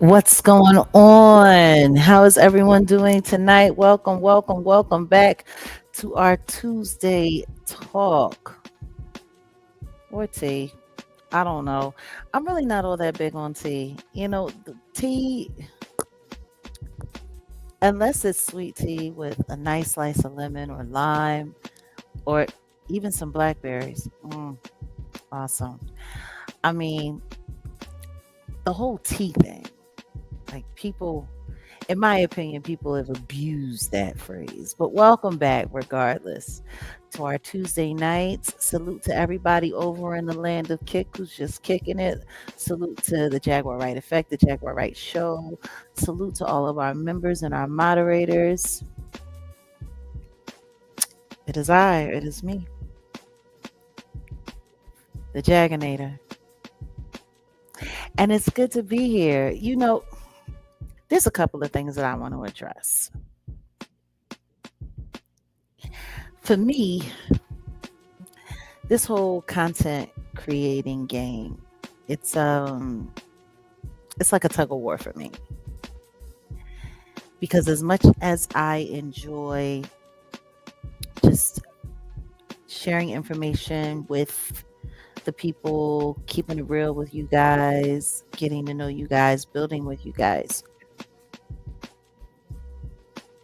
What's going on? How is everyone doing tonight? Welcome, welcome, welcome back to our Tuesday talk or tea. I don't know. I'm really not all that big on tea. The tea, unless it's sweet tea with a nice slice of lemon or lime or even some blackberries. Awesome. I mean, the whole tea thing, like people in my opinion, people have abused that phrase. But welcome back, regardless, to our Tuesday nights. Salute to everybody over in the land of kick who's just kicking it. Salute to the Jaguar Wright Effect, the Jaguar Wright Show. Salute to all of our members and our moderators. It is I, it is me, the Jaganator. And it's good to be here. There's a couple of things that I want to address. For me, this whole content creating game, it's it's like a tug of war for me, because as much as I enjoy just sharing information with the people, keeping it real with you guys, getting to know you guys, building with you guys,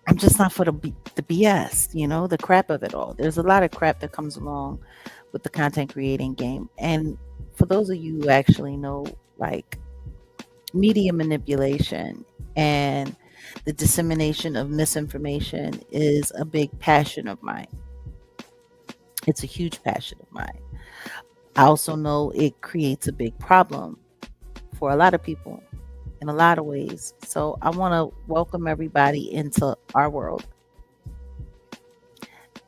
I'm just not for the BS, the crap of it all. There's a lot of crap that comes along with the content creating game. And for those of you who actually know, like, media manipulation and the dissemination of misinformation is a big passion of mine. It's a huge passion of mine. I also know it creates a big problem for a lot of people in a lot of ways. So I want to welcome everybody into our world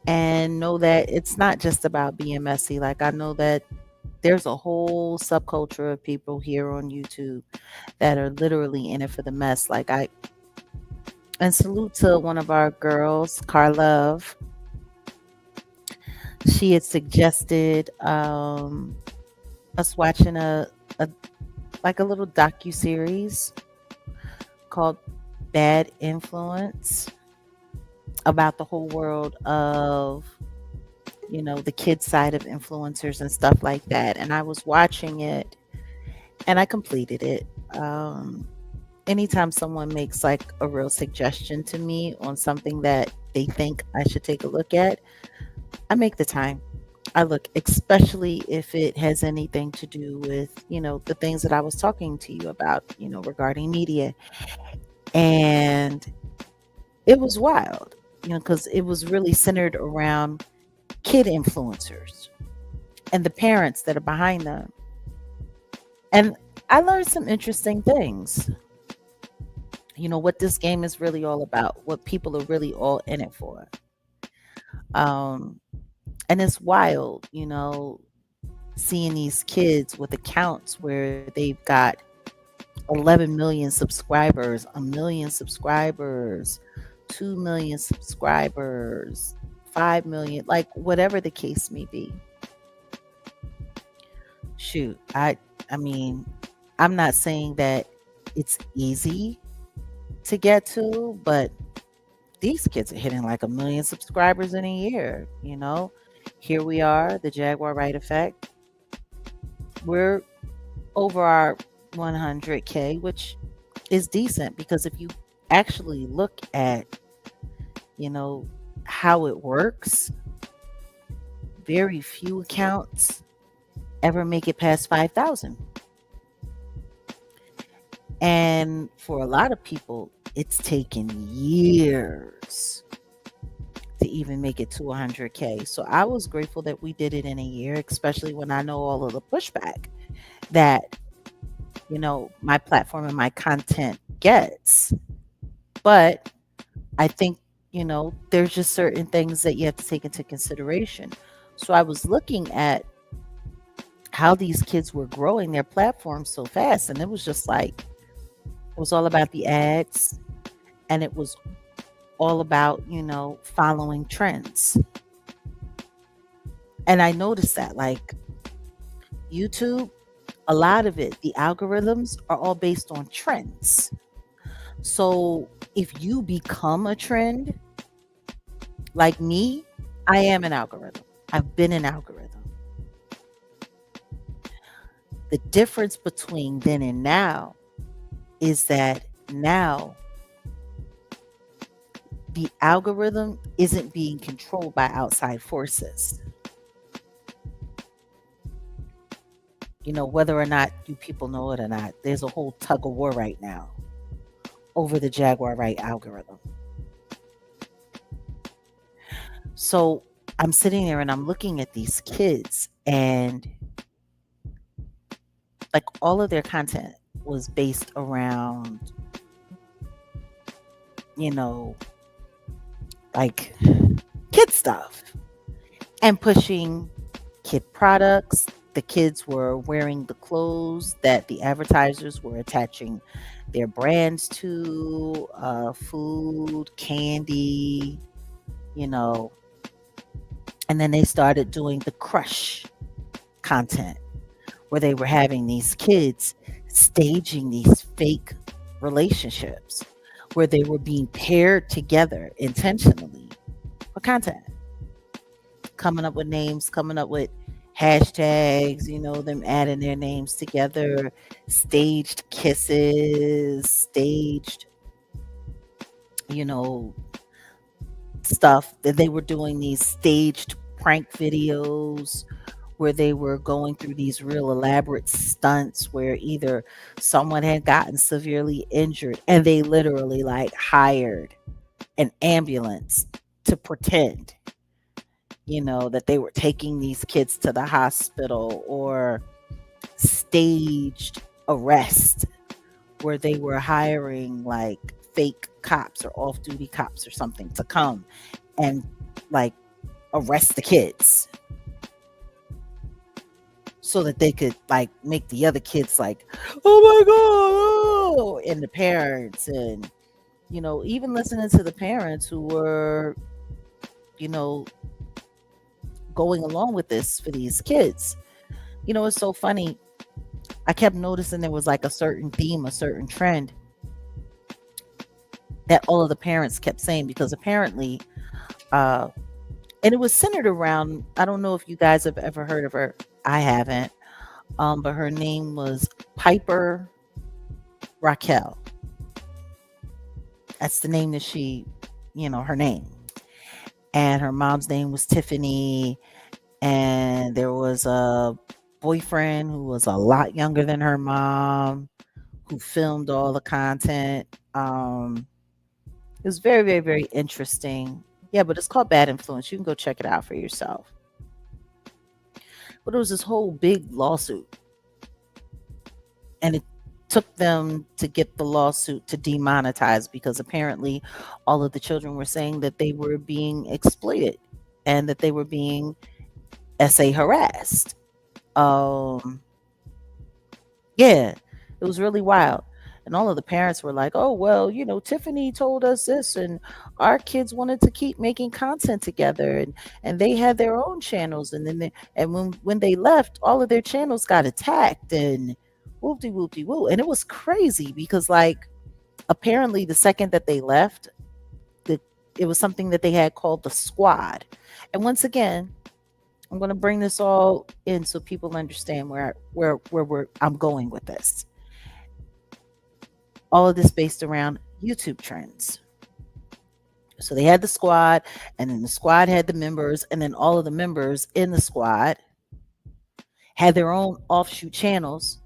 and know that it's not just about being messy. Like, I know that there's a whole subculture of people here on YouTube that are literally in it for the mess. And salute to one of our girls, Carlove. She had suggested us watching a like a little docu-series called Bad Influence, about the whole world of the kid side of influencers and stuff like that. And I was watching it and I completed it. Anytime someone makes like a real suggestion to me on something that they think I should take a look at, I make the time. I look, especially if it has anything to do with, the things that I was talking to you about, regarding media. And it was wild, because it was really centered around kid influencers and the parents that are behind them. And I learned some interesting things. What this game is really all about, what people are really all in it for. And it's wild, seeing these kids with accounts where they've got 11 million subscribers, a million subscribers, 2 million subscribers, 5 million, like whatever the case may be. Shoot, I mean, I'm not saying that it's easy to get to, but these kids are hitting like a million subscribers in a year. Here we are, the Jaguar Wright Effect. We're over our 100K, which is decent, because if you actually look at, how it works, very few accounts ever make it past 5,000. And for a lot of people, it's taken years to even make it to 100K. So I was grateful that we did it in a year, especially when I know all of the pushback that, my platform and my content gets. But I think, there's just certain things that you have to take into consideration. So I was looking at how these kids were growing their platform so fast. And it was just like, it was all about the ads, and it was all about, following trends. And I noticed that, like, YouTube, a lot of it, the algorithms are all based on trends. So if you become a trend, like me, I am an algorithm. I've been an algorithm. The difference between then and now is that now the algorithm isn't being controlled by outside forces. You know, whether or not you people know it or not, there's a whole tug of war right now over the Jaguar Wright algorithm. So I'm sitting there and I'm looking at these kids, and like all of their content was based around, you know, like kid stuff and pushing kid products. The kids were wearing the clothes that the advertisers were attaching their brands to, food, candy, you know. And then they started doing the crush content where they were having these kids staging these fake relationships where they were being paired together intentionally for content, coming up with names, coming up with hashtags, you know, them adding their names together, staged kisses, staged, you know, stuff that they were doing these staged prank videos where they were going through these real elaborate stunts where either someone had gotten severely injured and they literally like hired an ambulance to pretend, you know, that they were taking these kids to the hospital, or staged arrest where they were hiring like fake cops or off-duty cops or something to come and like arrest the kids so that they could like make the other kids like, oh my god, oh, and the parents, and you know, even listening to the parents who were, you know, going along with this for these kids. You know, it's so funny. I kept noticing there was like a certain theme, a certain trend that all of the parents kept saying, because apparently, and it was centered around, I don't know if you guys have ever heard of her. I haven't. But her name was Piper Raquel. That's the name that she, you know, her name. And her mom's name was Tiffany. And there was a boyfriend who was a lot younger than her mom who filmed all the content. It was very, very, very interesting. Yeah, but it's called Bad Influence. You can go check it out for yourself. But it was this whole big lawsuit. And it took them to get the lawsuit to demonetize, because apparently all of the children were saying that they were being exploited and that they were being SA harassed. Yeah, it was really wild. And all of the parents were like, oh, well, you know, Tiffany told us this, and our kids wanted to keep making content together, and they had their own channels. And then when they left, all of their channels got attacked and whoopty whoopty woo. And it was crazy because, like, apparently the second that they left, it was something that they had called the squad. And once again, I'm going to bring this all in so people understand where I'm going with this. All of this based around YouTube trends. So they had the squad, and then the squad had the members, and then all of the members in the squad had their own offshoot channels,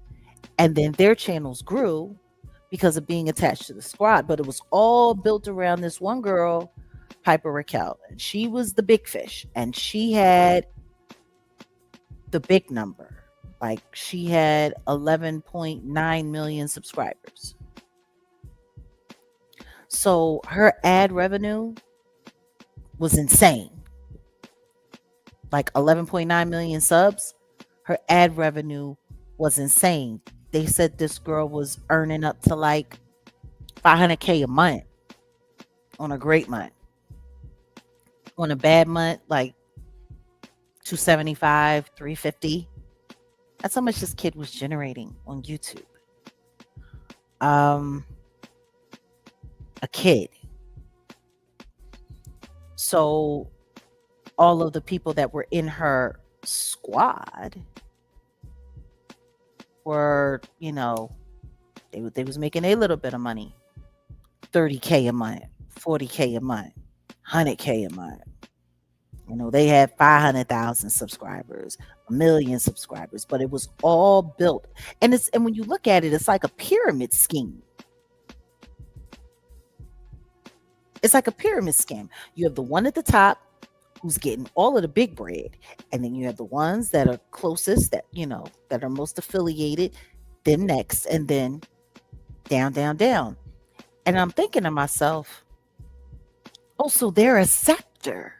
and then their channels grew because of being attached to the squad. But it was all built around this one girl, Piper Raquel, and she was the big fish, and she had the big number. Like, she had 11.9 million subscribers. So her ad revenue was insane. Like 11.9 million subs, her ad revenue was insane. They said this girl was earning up to like 500K a month on a great month. On a bad month, like 275, 350. That's how much this kid was generating on YouTube. Um, a kid. So all of the people that were in her squad were, they was making a little bit of money. 30K a month, 40K a month, 100K a month. They had 500,000 subscribers, a million subscribers, but it was all built. And when you look at it, it's like a pyramid scheme. It's like a pyramid scheme. You have the one at the top who's getting all of the big bread, and then you have the ones that are closest, that are most affiliated, then next, and then down, down, down. And I'm thinking to myself, oh, so they're a sector.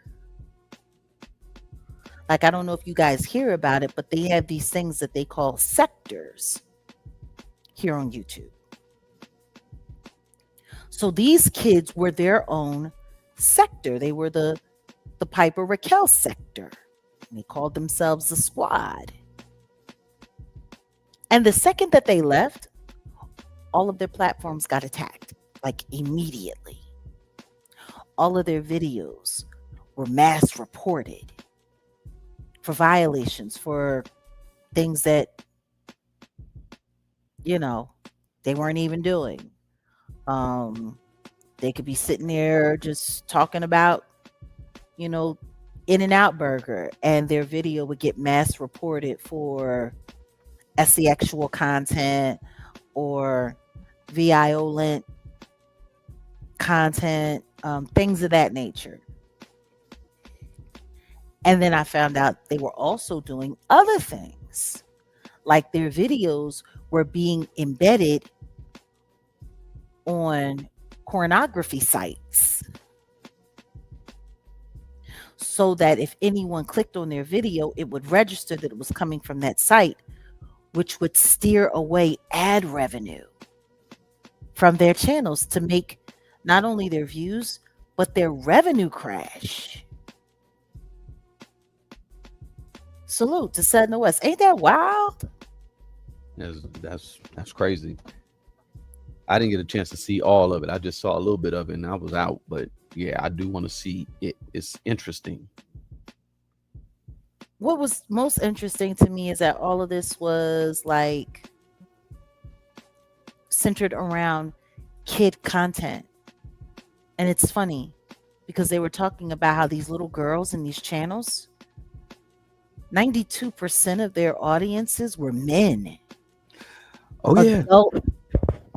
Like, I don't know if you guys hear about it, but they have these things that they call sectors here on YouTube. So these kids were their own sector. They were the Piper Raquel sector. And they called themselves the squad. And the second that they left, all of their platforms got attacked, like immediately. All of their videos were mass reported for violations, for things that, they weren't even doing. They could be sitting there just talking about, In-N-Out Burger, and their video would get mass reported for sexual content or violent content, things of that nature. And then I found out they were also doing other things, like their videos were being embedded on pornography sites, so that if anyone clicked on their video, it would register that it was coming from that site, which would steer away ad revenue from their channels to make not only their views, but their revenue crash. Salute to Sudden West. Ain't that wild? That's crazy. I didn't get a chance to see all of it. I just saw a little bit of it and I was out. But yeah, I do want to see it. It's interesting. What was most interesting to me is that all of this was like centered around kid content. And it's funny because they were talking about how these little girls in these channels, 92% of their audiences were men. Oh, yeah. Adult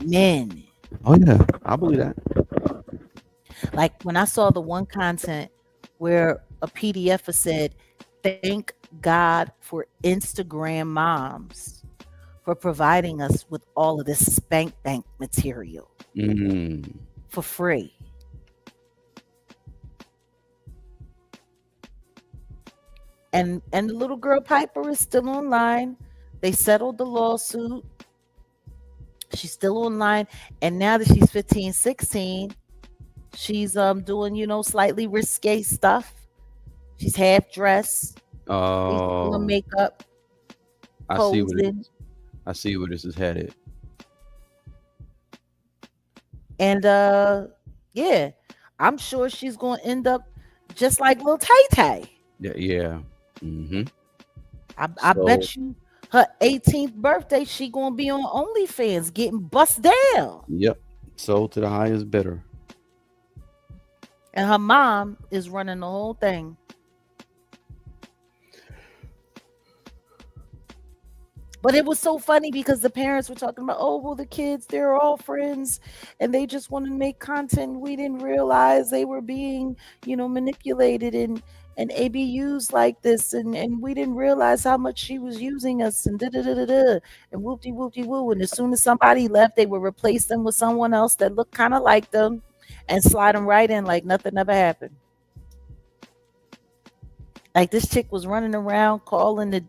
men. Oh, yeah. I believe that. Like when I saw the one content where a PDF said, "Thank God for Instagram moms for providing us with all of this spank bank material for free." And the little girl Piper is still online. They settled the lawsuit. She's still online. And now that she's 15, 16, she's doing, slightly risque stuff. She's half dressed. Oh, makeup. I see where this is headed. And yeah, I'm sure she's gonna end up just like little Tay Tay. Yeah. Mm-hmm. I bet you her 18th birthday, she gonna be on OnlyFans getting bust down. Yep. Sold to the highest bidder. And her mom is running the whole thing. But it was so funny because the parents were talking about, oh, well, the kids, they're all friends and they just want to make content. We didn't realize they were being, manipulated and ABUs like this. And we didn't realize how much she was using us and da-da-da-da-da and whoop-de-whoop-de-woo. And as soon as somebody left, they would replace them with someone else that looked kind of like them and slide them right in like nothing ever happened. Like this chick was running around calling the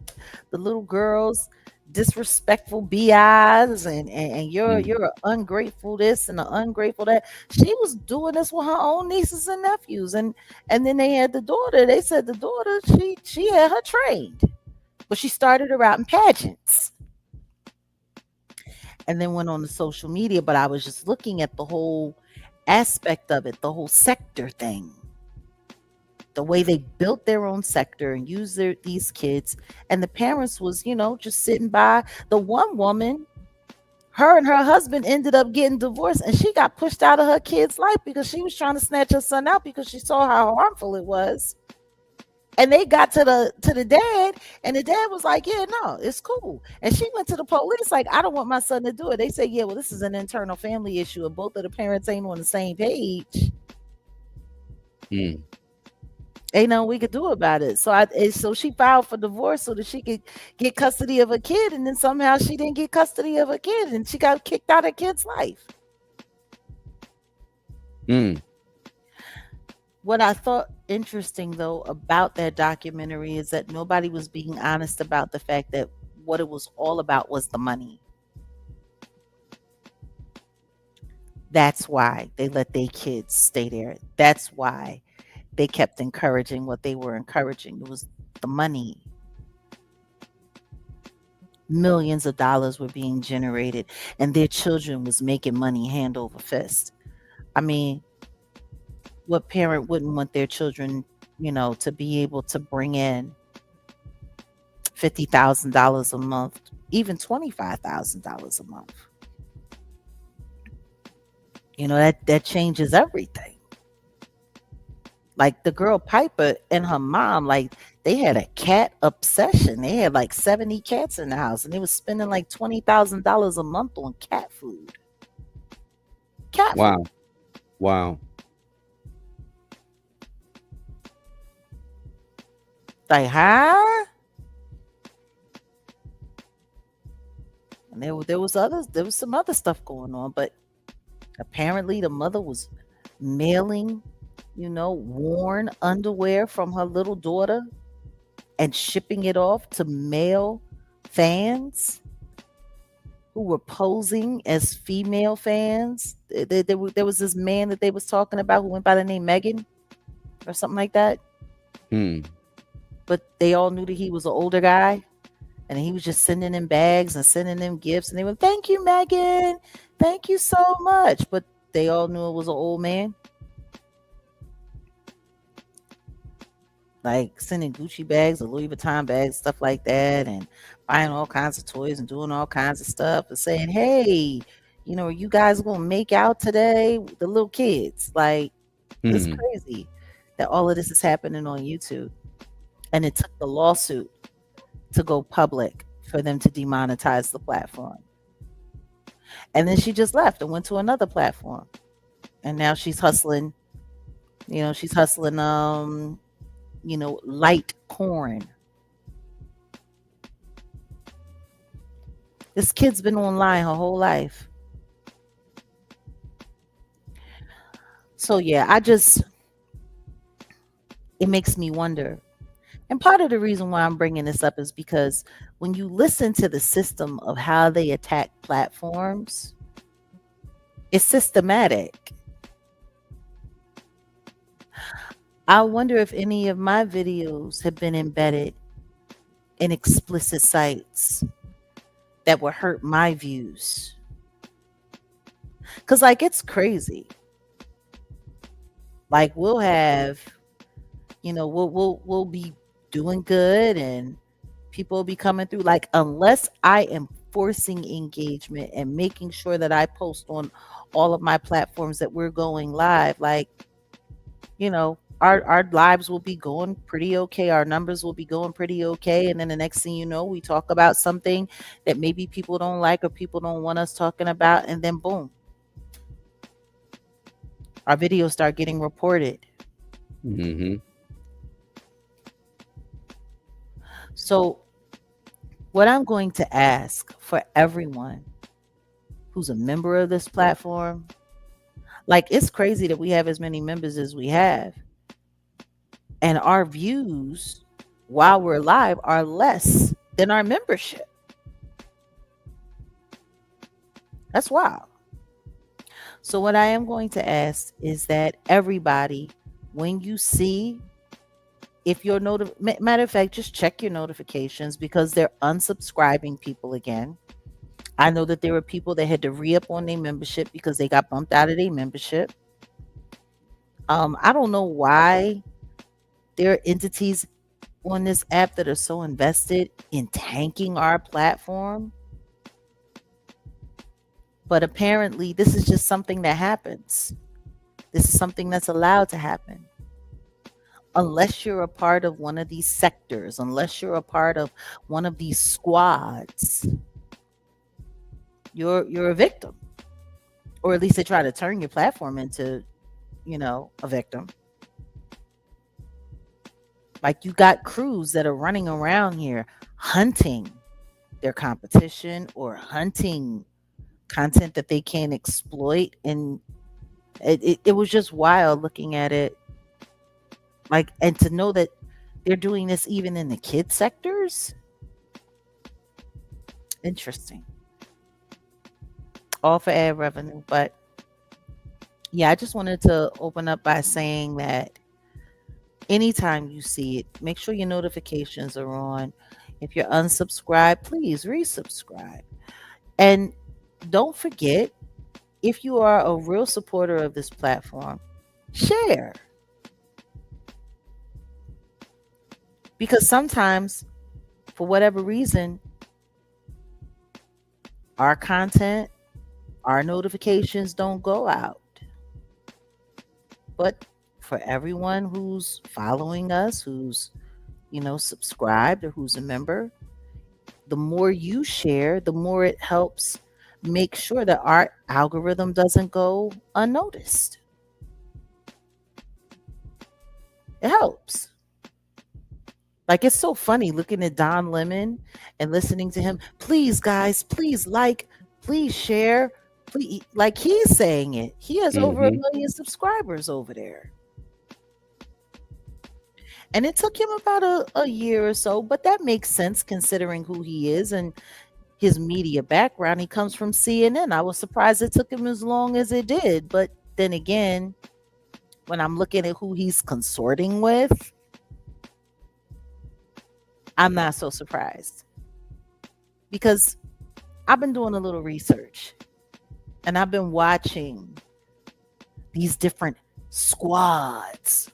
little girls disrespectful BIs and you're an ungrateful this and an ungrateful that. She was doing this with her own nieces and nephews, and then they had the daughter. They said the daughter she had her trained. But she started her out in pageants and then went on to social media. But I was just looking at the whole aspect of it, the whole sector thing, the way they built their own sector and used these kids. And the parents was, just sitting by. The one woman, her and her husband ended up getting divorced, and she got pushed out of her kid's life because she was trying to snatch her son out because she saw how harmful it was. And they got to the dad, and the dad was like, "Yeah, no, it's cool." And she went to the police like, "I don't want my son to do it." They say, "Yeah, well, this is an internal family issue, and both of the parents ain't on the same page. Mm. Ain't nothing we could do about it." So she filed for divorce so that she could get custody of her kid, and then somehow she didn't get custody of her kid, and she got kicked out of her kid's life. Mm. What I thought interesting though about that documentary is that nobody was being honest about the fact that what it was all about was the money. That's why they let their kids stay there. That's why they kept encouraging what they were encouraging. It was the money. Millions of dollars were being generated, and their children was making money hand over fist. I mean, what parent wouldn't want their children, to be able to bring in $50,000 a month, even $25,000 a month? That changes everything. Like the girl Piper and her mom, like they had a cat obsession. They had like 70 cats in the house, and they was spending like $20,000 a month on cat food. Cat Wow. food. Wow. Like, huh? And there was some other stuff going on, but apparently the mother was mailing, worn underwear from her little daughter and shipping it off to male fans who were posing as female fans. There was this man that they was talking about who went by the name Megan or something like that. Hmm. But they all knew that he was an older guy, and he was just sending them bags and sending them gifts, and they were, "Thank you, Megan. Thank you so much." But they all knew it was an old man. Like sending Gucci bags or Louis Vuitton bags, stuff like that, and buying all kinds of toys and doing all kinds of stuff and saying, "Hey, are you guys gonna make out today?" The little kids. Like, it's Hmm. crazy that all of this is happening on YouTube. And it took the lawsuit to go public for them to demonetize the platform. And then she just left and went to another platform. And now she's hustling, light corn. This kid's been online her whole life. So yeah, it makes me wonder. And part of the reason why I'm bringing this up is because when you listen to the system of how they attack platforms, it's systematic. I wonder if any of my videos have been embedded in explicit sites that would hurt my views. Because, like, it's crazy. Like, we'll have, we'll be doing good and people will be coming through. Like, unless I am forcing engagement and making sure that I post on all of my platforms that we're going live, like, our lives will be going pretty okay. Our numbers will be going pretty okay. And then the next thing you know, we talk about something that maybe people don't like or people don't want us talking about. And then boom, our videos start getting reported. Mm-hmm. So what I'm going to ask for everyone who's a member of this platform, like, it's crazy that we have as many members as we have. And our views while we're live are less than our membership. That's wild. So what I am going to ask is that everybody, when you see if your matter of fact, just check your notifications because they're unsubscribing people again. I know that there were people that had to re-up on their membership because they got bumped out of their membership. I don't know why there are entities on this app that are so invested in tanking our platform, but apparently this is just something that happens. This is something that's allowed to happen. Unless you're a part of one of these sectors, unless you're a part of one of these squads, you're a victim. Or at least they try to turn your platform into, a victim. Like you got crews that are running around here hunting their competition or hunting content that they can exploit. And it was just wild looking at it. Like, and to know that they're doing this even in the kid sectors. Interesting. All for ad revenue. But yeah, I just wanted to open up by saying that anytime you see it, make sure your notifications are on. If you're unsubscribed, please resubscribe. And don't forget, if you are a real supporter of this platform, share. Because sometimes, for whatever reason, our content, our notifications don't go out. But for everyone who's following us, who's, subscribed or who's a member, the more you share, the more it helps make sure that our algorithm doesn't go unnoticed. It helps. Like, it's so funny looking at Don Lemon and listening to him. Please, guys, please like, please share. Please, like he's saying it. He has over 1 million subscribers over there. And it took him about a year or so, but that makes sense considering who he is and his media background. He comes from CNN. I was surprised it took him as long as it did. But then again, when I'm looking at who he's consorting with, I'm not so surprised. Because I've been doing a little research and I've been watching these different squads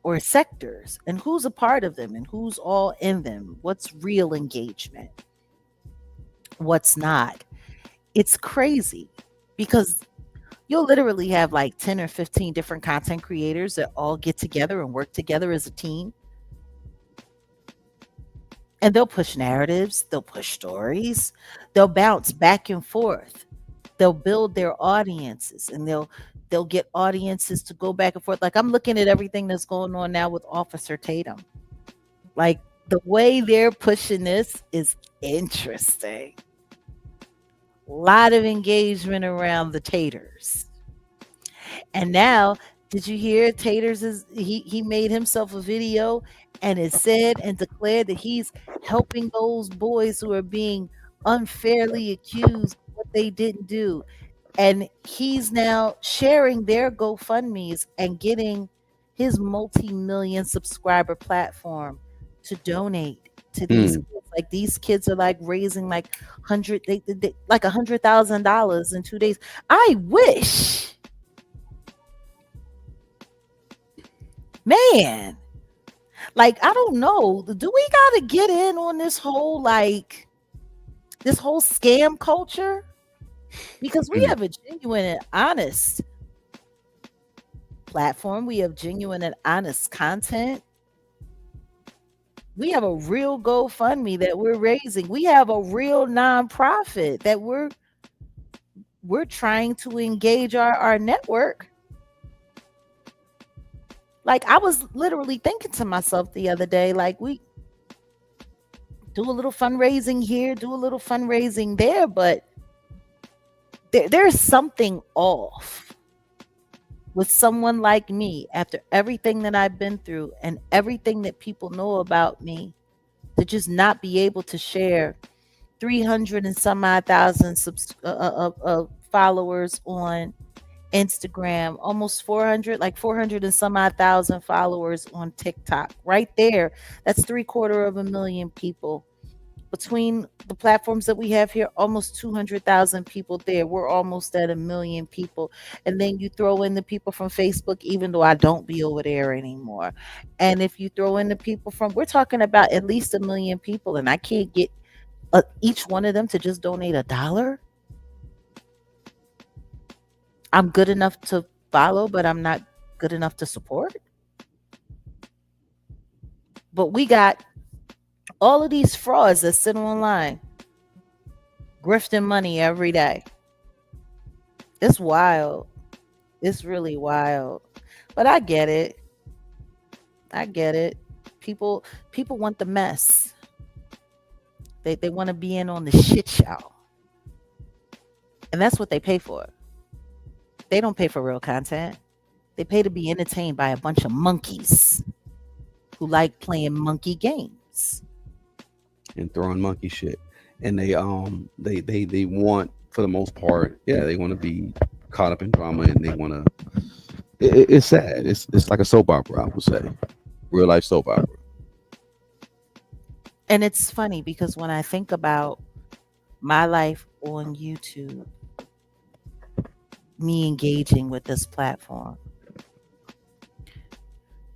or sectors and who's a part of them and who's all in them. What's real engagement? What's not? It's crazy because you'll literally have like 10 or 15 different content creators that all get together and work together as a team. And they'll push narratives, they'll push stories, they'll bounce back and forth. They'll build their audiences and they'll get audiences to go back and forth. Like I'm looking at everything that's going on now with Officer Tatum. Like the way they're pushing this is interesting. A lot of engagement around the taters. And now, did you hear Taters he made himself a video and it said and declared that he's helping those boys who are being unfairly accused of what they didn't do. And he's now sharing their GoFundMes and getting his multi-million subscriber platform to donate to these kids. Like these kids are like raising like like $100,000 in 2 days. I wish, man, like I don't know, do we gotta get in on this whole scam culture? Because we have a genuine and honest platform. We have genuine and honest content. We have a real GoFundMe that we're raising. We have a real nonprofit that we're trying to engage our network. Like I was literally thinking to myself the other day, like we do a little fundraising here, do a little fundraising there, but there's something off with someone like me after everything that I've been through and everything that people know about me, to just not be able to share 300 and some odd thousand followers on Instagram, almost 400, like 400 and some odd thousand followers on TikTok. Right there, that's three-quarter of a million people. Between the platforms that we have here, almost 200,000 people there. We're almost at a million people. And then you throw in the people from Facebook, even though I don't be over there anymore. And if you throw in the people from, we're talking about at least a million people, and I can't get each one of them to just donate $1. I'm good enough to follow, but I'm not good enough to support. But we got all of these frauds that sit online grifting money every day. It's wild. It's really wild. But I get it. I get it. People want the mess. They want to be in on the shit show. And that's what they pay for. They don't pay for real content. They pay to be entertained by a bunch of monkeys who like playing monkey games. And throwing monkey shit. And they want, for the most part, yeah, they want to be caught up in drama, and they want to. It's sad. It's like a soap opera, I would say, real life soap opera. And it's funny because when I think about my life on YouTube, me engaging with this platform,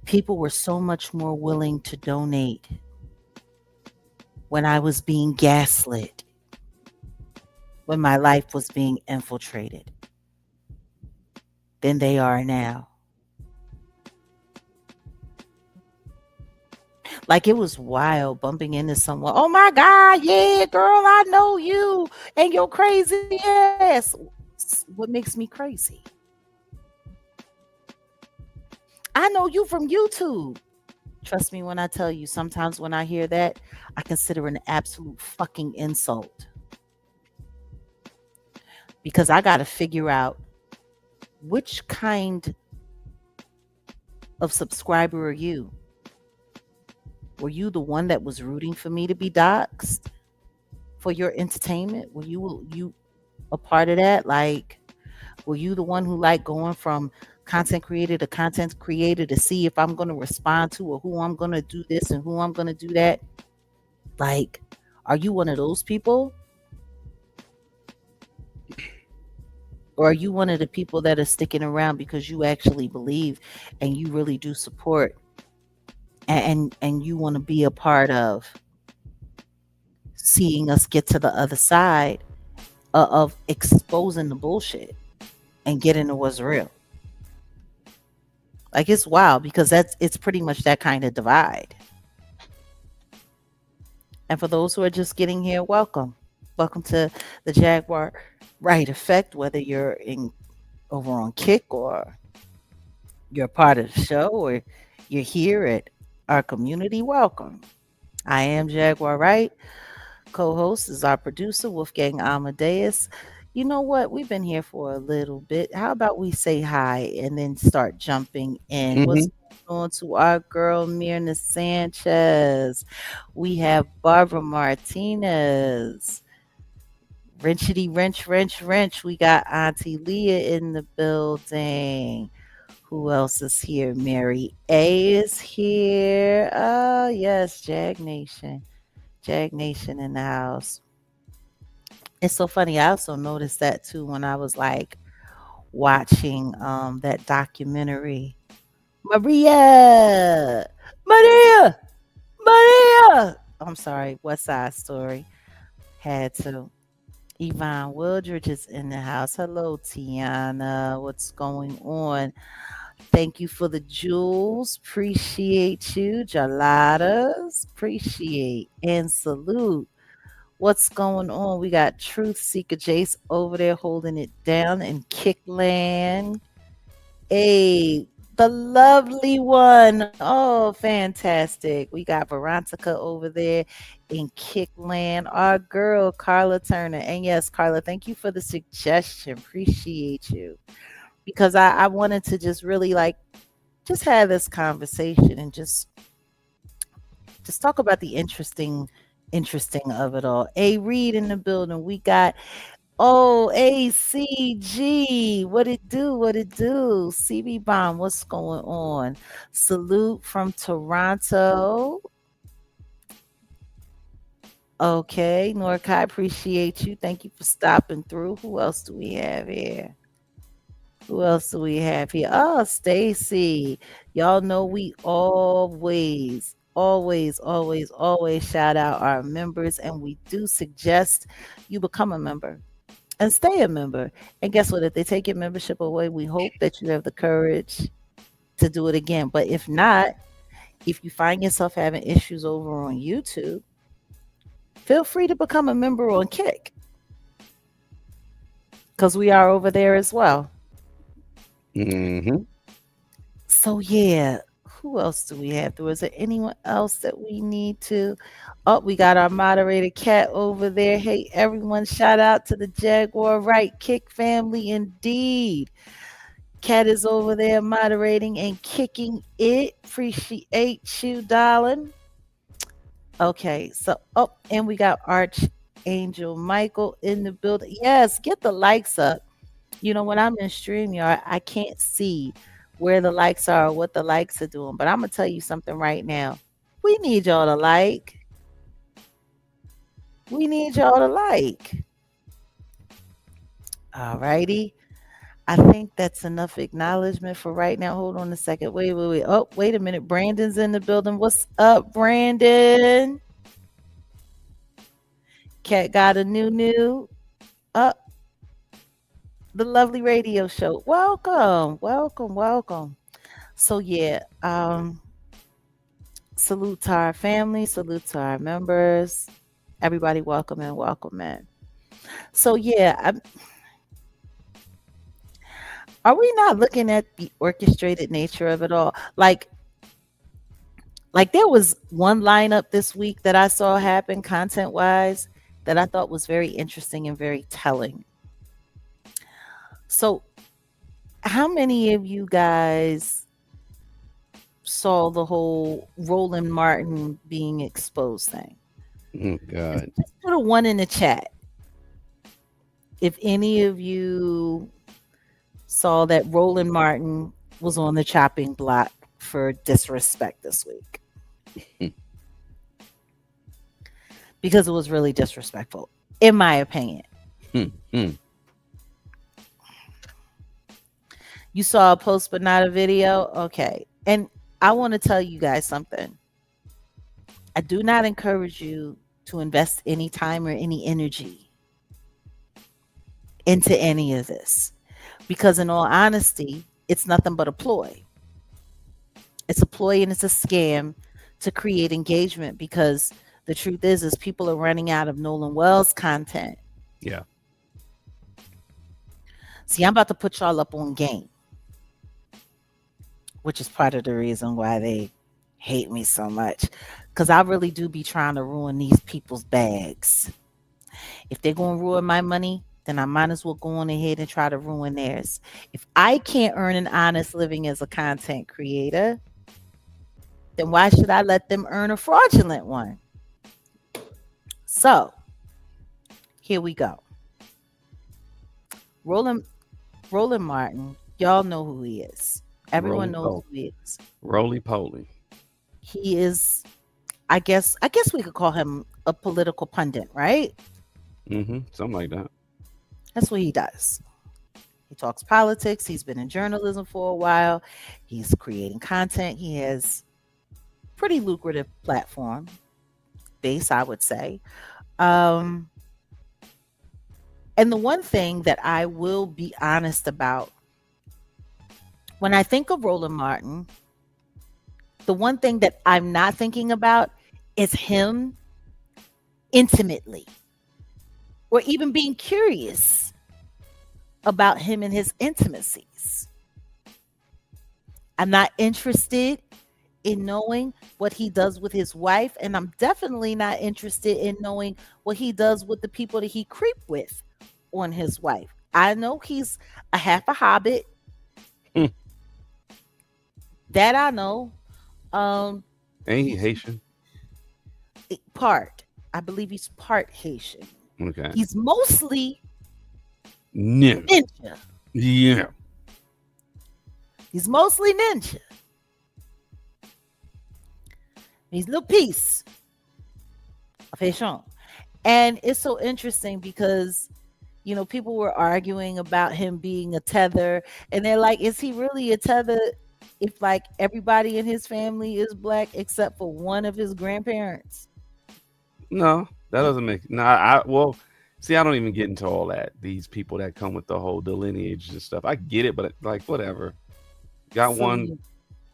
people were so much more willing to donate when I was being gaslit, when my life was being infiltrated, than they are now. Like it was wild bumping into someone. Oh my God, yeah, girl, I know you and your crazy ass. What makes me crazy? I know you from YouTube. Trust me when I tell you, sometimes when I hear that, I consider it an absolute fucking insult. Because I got to figure out which kind of subscriber are you? Were you the one that was rooting for me to be doxxed for your entertainment? Were you a part of that? Like, were you the one who like going from content creator to content creator to see if I'm going to respond to or who I'm going to do this and who I'm going to do that? Like, are you one of those people? Or are you one of the people that are sticking around because you actually believe and you really do support and you want to be a part of seeing us get to the other side of exposing the bullshit and getting to what's real? Like it's wild because it's pretty much that kind of divide. And for those who are just getting here, welcome. Welcome to the Jaguar Wright effect, whether you're in over on Kick or you're a part of the show or you're here at our community. Welcome. I am Jaguar Wright. Co-host is our producer, Wolfgang Amadeus. You know what? We've been here for a little bit. How about we say hi and then start jumping in? What's Hmm. going on to our girl Myrna Sanchez? We have Barbara Martinez. Wrenchity wrench wrench wrench. We got Auntie Leah in the building. Who else is here? Mary A is here. Oh yes, Jag Nation. Jag Nation in the house. It's so funny. I also noticed that too when I was like watching that documentary. Maria, Maria, Maria. I'm sorry, West Side Story. Had to. Yvonne Wildridge is in the house. Hello, Tiana. What's going on? Thank you for the jewels. Appreciate you. Jaladas. Appreciate and salute. What's going on? We got Truth Seeker Jace over there holding it down in Kickland. Hey, the lovely one. Oh, fantastic. We got Veronica over there in Kickland. Our girl, Carla Turner. And yes, Carla, thank you for the suggestion. Appreciate you. Because I wanted to just really like just have this conversation and just talk about the interesting of it all. A Reed in the building. We got Oh, ACG. What it do? What it do? CB Bomb, what's going on? Salute from Toronto. Okay, Norkai, appreciate you. Thank you for stopping through. Who else do we have here? Who else do we have here? Oh, Stacy. Y'all know we always shout out our members, and we do suggest you become a member and stay a member. And guess what? If they take your membership away, we hope that you have the courage to do it again. But if not, if you find yourself having issues over on YouTube, feel free to become a member on Kick because we are over there as well. Mm-hmm. So yeah, who else do we have? Was there anyone else that we need to? Oh, we got our moderator Cat over there. Hey everyone, shout out to the Jaguar Wright Kick family indeed. Cat is over there moderating and kicking it. Appreciate you, darling. Okay, so and we got Archangel Michael in the building. Yes, get the likes up. You know, when I'm in StreamYard, I can't see where the likes are or what the likes are doing. But I'm gonna tell you something right now. We need y'all to like. We need y'all to like. All righty. I think that's enough acknowledgement for right now. Hold on a second. Wait. Oh, wait a minute. Brandon's in the building. What's up, Brandon? Cat got a new up the lovely radio show. Welcome. So yeah, salute to our family, salute to our members. Everybody welcome in. So yeah, are we not looking at the orchestrated nature of it all? Like there was one lineup this week that I saw happen content wise that I thought was very interesting and very telling. So how many of you guys saw the whole Roland Martin being exposed thing? Oh God. Just put a one in the chat if any of you saw that Roland Martin was on the chopping block for disrespect this week. Because it was really disrespectful, in my opinion. You saw a post but not a video? Okay. And I want to tell you guys something. I do not encourage you to invest any time or any energy into any of this. Because in all honesty, it's nothing but a ploy. It's a ploy and it's a scam to create engagement because the truth is people are running out of Nolan Wells content. Yeah. See, I'm about to put y'all up on game, which is part of the reason why they hate me so much. Because I really do be trying to ruin these people's bags. If they're going to ruin my money, then I might as well go on ahead and try to ruin theirs. If I can't earn an honest living as a content creator, then why should I let them earn a fraudulent one? So, here we go. Roland Martin, y'all know who he is. Everyone knows who he is. Roly poly. He is, I guess we could call him a political pundit, right? Something like that. That's what he does. He talks politics. He's been in journalism for a while. He's creating content. He has pretty lucrative platform base, I would say. And the one thing that I will be honest about, when I think of Roland Martin, the one thing that I'm not thinking about is him intimately, or even being curious about him and his intimacies. I'm not interested in knowing what he does with his wife, and I'm definitely not interested in knowing what he does with the people that he creep with on his wife. I know he's a half a hobbit. That I know. Ain't he Haitian? Part. I believe he's part Haitian. Okay. He's mostly Yeah. Ninja. Yeah. He's mostly ninja. He's a little piece of Haitian. And it's so interesting because, people were arguing about him being a tether. And they're like, is he really a tether if, like, everybody in his family is black except for one of his grandparents? No, that doesn't make no. Well, see, I don't even get into all that. These people that come with the whole the lineage and stuff. I get it, but like whatever. Got So,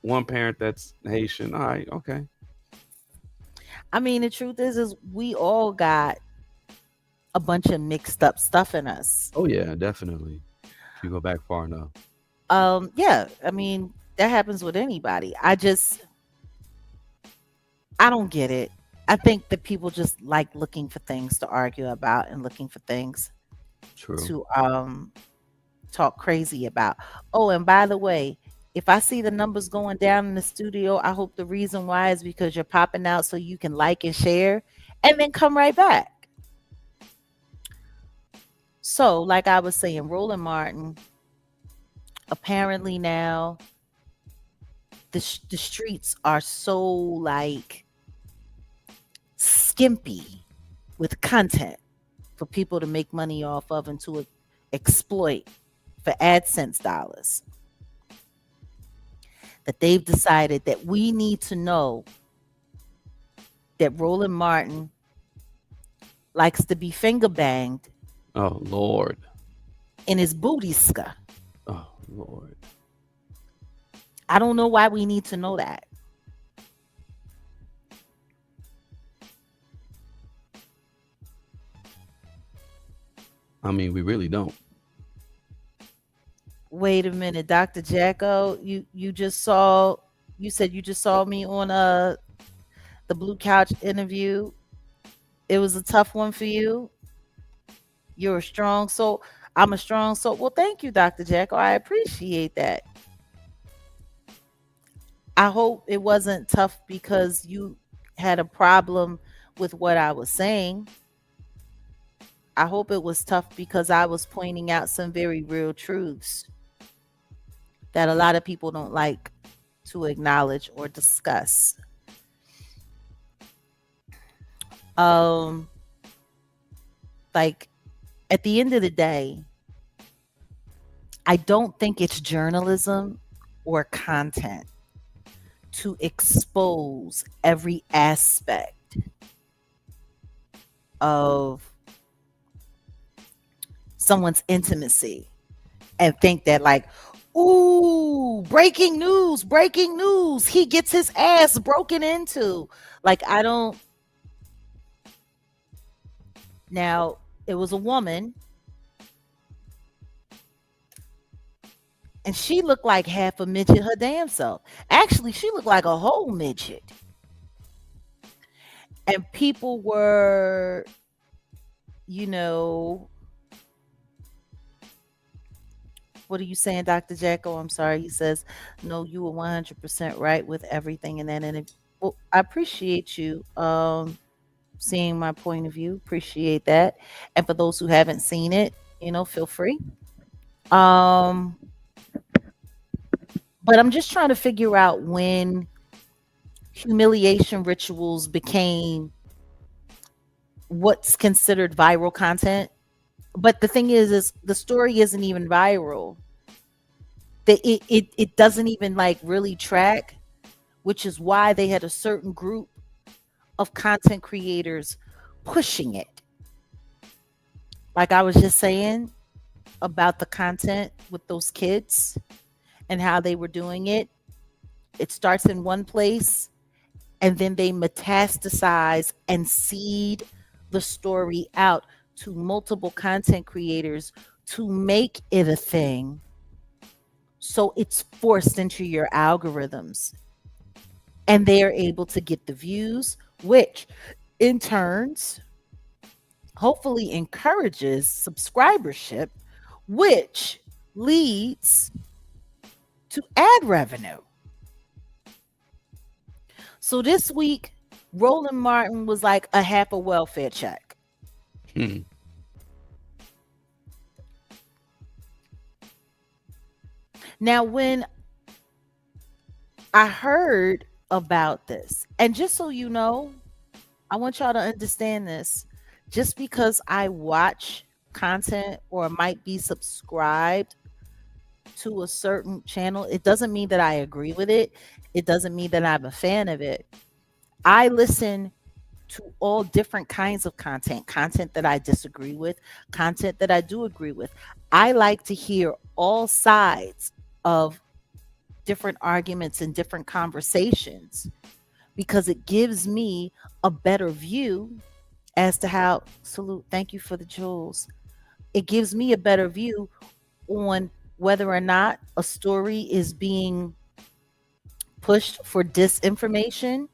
one parent that's Haitian. All right, okay. I mean, the truth is we all got a bunch of mixed up stuff in us. Oh yeah, definitely. If you go back far enough. Yeah, I mean, that happens with anybody. I don't get it. I think that people just like looking for things to argue about and looking for things True. to talk crazy about. Oh, and by the way, if I see the numbers going down in the studio, I hope the reason why is because you're popping out so you can like and share and then come right back. So, like I was saying, Roland Martin, apparently now the streets are so like skimpy with content for people to make money off of and to exploit for AdSense dollars, that they've decided that we need to know that Roland Martin likes to be finger banged Oh Lord. in his booty ska. Oh Lord. I don't know why we need to know that. I mean, we really don't. Wait a minute, Dr. Jacko, you said you just saw me on the Blue Couch interview. It was a tough one for you. You're a strong soul. I'm a strong soul. Well, thank you, Dr. Jacko. I appreciate that. I hope it wasn't tough because you had a problem with what I was saying. I hope it was tough because I was pointing out some very real truths that a lot of people don't like to acknowledge or discuss. Um, like at the end of the day, I don't think it's journalism or content to expose every aspect of someone's intimacy and think that, like, ooh, breaking news, he gets his ass broken into. Like, I don't. Now, it was a woman and she looked like half a midget her damn self. Actually, she looked like a whole midget. And people were, you know, what are you saying, Dr. Jacko? I'm sorry. He says, no, you were 100% right with everything in that interview. Well, I appreciate you seeing my point of view. Appreciate that. And for those who haven't seen it, feel free. Um, but I'm just trying to figure out when humiliation rituals became what's considered viral content. But the thing is the story isn't even viral. It doesn't even like really track, which is why they had a certain group of content creators pushing it. Like I was just saying about the content with those kids and how they were doing it. It starts in one place and then they metastasize and seed the story out to multiple content creators to make it a thing. So it's forced into your algorithms and they are able to get the views, which in turns hopefully encourages subscribership, which leads to ad revenue. So this week, Roland Martin was like a half a welfare check. Hmm. Now, when I heard about this, and just so you know, I want y'all to understand this. Just because I watch content or might be subscribed to a certain channel, it doesn't mean that I agree with it. It doesn't mean that I'm a fan of it. I listen to all different kinds of content that I disagree with, content that I do agree with. I like to hear all sides of different arguments and different conversations because it gives me a better view as to how, salute, thank you for the jewels. It gives me a better view on whether or not a story is being pushed for disinformation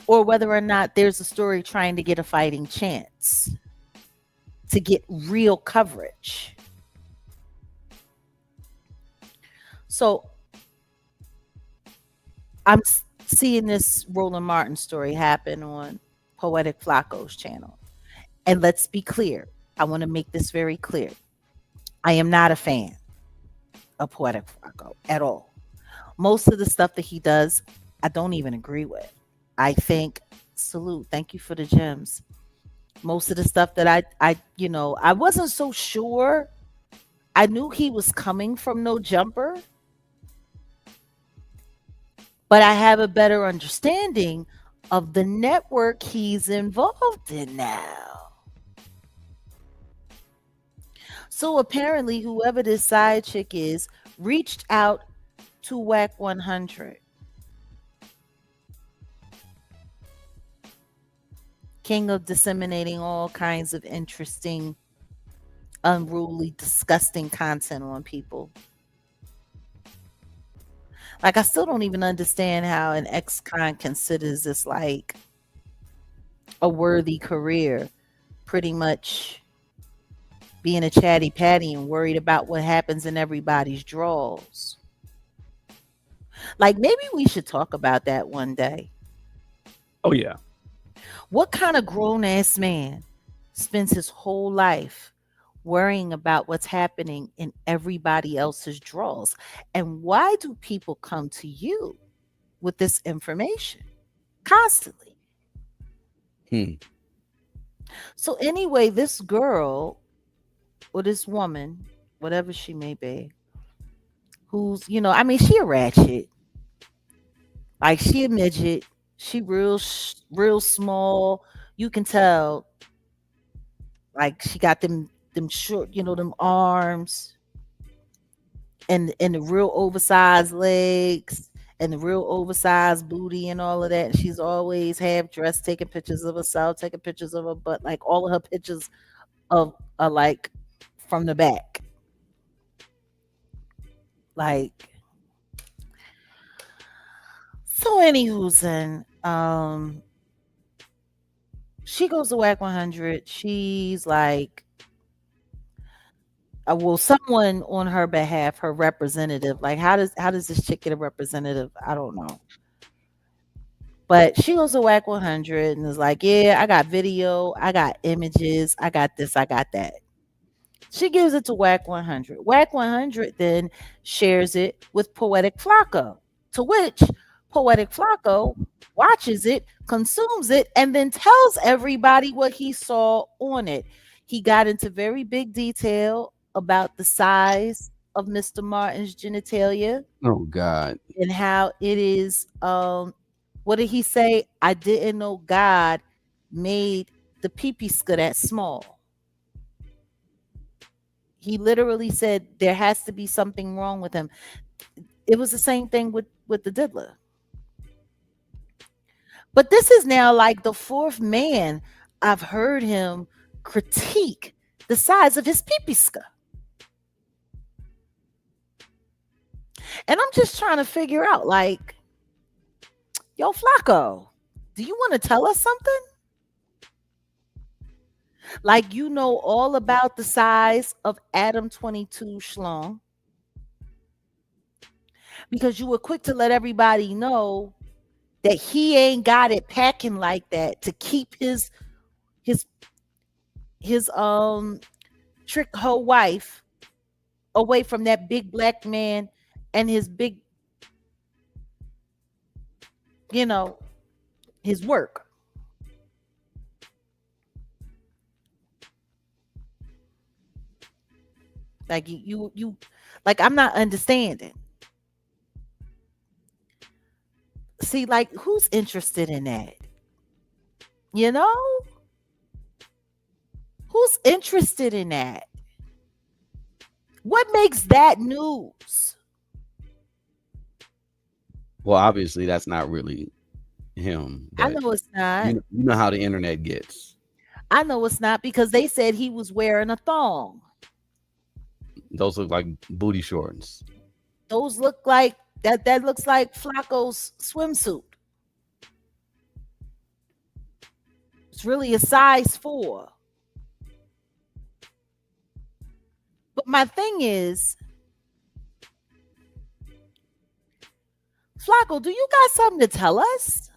or whether or not there's a story trying to get a fighting chance to get real coverage. So seeing this Roland Martin story happen on Poetic Flacco's channel. And let's be clear. I want to make this very clear. I am not a fan of Poetic Flacco at all. Most of the stuff that he does, I don't even agree with. I think, salute, thank you for the gems. Most of the stuff that I wasn't so sure. I knew he was coming from No Jumper, but I have a better understanding of the network he's involved in now. So apparently, whoever this side chick is reached out to Whack 100. King of disseminating all kinds of interesting, unruly, disgusting content on people. Like, I still don't even understand how an ex-con considers this like a worthy career. Pretty much being a chatty patty and worried about what happens in everybody's draws. Like, maybe we should talk about that one day. Oh yeah. What kind of grown ass man spends his whole life worrying about what's happening in everybody else's draws? And why do people come to you with this information constantly? Hmm. So, anyway, this girl or this woman, whatever she may be, who's, I mean, she a ratchet. Like, she a midget. She real small. You can tell, like, she got them short, them arms and the real oversized legs and the real oversized booty and all of that. And she's always half dressed, taking pictures of herself, taking pictures of her butt. Like, all of her pictures of are like from the back. Like, so anywho's in she goes to Whack 100. She's like, well, someone on her behalf, her representative. Like, how does this chick get a representative? I don't know. But she goes to Whack 100 and is like, yeah, I got video, I got images, I got this, I got that. She gives it to Whack 100. Whack 100 then shares it with Poetic Flacco, to which Poetic Flacco watches it, consumes it, and then tells everybody what he saw on it. He got into very big detail about the size of Mr. Martin's genitalia Oh God. and how it is. What did he say? I didn't know God made the peepeeska that small. He literally said there has to be something wrong with him. It was the same thing with the diddler. But this is now like the fourth man I've heard him critique the size of his peepeeska. And I'm just trying to figure out, like, yo, Flacco, do you want to tell us something? Like, you know all about the size of Adam 22 Schlong because you were quick to let everybody know that he ain't got it packing like that to keep his trick her wife away from that big black man and his big, you know, his work. Like like I'm not understanding. See, like who's interested in that? You know, who's interested in that? What makes that news? Well, obviously that's not really him, I but know it's not. you know how the internet gets. I know it's not because they said he was wearing a thong. Those look like booty shorts. Those look like that looks like Flacco's swimsuit. It's really a size 4. But my thing is, Flacco, do you got something to tell us?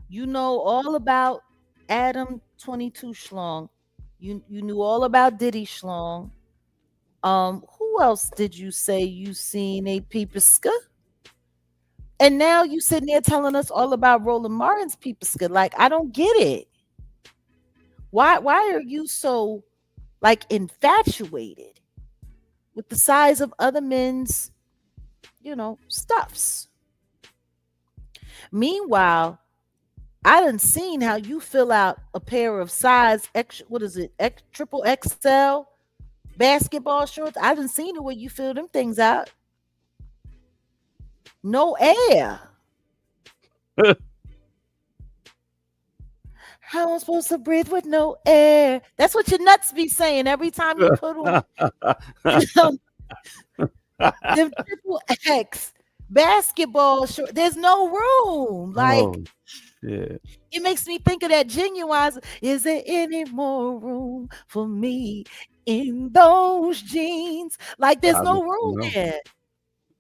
You know all about Adam 22 Schlong. You knew all about Diddy Schlong. Who else did you say you seen a peepiska? And now you sitting there telling us all about Roland Martin's peepiska. Like, I don't get it. Why are you so like infatuated with the size of other men's, stuffs? Meanwhile, I done seen how you fill out a pair of size extra, what is it, triple XL basketball shorts. I done seen it where you fill them things out. No air. How am I supposed to breathe with no air? That's what your nuts be saying every time you put on them, them triple X basketball shorts. There's no room. Oh Like, shit! it makes me think of that Genuine. Is there any more room for me in those jeans? Like, there's no room No, there.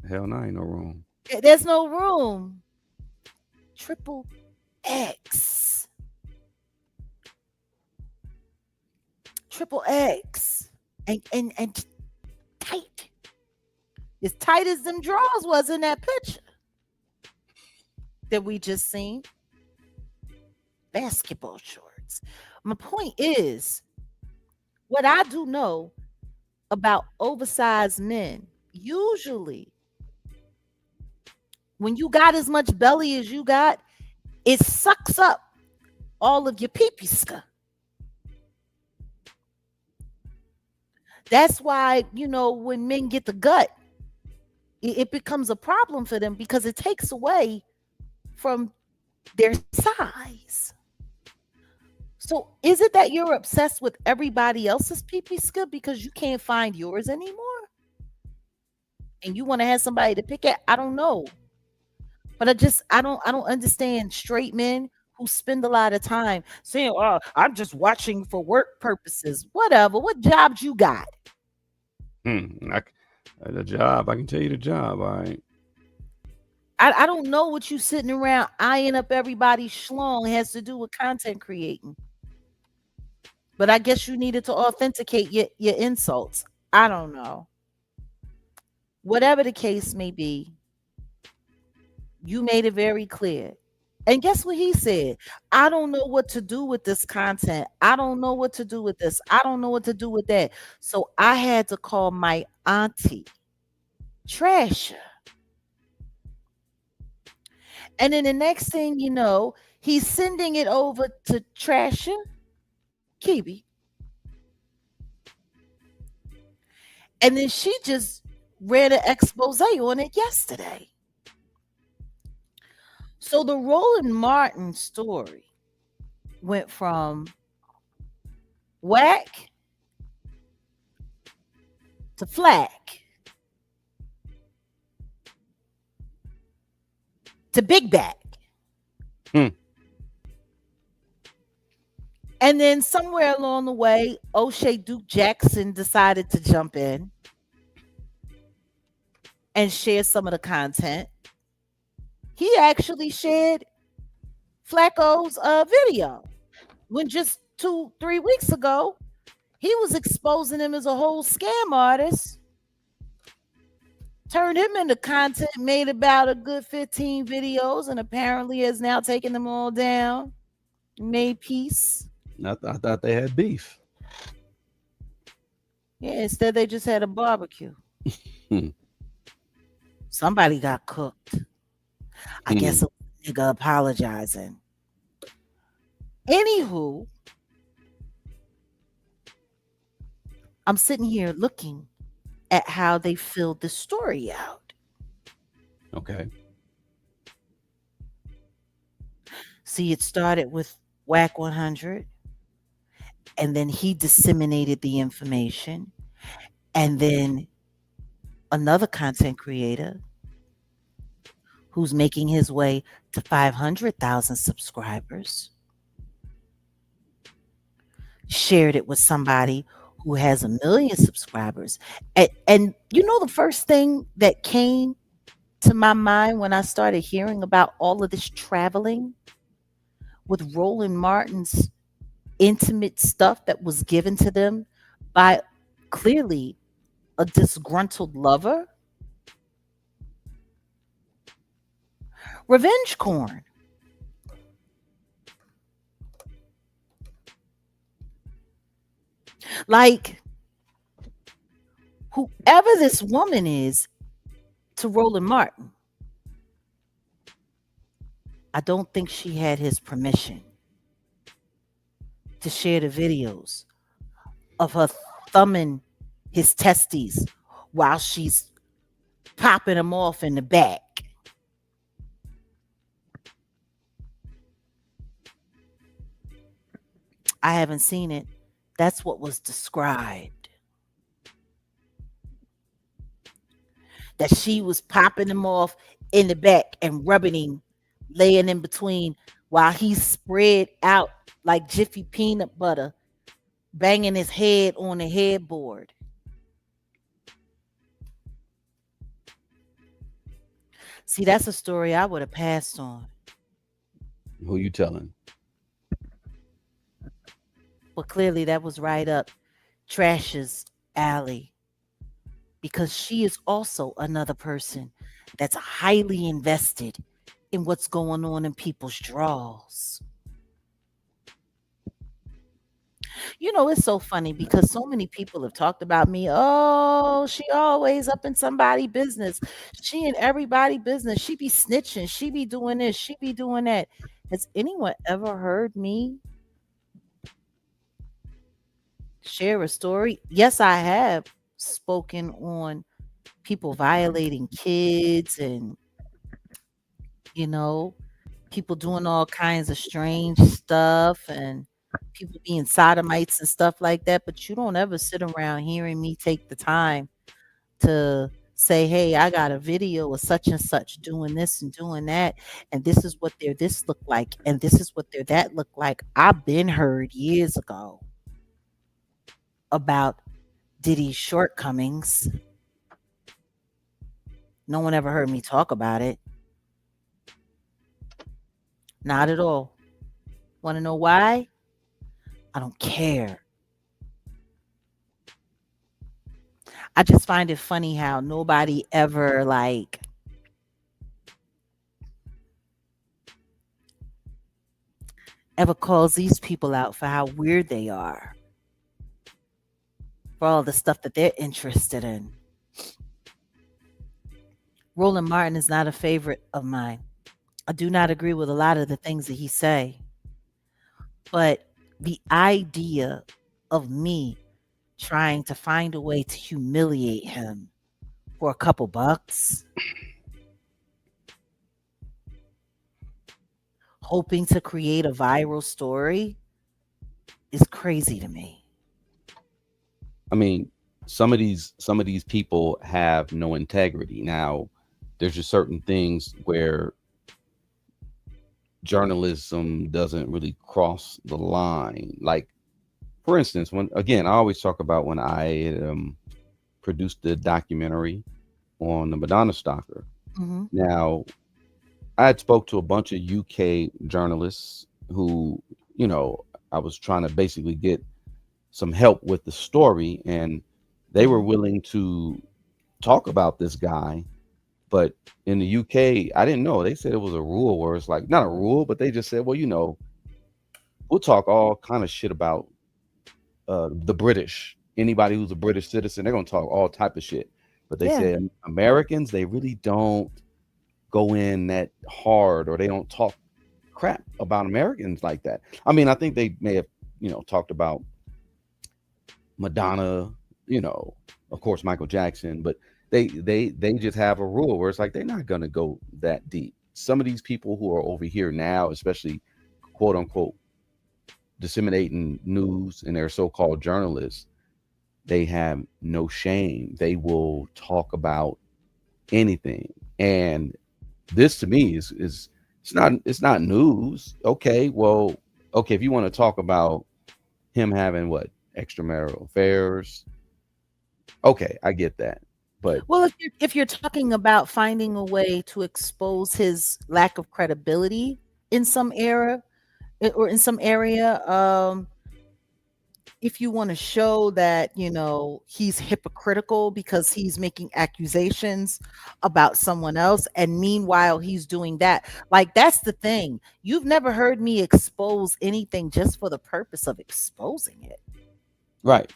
hell no, ain't no room. There's no room. Triple X. Triple X. And tight. As tight as them drawers was in that picture that we just seen. Basketball shorts. My point is, what I do know about oversized men, usually when you got as much belly as you got, it sucks up all of your peepeeska. That's why, when men get the gut, it becomes a problem for them because it takes away from their size. So is it that you're obsessed with everybody else's peepeeska because you can't find yours anymore? And you want to have somebody to pick at? I don't know. But I don't understand straight men who spend a lot of time saying, "Oh, I'm just watching for work purposes." Whatever. What jobs you got? Hmm. The job. I can tell you the job. All right. I don't know what you sitting around eyeing up everybody's schlong has to do with content creating. But I guess you needed to authenticate your insults. I don't know. Whatever the case may be, you made it very clear. And guess what he said? I don't know what to do with this content. I don't know what to do with this. I don't know what to do with that. So I had to call my auntie, Trasher. And then the next thing you know, he's sending it over to Trasher, Kibi. And then she just read an expose on it yesterday. So the Roland Martin story went from whack to flack to big back. Hmm. And then somewhere along the way, O'Shea Duke Jackson decided to jump in and share some of the content. He actually shared Flacco's video when just 2-3 weeks ago He was exposing him as a whole scam artist, turned him into content, made about a good 15 videos, and apparently has now taken them all down, made peace. I thought they had beef. Yeah, instead they just had a barbecue. Hmm. Somebody got cooked. I Hmm. guess a nigga apologizing. Anywho, I'm sitting here looking at how they filled the story out. Okay. See, it started with Whack 100, and then he disseminated the information, and then another content creator who's making his way to 500,000 subscribers shared it with somebody who has 1 million subscribers. And you know, the first thing that came to my mind when I started hearing about all of this traveling with Roland Martin's intimate stuff that was given to them by clearly a disgruntled lover? Revenge corn. Like, whoever this woman is to Roland Martin, I don't think she had his permission to share the videos of her thumbing his testes while she's popping them off in the back. I haven't seen it. That's what was described. That she was popping him off in the back and rubbing him, laying in between while he's spread out like Jiffy peanut butter, banging his head on the headboard. See, that's a story I would have passed on. Who you telling? But clearly that was right up Trash's alley because she is also another person that's highly invested in what's going on in people's draws. You know, it's so funny because so many people have talked about me. Oh, she always up in somebody business. She in everybody business. She be snitching. She be doing this. She be doing that. Has anyone ever heard me share a story? Yes, I have spoken on people violating kids and, you know, people doing all kinds of strange stuff and people being sodomites and stuff like that. But you don't ever sit around hearing me take the time to say, hey, I got a video of such and such doing this and doing that. And this is what their this look like. And this is what their that look like. I've been heard years ago about Diddy's shortcomings. No one ever heard me talk about it. Not at all. Want to know why? I don't care. I just find it funny how nobody ever ever calls these people out for how weird they are, for all the stuff that they're interested in. Roland Martin is not a favorite of mine. I do not agree with a lot of the things that he say, but the idea of me trying to find a way to humiliate him for a couple bucks, hoping to create a viral story is crazy to me. I mean, some of these people have no integrity. Now, there's just certain things where journalism doesn't really cross the line. Like, for instance, when again, I always talk about when I produced the documentary on the Madonna stalker. Hmm. Now, I had spoke to a bunch of UK journalists who, you know, I was trying to basically get some help with the story, and they were Mhm. willing to talk about this guy. But in the UK, I didn't know. They said it was a rule where it's like not a rule, but they just said, well, we'll talk all kind of shit about the British. Anybody who's a British citizen, they're gonna talk all type of shit. But they Yeah. said Americans, they really don't go in that hard, or they don't talk crap about Americans like that. I mean, I think they may have, talked about Madonna, of course Michael Jackson, but they just have a rule where it's like they're not gonna go that deep. Some of these people who are over here now, especially quote unquote disseminating news and they're so-called journalists, they have no shame. They will talk about anything. And this to me is it's not news. Okay, well, okay, if you want to talk about him having what extramarital affairs, okay, I get that. But Well, if you're talking about finding a way to expose his lack of credibility in some era or in some area, if you want to show that, he's hypocritical because he's making accusations about someone else, and meanwhile he's doing that. Like, that's the thing. You've never heard me expose anything just for the purpose of exposing it. right,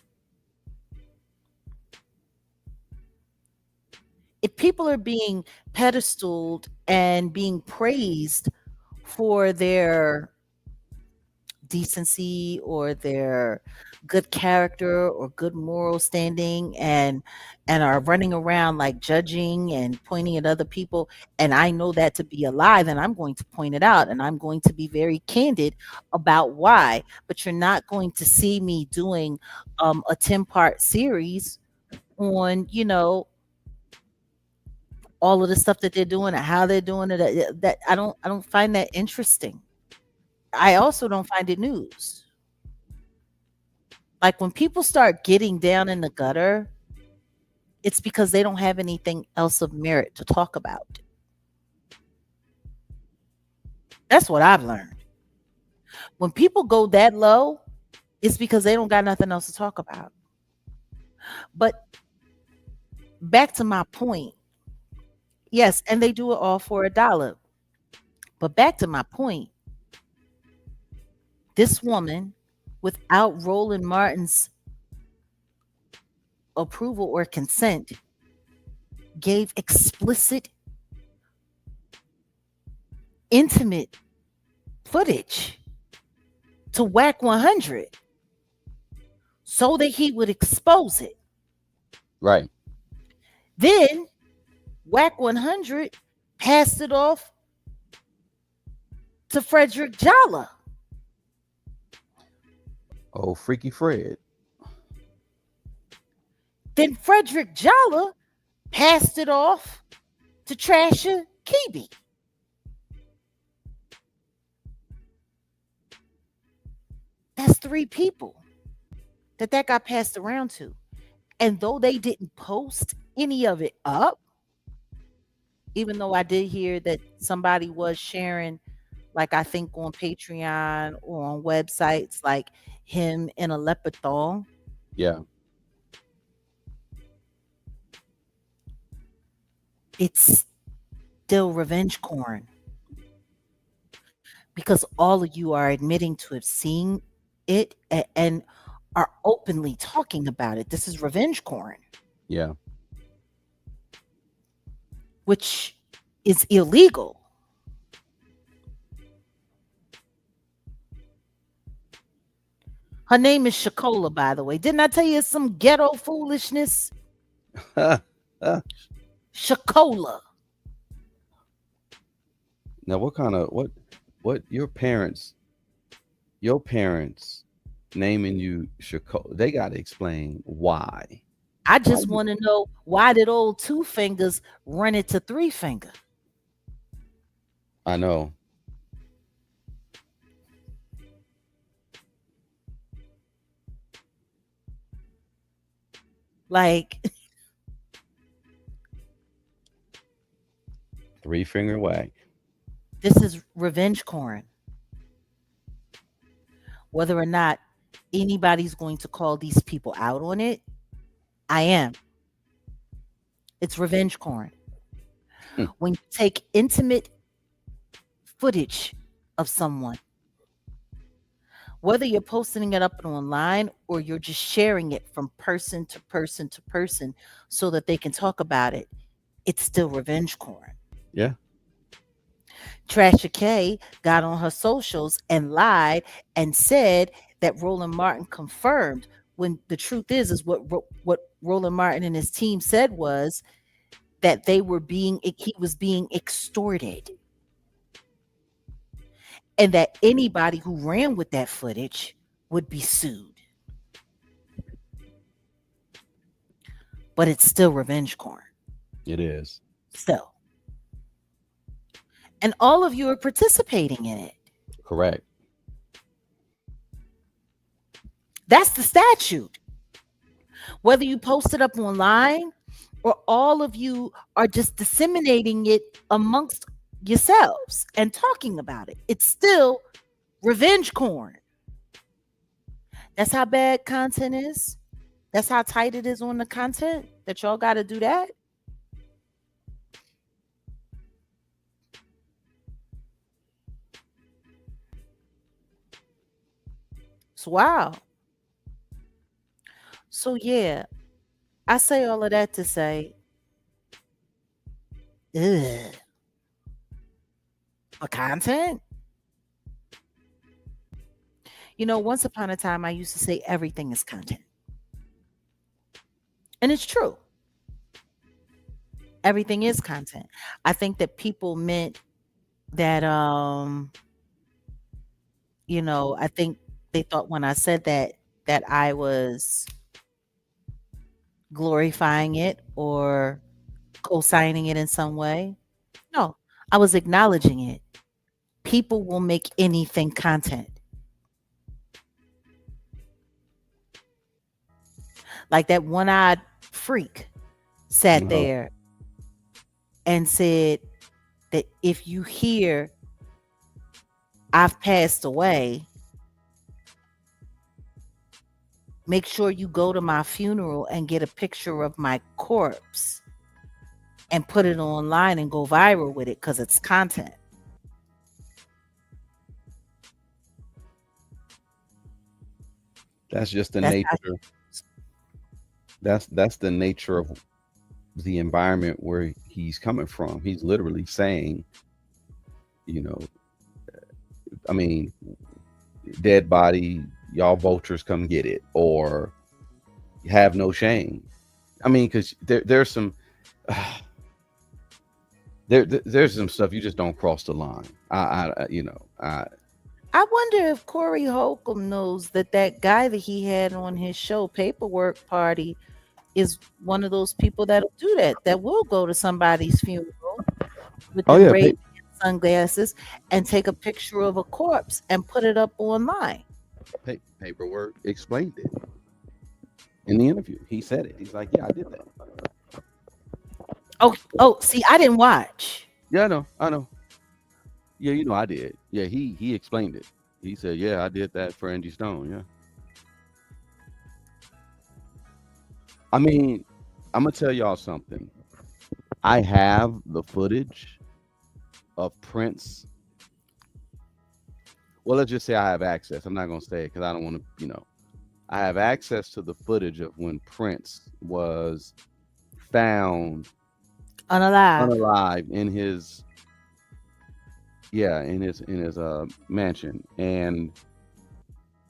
If people are being pedestaled and being praised for their decency or their good character or good moral standing, and are running around like judging and pointing at other people, and I know that to be a lie, then I'm going to point it out and I'm going to be very candid about why. But you're not going to see me doing a 10-part series on, all of the stuff that they're doing and how they're doing it. That I don't find that interesting. I also don't find it news. Like, when people start getting down in the gutter, it's because they don't have anything else of merit to talk about. That's what I've learned. When people go that low, it's because they don't got nothing else to talk about. But back to my point, yes, and they do it all for a dollar. But back to my point, this woman, without Roland Martin's approval or consent, gave explicit, intimate footage to Whack 100 so that he would expose it. right. Then Whack 100 passed it off to Frederick Jalla. Oh, Freaky Fred. Then Frederick Jalla passed it off to Trasher Kibi. That's three people that got passed around to. And though they didn't post any of it up, even though I did hear that somebody was sharing, like, I think on Patreon or on websites, like him in a leopard thong, Yeah, it's still revenge corn, because all of you are admitting to have seen it and are openly talking about it. This is revenge corn, yeah. which is illegal. Her name is Shakola, by the way. Didn't I tell you it's some ghetto foolishness? Now, Shakola. what kind of what your parents naming you Chicago? They got to explain why. I Why? just want to know, why did old Two Fingers run it to Three Finger? I know. Like, Three finger wag. this is revenge corn. Whether or not anybody's going to call these people out on it, I am. It's revenge porn. Hmm. When you take intimate footage of someone, whether you're posting it up online or you're just sharing it from person to person to person so that they can talk about it, it's still revenge porn. Yeah. Trasha K got on her socials and lied and said that Roland Martin confirmed, when the truth is what Roland Martin and his team said was that he was being extorted, and that anybody who ran with that footage would be sued. But it's still revenge porn. It is. Still. And all of you are participating in it. Correct. That's the statute. Whether you post it up online or all of you are just disseminating it amongst yourselves and talking about it, it's still revenge porn. That's how bad content is. That's how tight it is on the content that y'all got to do that. It's wow. So yeah, I say all of that to say, ugh, for content. Once upon a time, I used to say everything is content, and it's true. Everything is content. I think that people meant that, I think they thought when I said that I was glorifying it or co-signing it in some way. No, I was acknowledging it. People will make anything content. Like that one-eyed freak sat Uh-huh. there and said that if you hear I've passed away, make sure you go to my funeral and get a picture of my corpse and put it online and go viral with it because it's content. That's just the That's how nature. That's the nature of the environment where he's coming from. He's literally saying, you know, I mean, dead body, y'all vultures come get it, or have no shame. I mean, because there's some there's some stuff you just don't cross the line. I wonder if Corey Holcomb knows that guy that he had on his show, Paperwork Party, is one of those people that'll do that, that will go to somebody's funeral with Oh them yeah, ray sunglasses and take a picture of a corpse and put it up online. paperwork explained it in the interview. He said it. He's like, yeah, I did that. See, I didn't watch. Yeah, I know. Yeah, I did. Yeah, he explained it. He said, yeah, I did that for Angie Stone. Yeah. I mean, I'm gonna tell y'all something. I have the footage of Prince. Well, let's just say I have access. I'm not gonna say it because I don't want to. I have access to the footage of when Prince was found Unalive. unalive in his mansion, and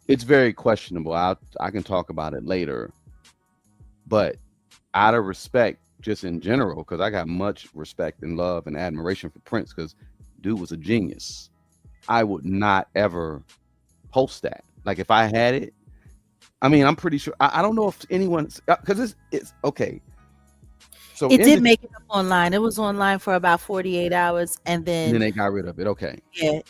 it's very questionable. I can talk about it later, but out of respect, just in general, because I got much respect and love and admiration for Prince, because dude was a genius. I would not ever post that. Like if I had it, I mean, I'm pretty sure. I don't know if anyone's because it's okay. So It did make it up online. It was online for about 48 hours, and then then they got rid of it. Okay. yeah,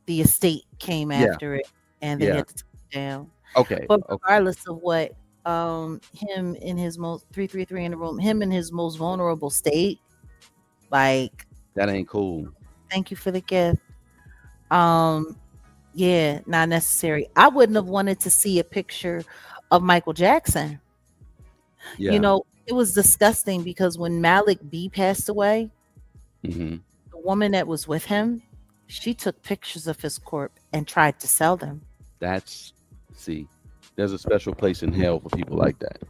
the estate came Yeah. after it, and they Yeah. had to take it down. Okay. But Okay. regardless of what, him in his most 333 in the room, him in his most vulnerable state, like, That ain't cool. thank you for the gift. Um, Yeah, not necessary. I wouldn't have wanted to see a picture of Michael Jackson. You Yeah. know, it was disgusting because when Malik B passed away, Hmm. the woman that was with him, she took pictures of his corpse and tried to sell them. That's see, there's a special place in hell for people like that.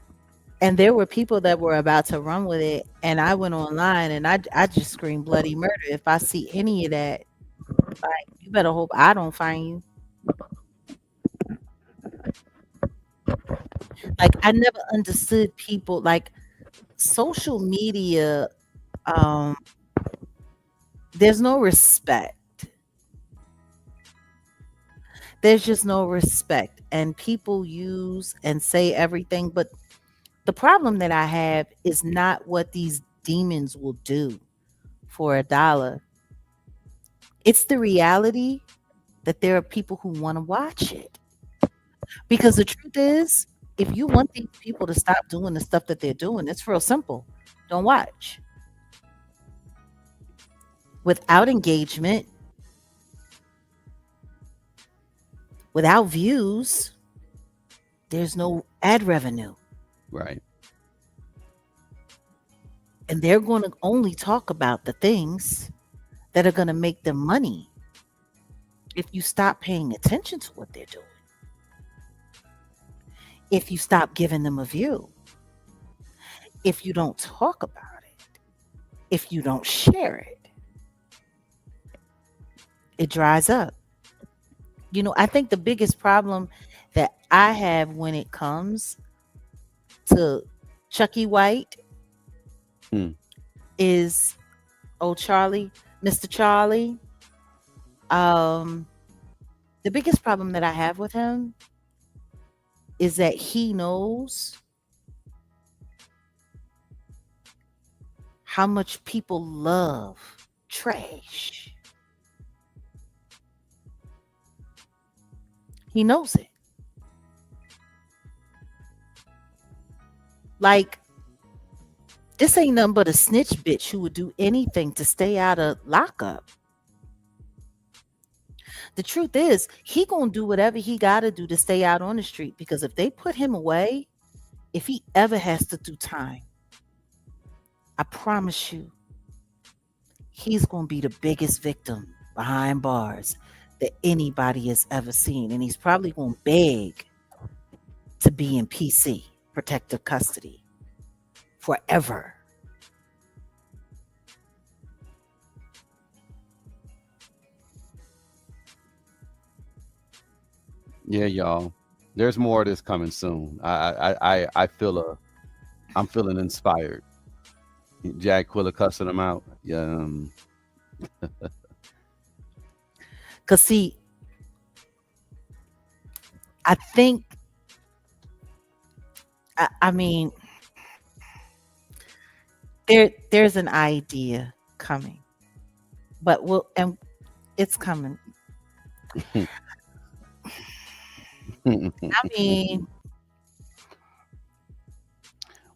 And there were people that were about to run with it, and I went online and I just screamed bloody murder. If I see any of that, like, you better hope I don't find you. Like, I never understood people, like, social media, um, there's no respect. There's just no respect, and people use and say everything, but the problem that I have is not what these demons will do for a dollar. It's the reality that there are people who wanna watch it. Because the truth is, if you want these people to stop doing the stuff that they're doing, it's real simple. Don't watch. Without engagement, without views, there's no ad revenue. Right. And they're going to only talk about the things that are going to make them money. If you stop paying attention to what they're doing, if you stop giving them a view, if you don't talk about it, if you don't share it, it dries up. I think the biggest problem that I have when it comes to Chucky White Hmm. is, oh, Charlie, Mr. Charlie. Um, the biggest problem that I have with him is that he knows how much people love trash. He knows it. Like, this ain't nothing but a snitch bitch who would do anything to stay out of lockup. The truth is, he gonna do whatever he gotta do to stay out on the street, because if they put him away, if he ever has to do time, I promise you, he's gonna be the biggest victim behind bars that anybody has ever seen. And he's probably gonna beg to be in PC, protective custody, forever. Yeah, y'all. There's more of this coming soon. I feel I'm feeling inspired. Jack Quilla cussing him out. Yeah. Cause see, I think I mean there's an idea coming, but and it's coming. I mean,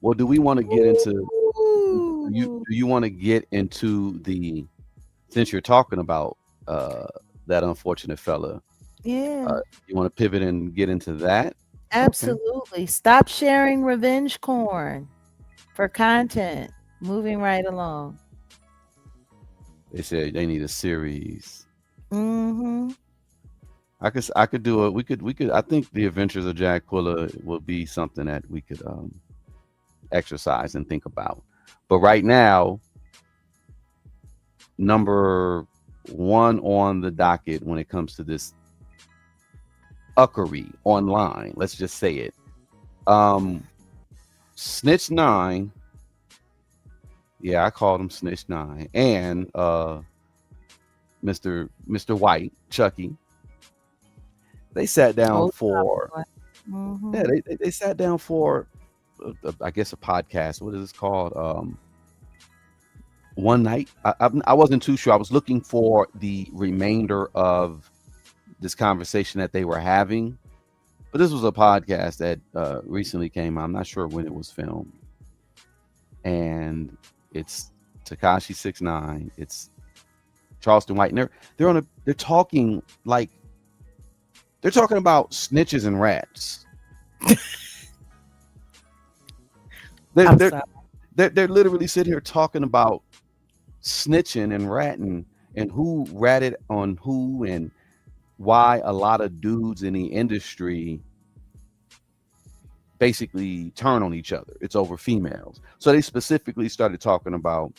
Well, do we want to get into ooh, do you want to get into the since you're talking about that unfortunate fella, yeah, you want to pivot and get into that? Okay. absolutely. Stop sharing revenge corn for content. Moving right along. They said they need a series. Mm-hmm. I could do it. We could I think the Adventures of Jack Quilla will be something that we could exercise and think about. But right now, number one on the docket when it comes to this uckery online, let's just say it. Um Snitch 9, yeah, I called him Snitch 9, and Mr. White, Chucky, they sat down Oh, for yeah, mm-hmm. they sat down for I guess a podcast. What is this called? One night. I wasn't too sure. I was looking for the remainder of this conversation that they were having, but this was a podcast that recently came out. I'm not sure when it was filmed, and it's Takashi 69. It's Charleston White, and they're talking like They're talking about snitches and rats. They're I'm they're sorry. they're literally sitting here talking about snitching and ratting and who ratted on who and why a lot of dudes in the industry basically turn on each other. It's over females. So they specifically started talking about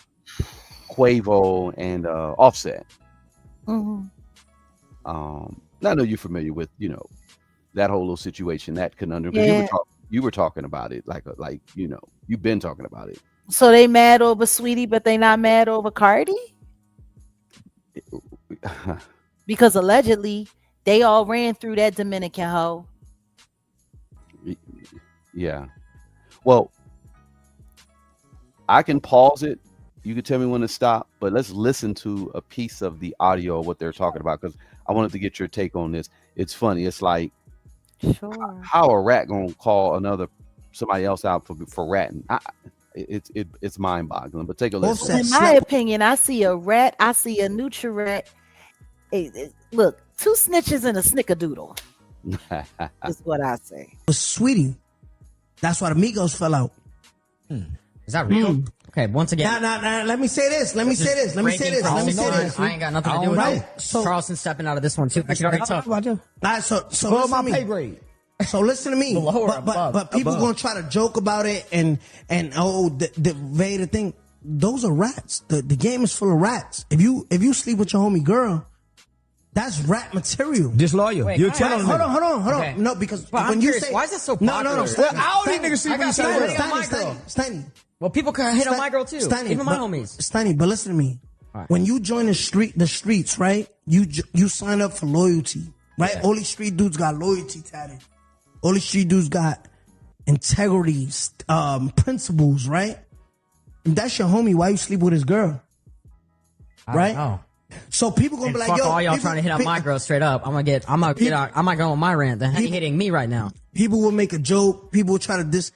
Quavo and Offset. Hmm. I know you're familiar with, that whole little situation, that conundrum, because Yeah. you were talking about it like you've been talking about it. So they mad over Sweetie, but they not mad over Cardi? Because allegedly they all ran through that Dominican hoe. Yeah. Well, I can pause it. You can tell me when to stop, but let's listen to a piece of the audio of what they're talking about because I wanted to get your take on this. It's funny. It's like Sure. how a rat gonna call somebody else out for ratting. It's mind boggling. But take a listen. In my opinion, I see a rat, I see a neutral rat. Look, two snitches and a snickerdoodle is what I say. Was Sweetie. That's why the Migos fell out. Is that real? Okay, once again. Nah. Let me say this. Let me say this. I ain't got nothing to do with Right. it. So- Charleston stepping out of this one too. Like you already talked. All right, so Below listen my to me. pay grade. So listen to me. Below or above? But people Above. gonna try to joke about it and the Vader thing. Those are rats. The game is full of rats. If you sleep with your homie girl, that's rat material. Disloyal. Wait, You're guys, telling Hold me. on. Okay. No, because But I'm when you curious, say why is it so No, popular? Steiny, Well, all these niggas see I what you got say. somebody on my girl. Steiny. Well, people can hit on my girl too. Even my homies. Steiny, but listen to me. All right. When you join the streets, right? You sign up for loyalty, right? Yeah. All these street dudes got loyalty tatted. All these street dudes got integrity, principles, right? If that's your homie, why you sleep with his girl? Right? Oh. So people gonna And be like, fuck yo, all y'all people- trying to hit up my girl straight up. I'm not going on my rant. Then how you hitting me right now? People will make a joke. People will try to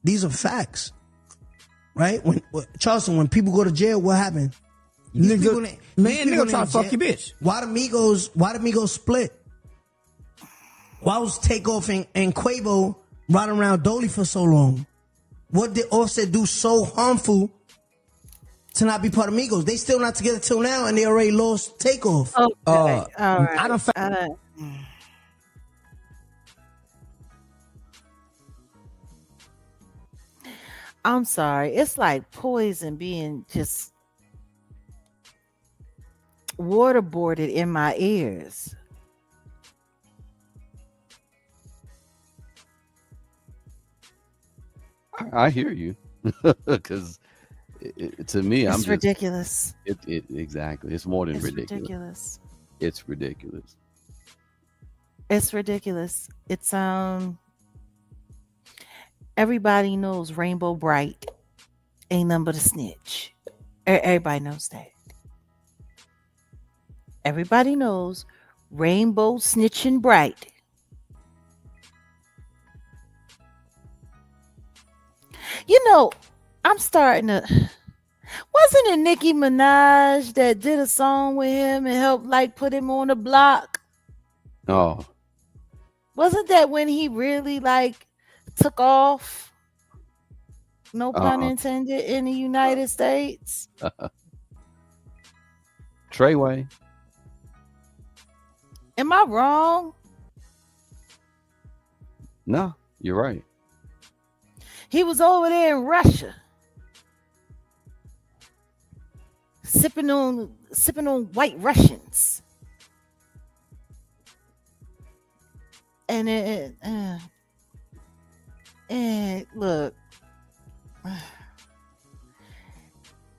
These are facts, right? Charleston, when people go to jail, what happened? These people Nigga, in- man, these people nigga in try to fuck jail- your bitch. Why the Migos split? Why was Takeoff and Quavo riding around Dolly for so long? What did Offset do so harmful to not be part of Migos? They still not together till now, and they already lost Takeoff. Okay. All right. I don't. I'm sorry. It's like poison being just waterboarded in my ears. I hear you because to me, It's ridiculous. Exactly. It's more than It's ridiculous. ridiculous. It's ridiculous. It's ridiculous. It's everybody knows Rainbow Bright ain't nothing but a snitch. Everybody knows that. Everybody knows Rainbow Snitching Bright. You know, I'm starting to. Wasn't it Nicki Minaj that did a song with him and helped like put him on the block? Oh, Wasn't that when he really like took off? No pun intended in the United States. Treyway. Am I wrong? No, you're right. He was over there in Russia, sipping on White Russians, and look,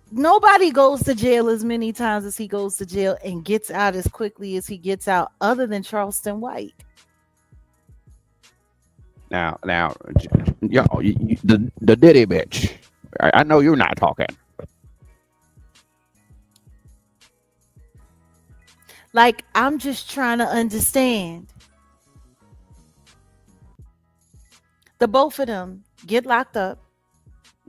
nobody goes to jail as many times as he goes to jail and gets out as quickly as he gets out, other than Charleston White. Now, yo, the Diddy bitch. I know you're not talking. Like, I'm just trying to understand. The both of them get locked up.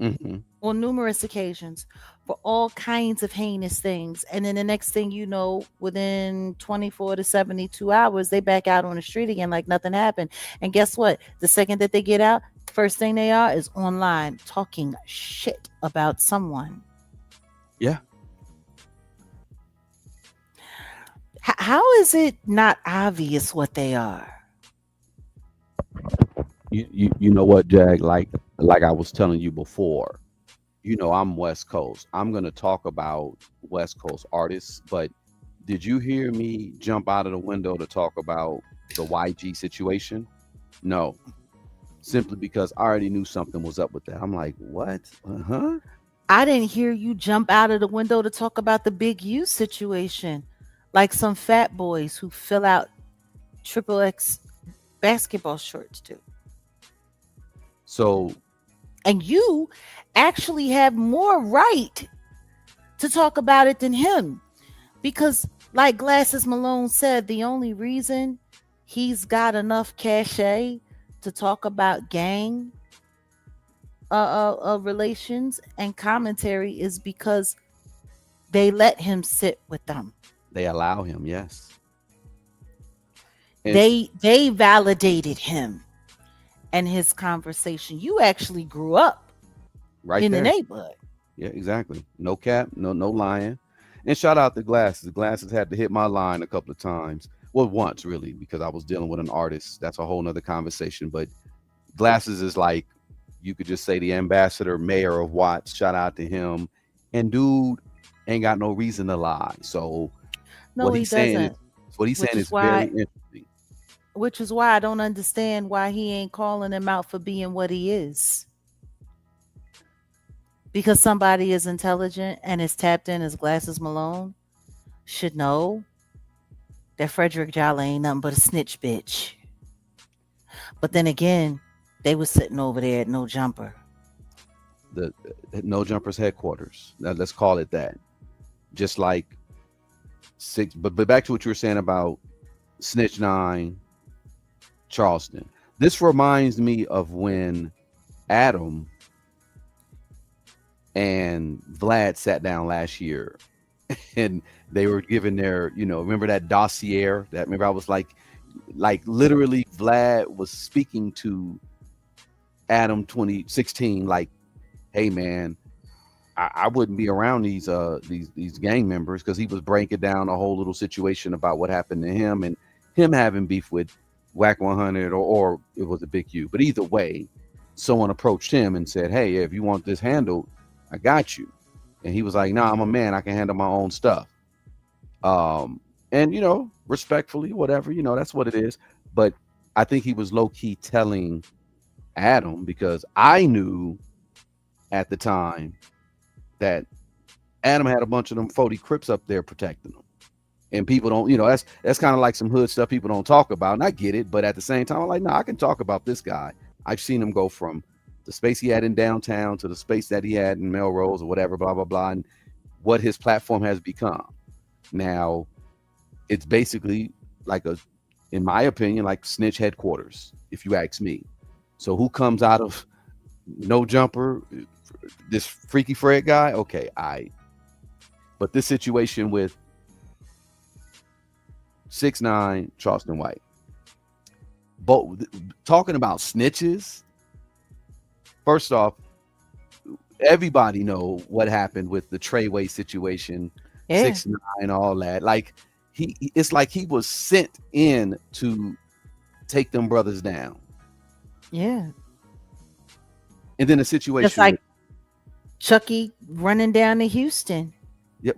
Mm-hmm. on numerous occasions for all kinds of heinous things. And then the next thing you know, within 24 to 72 hours, they back out on the street again like nothing happened. And guess what? The second that they get out, first thing they are is online talking shit about someone. Yeah. How is it not obvious what they are? You know what, Jag? Like I was telling you before, I'm West Coast. I'm gonna talk about West Coast artists, but did you hear me jump out of the window to talk about the YG situation? No, simply because I already knew something was up with that. I'm like, what? Huh? I didn't hear you jump out of the window to talk about the Big U situation, like some fat boys who fill out triple X basketball shorts do. So And you actually have more right to talk about it than him. Because, like Glasses Malone said, the only reason he's got enough cachet to talk about gang relations and commentary is because they let him sit with them. they allow him, yes. And They validated him and his conversation. You actually grew up right in the there. neighborhood. Yeah, exactly. No cap, no lying. And shout out to Glasses. Glasses had to hit my line a couple of times. Well, once really, because I was dealing with an artist. That's a whole nother conversation. But Glasses is like, you could just say the ambassador, mayor of Watts. Shout out to him. And dude ain't got no reason to lie. So No, what he he's saying is doesn't. what he's Which saying is is very why interesting. which is why I don't understand why he ain't calling him out for being what he is. Because somebody is intelligent and is tapped in as Glasses Malone should know that Frederick Jolly ain't nothing but a snitch bitch. But then again, they was sitting over there at No Jumper. The No Jumpers headquarters. Now, let's call it that. Just like six, but back to what you were saying about Snitch Nine, Charleston. This reminds me of when Adam and Vlad sat down last year and they were given their, remember that dossier that remember I was like literally Vlad was speaking to Adam 2016, like, hey man, I wouldn't be around these gang members, because he was breaking down a whole little situation about what happened to him and him having beef with Whack 100 or it was a Big U. But either way, someone approached him and said, hey, if you want this handled, I got you. And he was like, nah, I'm a man, I can handle my own stuff. And respectfully, whatever, that's what it is. But I think he was low-key telling Adam, because I knew at the time that Adam had a bunch of them 40 Crips up there protecting them. And people don't, that's kind of like some hood stuff people don't talk about. And I get it, but at the same time, I'm like, I can talk about this guy. I've seen him go from the space he had in downtown to the space that he had in Melrose or whatever, blah, blah, blah, and what his platform has become. Now, it's basically like in my opinion, like snitch headquarters, if you ask me. So who comes out of No Jumper? This Freaky Fred guy? Okay, but this situation with 6ix9ine, Charleston White, both talking about snitches. First off, everybody know what happened with the Treyway situation, Yeah. 6ix9ine, all that. Like it's like he was sent in to take them brothers down. Yeah. And then the situation Just like Chucky running down to Houston, yep.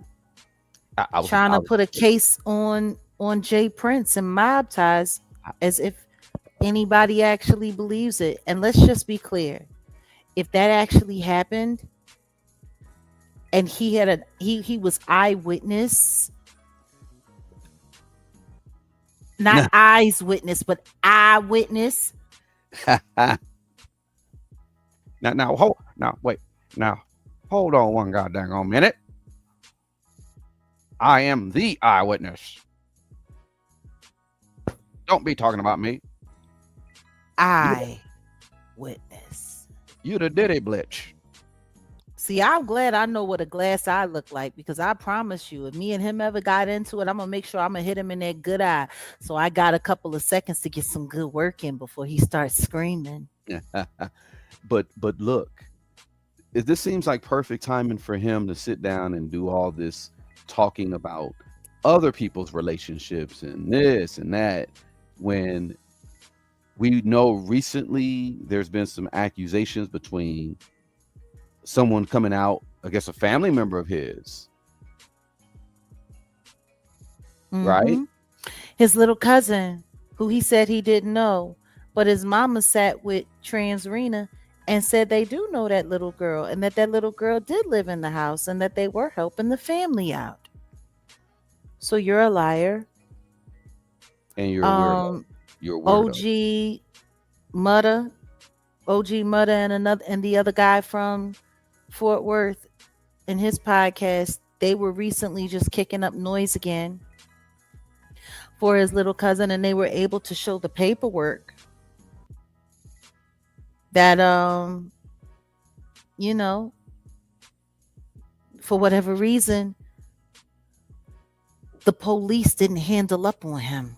I was trying to put a case on Jay Prince and mob ties, as if anybody actually believes it. And let's just be clear. If that actually happened and he had he was eyewitness, not eyes witness, but eyewitness. Now, hold on one goddamn minute. I am the eyewitness. Don't be talking about me. Eyewitness. You the Diddy Blitch. See, I'm glad I know what a glass eye look like because I promise you, if me and him ever got into it, I'm gonna make sure I'm gonna hit him in that good eye. So I got a couple of seconds to get some good work in before he starts screaming. But look, this seems like perfect timing for him to sit down and do all this talking about other people's relationships and this and that, when we know recently there's been some accusations between someone coming out against a family member of his, right? Hmm. His little cousin, who he said he didn't know, but his mama sat with Trans Rena and said they do know that little girl and that little girl did live in the house and that they were helping the family out. So you're a liar. And you're a weirdo. You're a weirdo. OG Mudda, OG Mudda, and the other guy from Fort Worth in his podcast, they were recently just kicking up noise again for his little cousin, and they were able to show the paperwork that you know, for whatever reason, the police didn't handle up on him.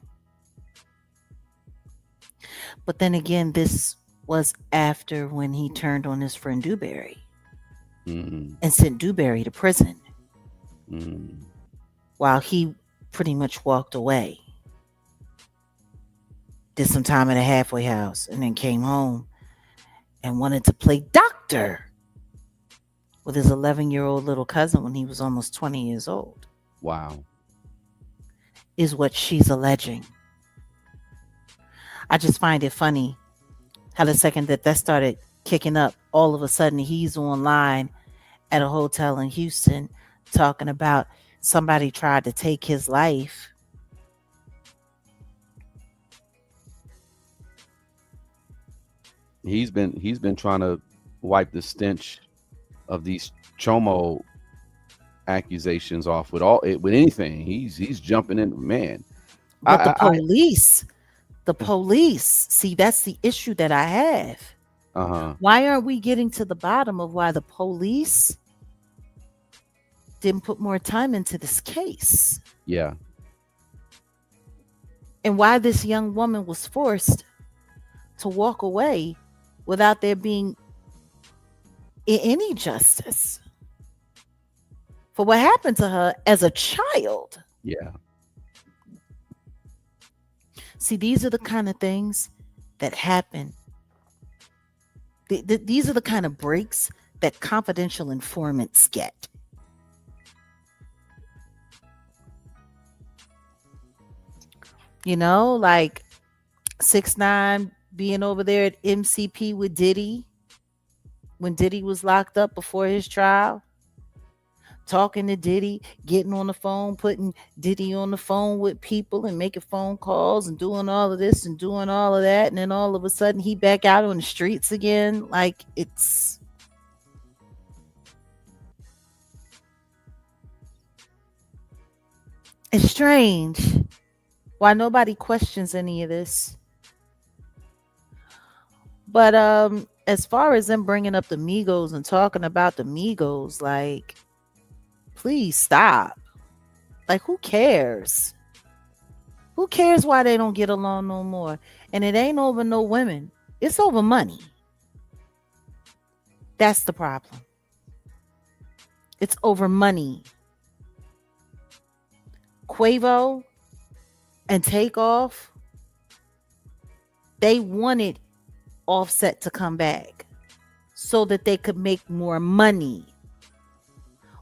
But then again, this was after when he turned on his friend Dewberry and sent Dewberry to prison while he pretty much walked away. Did some time at a halfway house and then came home and wanted to play doctor with his 11-year-old little cousin when he was almost 20 years old. Wow. Is what she's alleging. I just find it funny how the second that started kicking up, all of a sudden he's online at a hotel in Houston talking about somebody tried to take his life. He's been trying to wipe the stench of these Chomo accusations off with anything. He's jumping in, man. But the police, see, that's the issue that I have. Why aren't we getting to the bottom of why the police didn't put more time into this case? Yeah. And why this young woman was forced to walk away without there being any justice for what happened to her as a child. Yeah. See, these are the kind of things that happen. These are the kind of breaks that confidential informants get. You know, like 6ix9ine being over there at MCP with Diddy when Diddy was locked up before his trial, talking to Diddy, getting on the phone, putting Diddy on the phone with people and making phone calls and doing all of this and doing all of that. And then all of a sudden he back out on the streets again. Like it's strange why nobody questions any of this. But as far as them bringing up the Migos and talking about the Migos, like, please stop. Like, who cares? Who cares why they don't get along no more? And it ain't over no women. It's over money. That's the problem. It's over money. Quavo and Takeoff, they wanted Offset to come back so that they could make more money.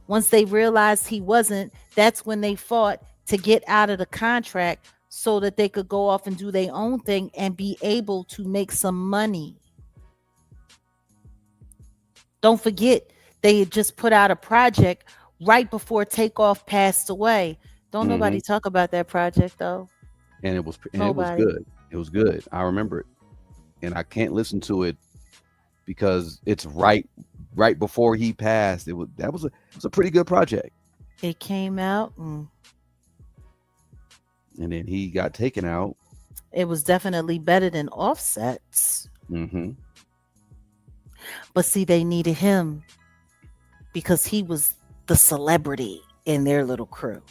Once they realized he wasn't, that's when they fought to get out of the contract so that they could go off and do their own thing and be able to make some money. Don't forget, they had just put out a project right before Takeoff passed away. Don't nobody talk about that project though. And it was good. It was good. I remember it. And I can't listen to it because it's right before he passed. It was a pretty good project. It came out and then he got taken out. It was definitely better than Offset's. But see, they needed him because he was the celebrity in their little crew.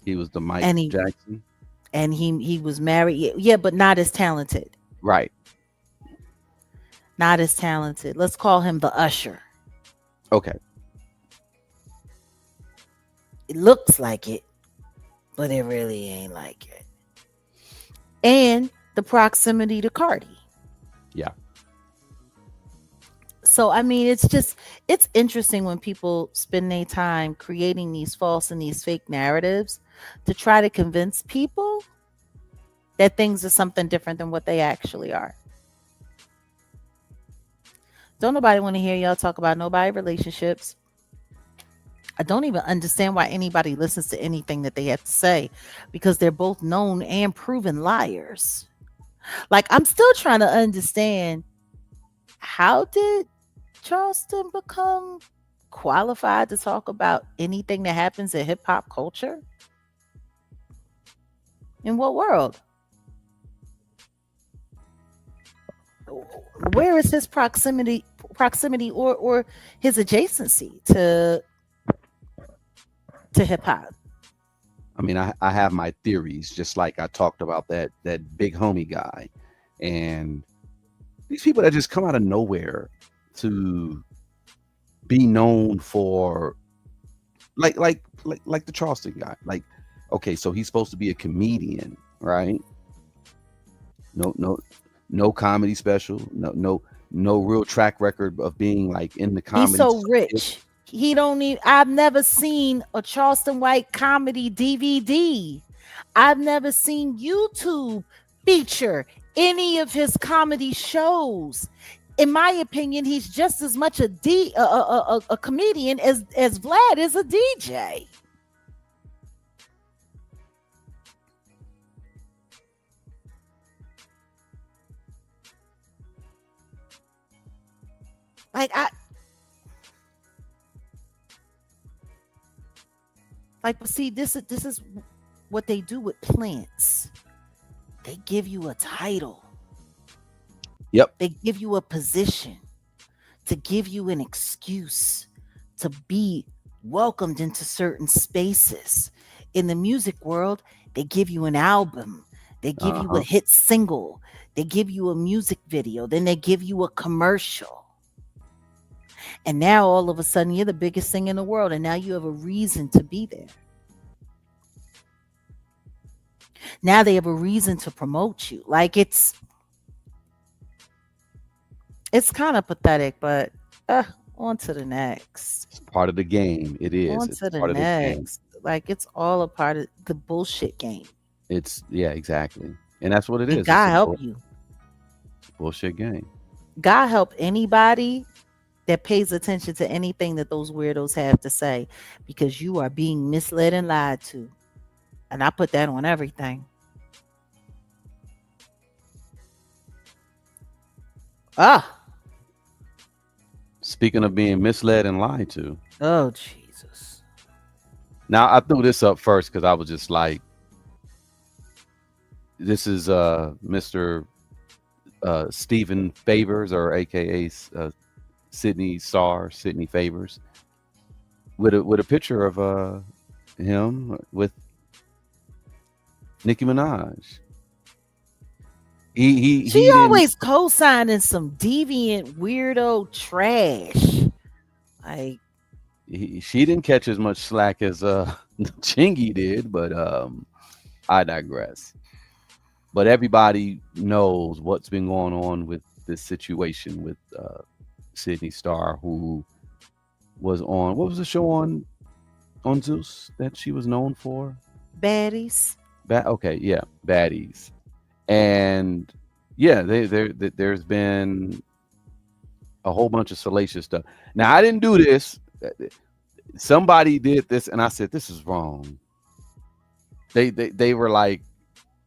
He was the Mike And Jackson. he was married. Yeah, but not as talented. Right. Not as talented. Let's call him the usher. Okay. It looks like it, but it really ain't like it. And the proximity to Cardi. Yeah. So I mean, it's interesting when people spend their time creating these false and these fake narratives to try to convince people that things are something different than what they actually are. Don't nobody want to hear y'all talk about nobody relationships. I don't even understand why anybody listens to anything that they have to say, because they're both known and proven liars. Like, I'm still trying to understand, how did Charleston become qualified to talk about anything that happens in hip hop culture? In what world? Where is his proximity or his adjacency to hip hop? I mean, I have my theories, just like I talked about that big homie guy, and these people that just come out of nowhere to be known for, like the Charleston guy. Like, okay, so he's supposed to be a comedian, right? No comedy special, no real track record of being like in the comedy. He's so rich. He don't need. I've never seen a Charleston White comedy DVD. I've never seen YouTube feature any of his comedy shows. In my opinion, he's just as much a comedian as Vlad is a DJ. But see, this is what they do with plants. They give you a title. Yep. They give you a position to give you an excuse to be welcomed into certain spaces. In the music world, they give you an album. They give you a hit single. They give you a music video. Then they give you a commercial. And now all of a sudden you're the biggest thing in the world. And now you have a reason to be there. Now they have a reason to promote you. Like, it's kind of pathetic, but on to the next. It's part of the game. It is. On It's to the part of the game. next. Like, it's all a part of the bullshit game. Yeah, exactly. And that's what it is. God help you. Bullshit game. God help anybody that pays attention to anything that those weirdos have to say, because you are being misled and lied to. And I put that on everything. Speaking of being misled and lied to. Oh, Jesus. Now, I threw this up first because I was just like, this is Mr. Stephen Favors, or AKA Sydney Favors, with a picture of him with Nicki Minaj. She always co-signing some deviant weirdo trash. Like, she didn't catch as much slack as Chingy did, but I digress. But everybody knows what's been going on with this situation with Sydney Starr, who was on, what was the show on Zeus that she was known for? Baddies. Okay, yeah, Baddies. And yeah, there's been a whole bunch of salacious stuff. Now, I didn't do this. Somebody did this, and I said, this is wrong. They were like,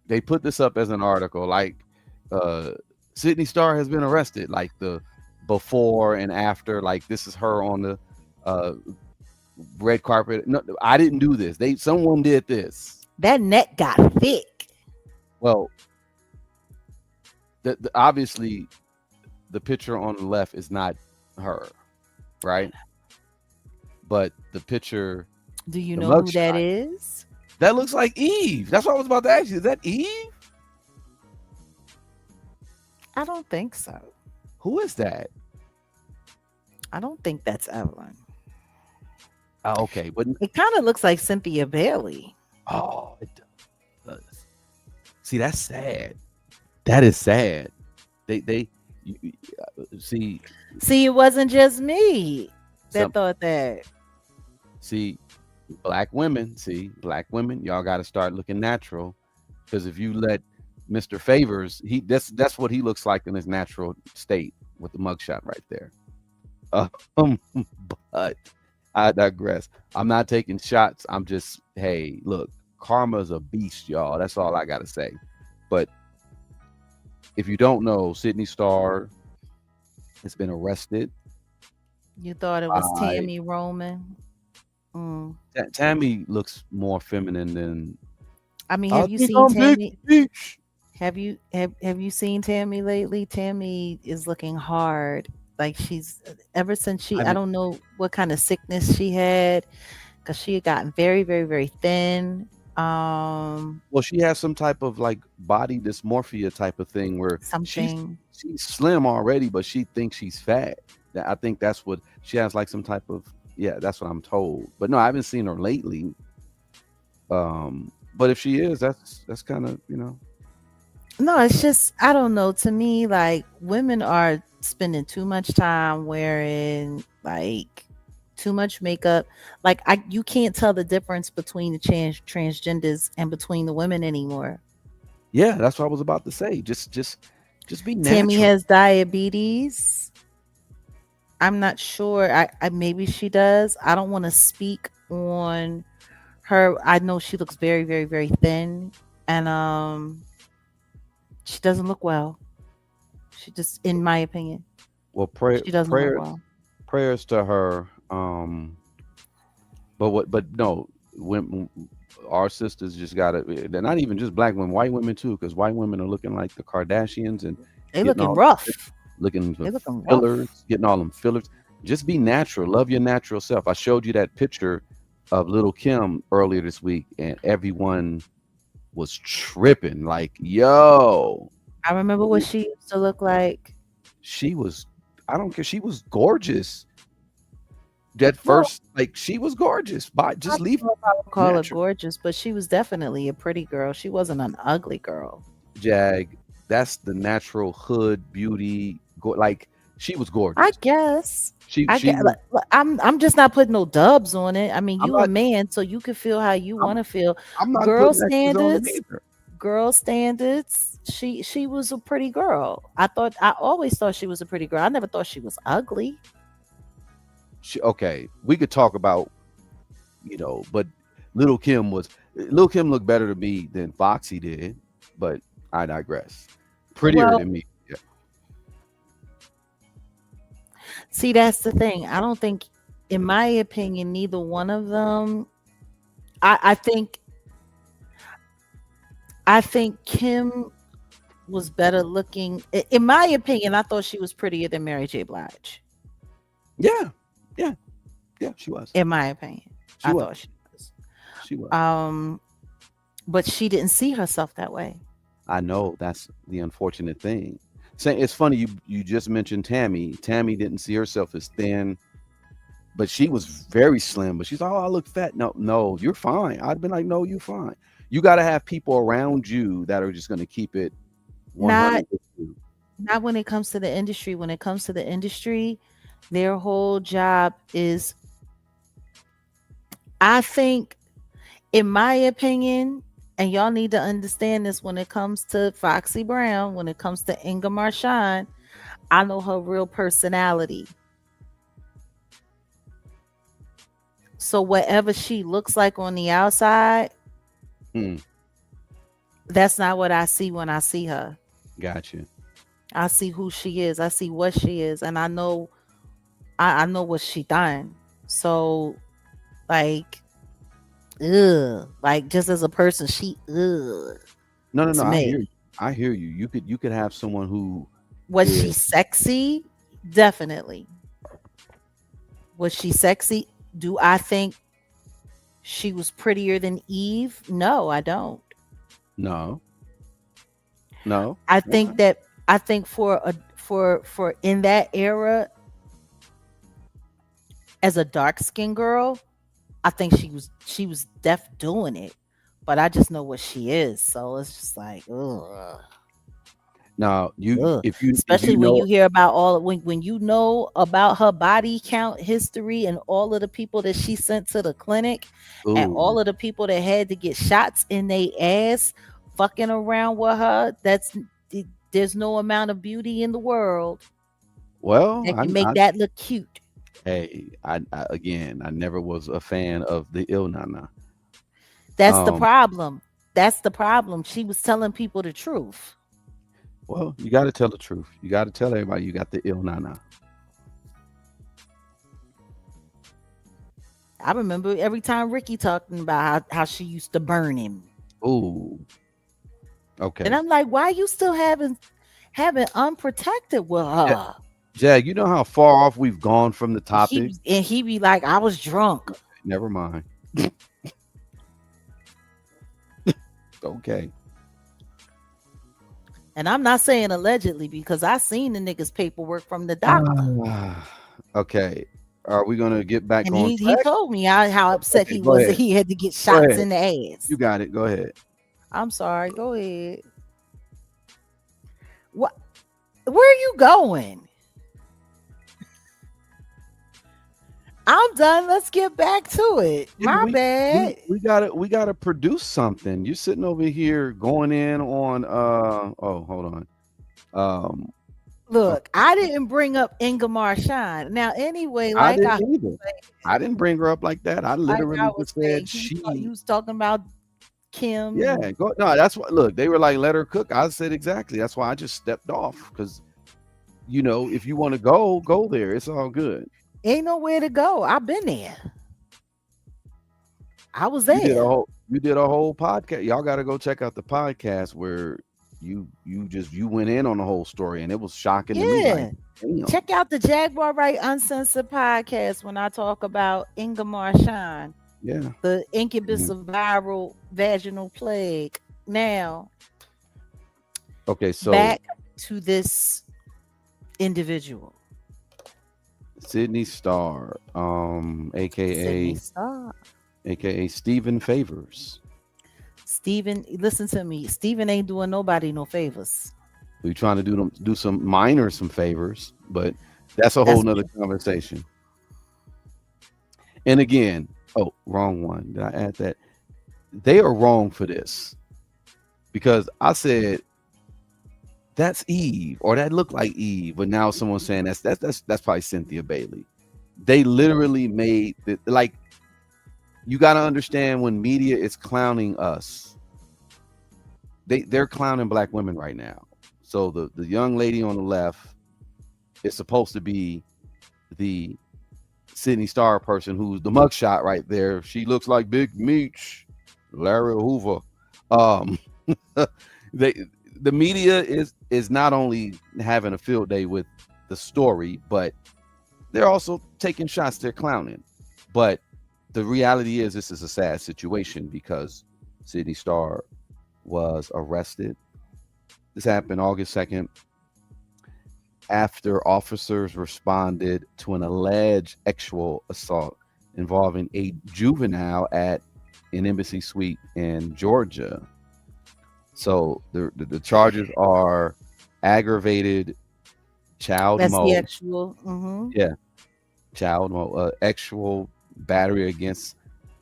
they put this up as an article, like Sydney Starr has been arrested, like the before and after, like this is her on the red carpet. No, I didn't do this. Someone did this. That neck got thick. Well, obviously the picture on the left is not her, right? but the picture, Do you the know who that mugshot, is? that looks like Eve. That's what I was about to ask you. Is that Eve? I don't think so. Who is that? I don't think that's Evelyn. Okay, but It kind of looks like Cynthia Bailey. oh, it does. See, that's sad. That is sad. They see See, it wasn't just me some that thought that. see black women. See black women. Y'all got to start looking natural, because if you let Mr. Favors, that's what he looks like in his natural state with the mugshot right there. Um, but I digress. I'm not taking shots. I'm just, hey, look, karma's a beast, y'all. That's all I gotta say. But if you don't know, Sydney Starr has been arrested You thought it was by Tammy Roman. Mm. Tammy. Looks more feminine than I mean, I have you think seen I'm big Tammy? beach. Have you seen Tammy lately? Tammy is looking hard. Like she's ever since I I haven't. don't know what kind of sickness she had, because she had gotten very, very, very thin. Well, she has some type of like body dysmorphia type of thing where Something. she's slim already, but she thinks she's fat. I think that's what she has, like some type of, yeah, that's what I'm told. But no, I haven't seen her lately. But if she is, that's kind of, No, it's just I don't know. To me, like women are spending too much time wearing like too much makeup. Like you can't tell the difference between the transgenders and between the women anymore. yeah, that's what I was about to say. Just be Tammy natural. has diabetes. I'm not sure. I maybe she does. I don't want to speak on her. I know she looks very, very, very thin, and she doesn't look well. She just, in my opinion, Well, she doesn't look well. prayers to her. But no, when our sisters just got it, they're not even just black women, white women too, because white women are looking like the Kardashians and They getting looking all rough. looking They for looking rough. fillers, getting all them fillers. Just be natural. Love your natural self. I showed you that picture of little Kim earlier this week, and everyone was tripping. Like, yo, I remember what she used to look like. she was, I don't care. She was gorgeous. That Well, first, like, she was gorgeous. But I just don't leave know if I would call her natural. gorgeous, but she was definitely a pretty girl. She wasn't an ugly girl. Jag, that's the natural hood beauty. Like, she was I gorgeous. guess. She I she get. was. I'm just not putting no dubs on it. I mean, I'm you a not. man, so you can feel how you I'm want to feel. I'm not Girl putting extras on it standards. either. Girl standards. She was a pretty girl. I always thought she was a pretty girl. I never thought she was ugly. Okay, we could talk about, but Little Kim looked better to me than Foxy did, but I digress. Prettier Well, than me. Yeah. see, that's the thing. I don't think, in my opinion, neither one of them. I think Kim was better looking. In my opinion, I thought she was prettier than Mary J. Blige. Yeah, yeah, yeah, she was. In my opinion, She I was. thought she was. She was. But she didn't see herself that way. I know that's the unfortunate thing. Saying it's funny you just mentioned Tammy. Tammy didn't see herself as thin, but she was very slim. But she's like, oh, I look fat. No, no, you're fine. I'd been like, no, you're fine. You got to have people around you that are just going to keep it Not 100 with you. not when it comes to the industry. When it comes to the industry, their whole job is, I think, in my opinion, and y'all need to understand this when it comes to Foxy Brown, when it comes to Inga Marchand, I know her real personality. So whatever she looks like on the outside, Hmm, that's not what I see when I see her. gotcha. I see who she is. I see what she is, and I know I know what she done. So like, ugh, like just as a person, she ugh No. to I hear me. you. I hear you. You could have someone who Was she is sexy? Definitely. Was she sexy? Do I think she was prettier than Eve? No, I don't. No, no. I Okay. think that I think for in that era as a dark skinned girl, I think she was def doing it. But I just know what she is. So it's just like, ugh. Now, Ugh. if Especially you when know, you hear about when you know about her body count history and all of the people that she sent to the clinic and ooh, all of the people that had to get shots in their ass fucking around with her, there's no amount of beauty in the world well, that can make that look cute. again, I never was a fan of the Il Nana. That's the Um, problem. That's the problem. She was telling people the truth. well, you got to tell the truth. You got to tell everybody you got the Il Nana. I remember every time Ricky talking about how she used to burn him. Ooh, And okay. I'm like, why you still having unprotected with Ja- her? Jag, you know how far off we've gone from the topic? He be like, I was drunk. Never mind. Okay. And I'm not saying allegedly because I seen the nigga's paperwork from the doctor. Okay. Are we gonna get back And on he track? told me how upset Okay, he go was that ahead. he had to get Go shots ahead. in the ass. You got it. Go ahead. I'm sorry, go ahead. What where are you going? I'm done. Let's get back to it. Nigga, My bad. we gotta produce something. You sitting over here going in on oh, hold on. Um Look, I didn't bring up Ingemar Shine. Now, anyway, I didn't either. I didn't bring her up like that. I like I literally was just saying, said you she. was talking about Kim. Yeah, go. No, that's what. Look, they were like, let her cook. I said exactly. That's why I just stepped off because if you want to go there. It's all good. Ain't nowhere to go. I've been there. I was You did a there. whole podcast. Y'all got to go check out the podcast where you went in on the whole story, and it was shocking to me. Yeah. Like, damn. Check out the Jaguar Wright Uncensored podcast when I talk about Ingemar Shine, Yeah. the incubus Mhm. of viral vaginal plague. Now, Okay, so back to this individual, Sydney Starr, Sydney aka Starr. Stephen Favors. Steven, listen to me. Steven ain't doing nobody no favors. We trying to do some favors, but that's a whole That's nother conversation. And again, oh, wrong one. Did I add that? They are wrong for this because I said that's Eve or that looked like Eve, but now someone's saying that's probably Cynthia Bailey. They literally made it like you got to understand when media is clowning us. They're clowning black women right now. So the young lady on the left is supposed to be the Sydney Starr person who's the mugshot right there. She looks like Big Meech, Larry Hoover. Um, the media is not only having a field day with the story, but they're also taking shots. They're clowning. But the reality is this is a sad situation because Sydney Starr was arrested. This happened August 2nd after officers responded to an alleged sexual assault involving a juvenile at an embassy suite in Georgia. So the charges are aggravated child That's the molest. actual. Yeah, child actual battery against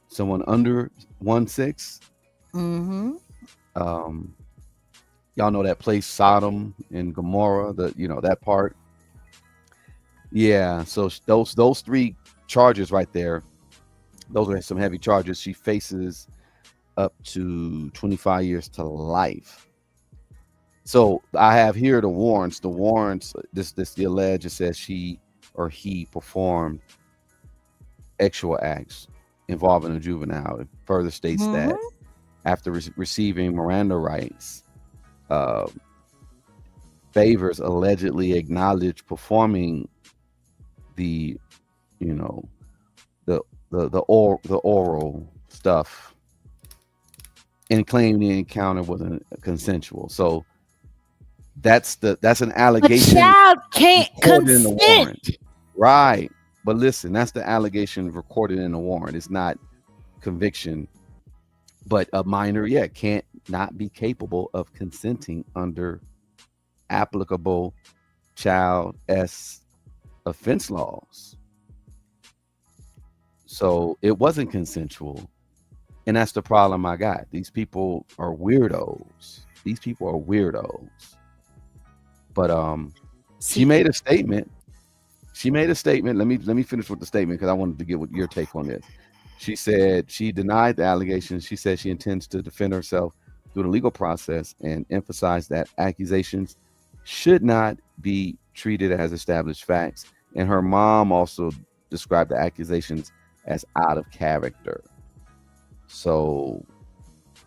someone under 1'6". Y'all know that place Sodom and Gomorrah, that part. Yeah, so those three charges right there, those are some heavy charges. She faces up to 25 years to life. So I have here the warrants. The warrants, this the alleged, it says she or he performed sexual acts involving a juvenile. It further states that after receiving Miranda rights, Favors allegedly acknowledged performing the the oral stuff and claim the encounter wasn't consensual. So that's an A allegation child can't recorded in the warrant. consent. Right. But listen, that's the allegation recorded in the warrant. It's not conviction. But a minor, yeah, can't not be capable of consenting under applicable child S offense laws. So it wasn't consensual. And that's the problem I got. These people are weirdos. These people are weirdos. But she See, made a statement. She made a statement. Let me finish with the statement because I wanted to get what your take on this. She said she denied the allegations. She said she intends to defend herself through the legal process and emphasized that accusations should not be treated as established facts. And her mom also described the accusations as out of character. So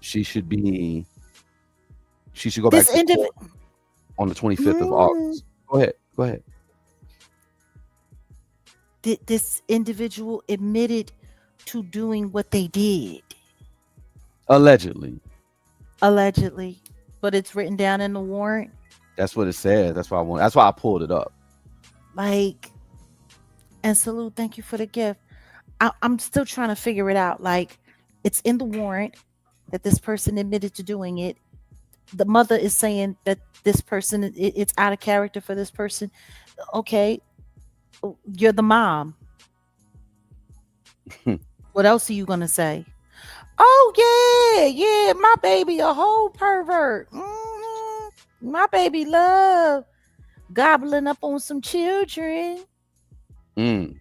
she should go back this to individual. court on the 25th of August. Go ahead. This individual admitted to doing what they did, Allegedly. but it's written down in the warrant. That's what it says. That's why I pulled it up. Like, and salute, thank you for the gift. I'm still trying to figure it out. Like, it's in the warrant that this person admitted to doing it. The mother is saying that this person, it's out of character for this person. Okay, you're the mom. What else are you gonna say? Oh yeah, my baby a whole pervert. My baby love gobbling up on some children. Mm.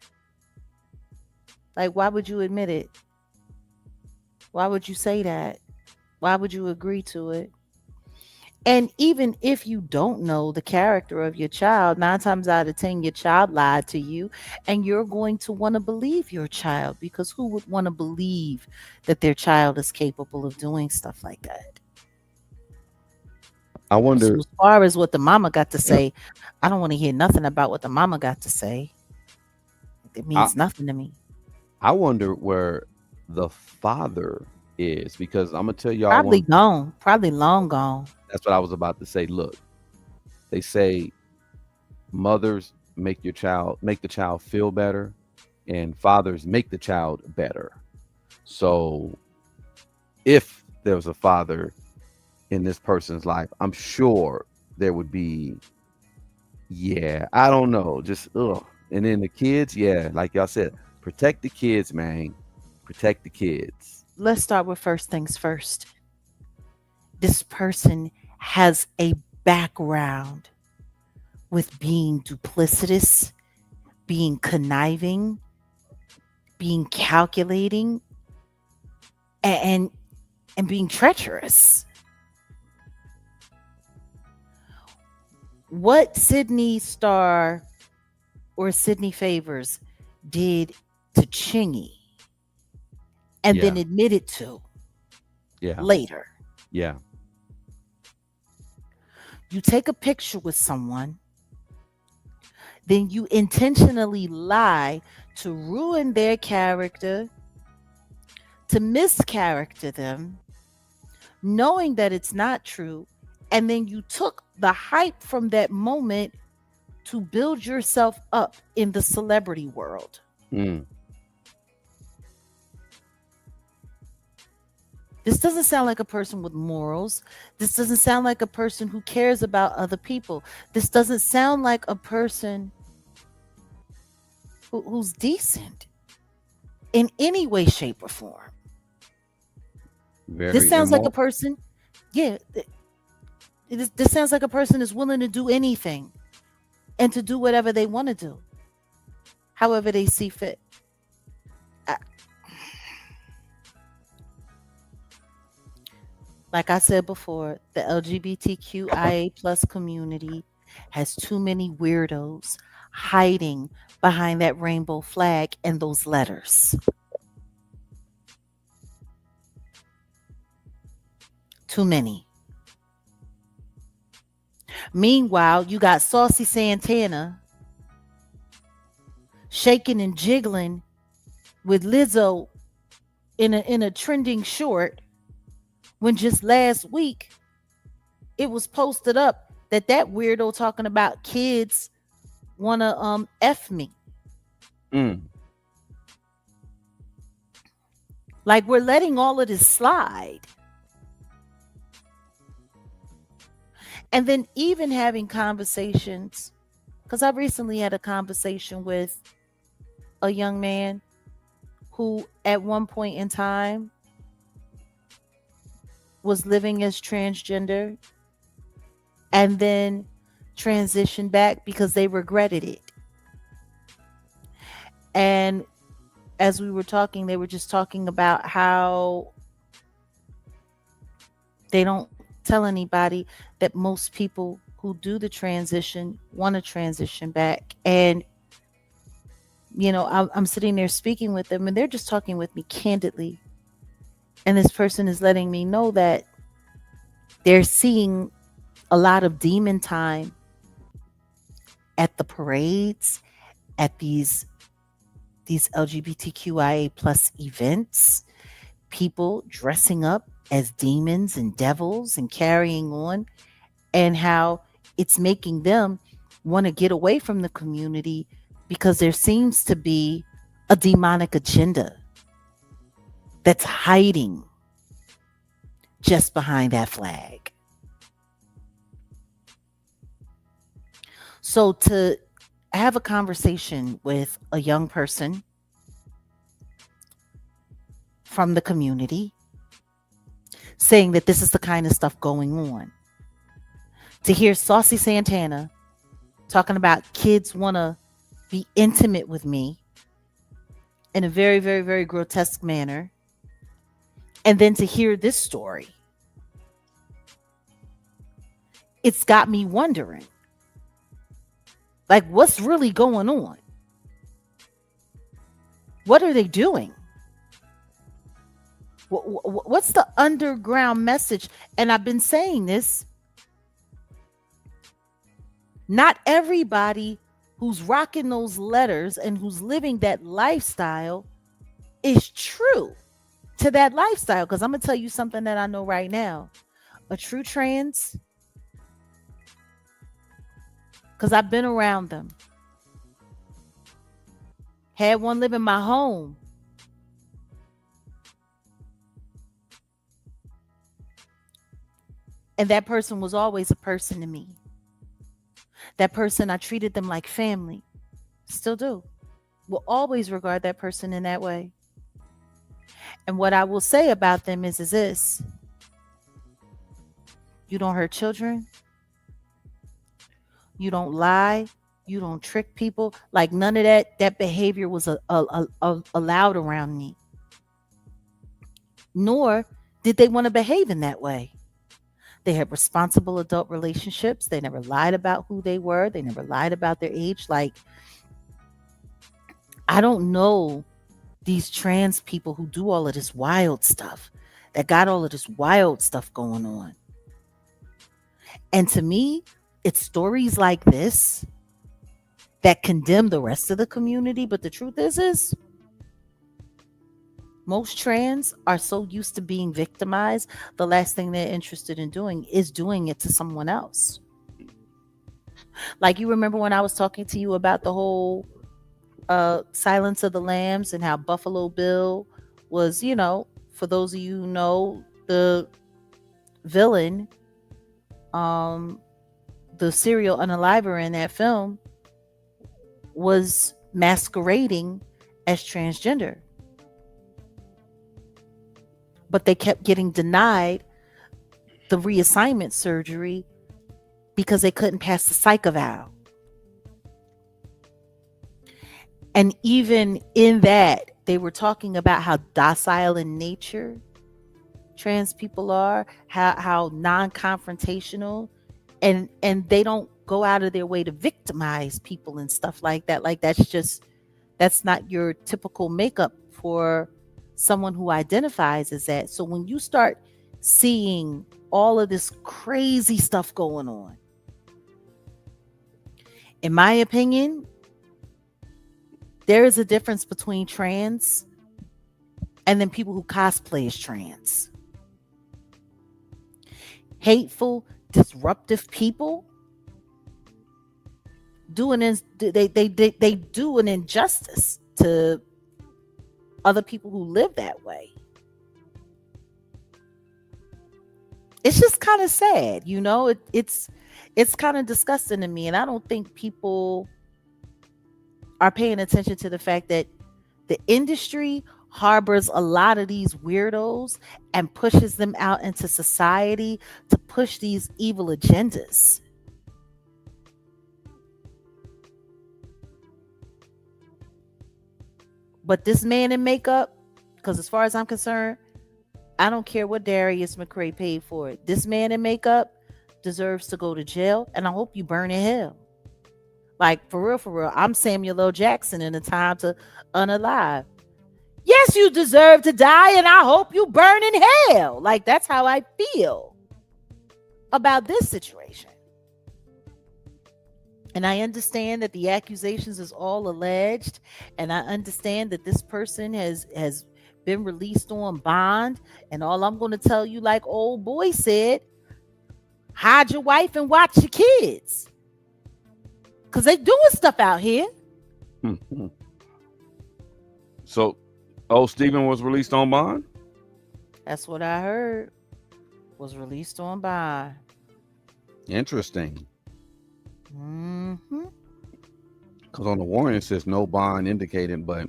Like, why would you admit it? Why would you say that? Why would you agree to it? And even if you don't know the character of your child, 9 times out of 10, your child lied to you, and you're going to want to believe your child, because who would want to believe that their child is capable of doing stuff like that? I wonder. So as far as what the mama got to say, I don't want to hear nothing about what the mama got to say. It means nothing to me. I wonder where the father is, because I'm gonna tell y'all. Probably gone. Probably long gone. That's what I was about to say. Look, they say mothers make the child feel better, and fathers make the child better. So if there was a father in this person's life, I'm sure there would be, I don't know, just ugh. And then the kids, like y'all said, protect the kids, man. Protect the kids. Let's start with first things first. This person has a background with being duplicitous, being conniving, being calculating, and being treacherous. What Sydney Starr or Sydney Favors did to Chingy and then admitted to later. Yeah. You take a picture with someone, then you intentionally lie to ruin their character, to mischaracter them, knowing that it's not true, and then you took the hype from that moment to build yourself up in the celebrity world. This doesn't sound like a person with morals. This doesn't sound like a person who cares about other people. This doesn't sound like a person who's decent in any way, shape, or form. This sounds like a person, this sounds like a person is willing to do anything and to do whatever they want to do, however they see fit. Like I said before, the LGBTQIA plus community has too many weirdos hiding behind that rainbow flag and those letters. Too many. Meanwhile, you got Saucy Santana shaking and jiggling with Lizzo in a trending short when just last week it was posted up that that weirdo talking about kids want to f me. Mm. Like we're letting all of this slide. And then even having conversations, because I recently had a conversation with a young man who at one point in time was living as transgender and then transitioned back because they regretted it. And as we were talking, they were just talking about how they don't tell anybody that most people who do the transition want to transition back. And, I'm sitting there speaking with them and they're just talking with me candidly. And this person is letting me know that they're seeing a lot of demon time at the parades, at these LGBTQIA plus events, people dressing up as demons and devils and carrying on, and how it's making them want to get away from the community because there seems to be a demonic agenda that's hiding just behind that flag. So to have a conversation with a young person from the community saying that this is the kind of stuff going on, to hear Saucy Santana talking about kids want to be intimate with me in a very, very, very grotesque manner, and then to hear this story, it's got me wondering, like, what's really going on? What are they doing? What's the underground message? And I've been saying this. Not everybody who's rocking those letters and who's living that lifestyle is true to that lifestyle. Because I'm going to tell you something that I know right now. A true trans, because I've been around them, had one live in my home. And that person was always a person to me. That person, I treated them like family. Still do. Will always regard that person in that way. And what I will say about them is this. You don't hurt children. You don't lie. You don't trick people. Like none of that behavior was allowed around me. Nor did they want to behave in that way. They had responsible adult relationships. They never lied about who they were. They never lied about their age. Like, I don't know these trans people who do all of this wild stuff, that got all of this wild stuff going on. And to me, it's stories like this that condemn the rest of the community. But the truth is most trans are so used to being victimized, the last thing they're interested in doing is doing it to someone else. Like, you remember when I was talking to you about the whole Silence of the Lambs and how Buffalo Bill was, for those of you who know, the villain, the serial unaliver in that film was masquerading as transgender. But they kept getting denied the reassignment surgery because they couldn't pass the psych eval. And even in that, they were talking about how docile in nature trans people are, how non-confrontational, and they don't go out of their way to victimize people and stuff like that. Like, that's not your typical makeup for someone who identifies as that. So when you start seeing all of this crazy stuff going on, in my opinion, there is a difference between trans and then people who cosplay as trans. Hateful, disruptive people they do an injustice to other people who live that way. It's just kind of sad, you know. It's kind of disgusting to me, and I don't think people are paying attention to the fact that the industry harbors a lot of these weirdos and pushes them out into society to push these evil agendas. But this man in makeup, because as far as I'm concerned, I don't care what Darius McCray paid for it. This man in makeup deserves to go to jail, and I hope you burn in hell. Like, for real, I'm Samuel L. Jackson in a time to unalive. Yes, you deserve to die, and I hope you burn in hell. Like, that's how I feel about this situation. And I understand that the accusations is all alleged, and I understand that this person has been released on bond. And all I'm going to tell you, like old boy said, hide your wife and watch your kids, because they doing stuff out here. So, Stephen was released on bond? That's what I heard. Was released on bond. Interesting. Mm-hmm. Because on the warrant it says no bond indicated, but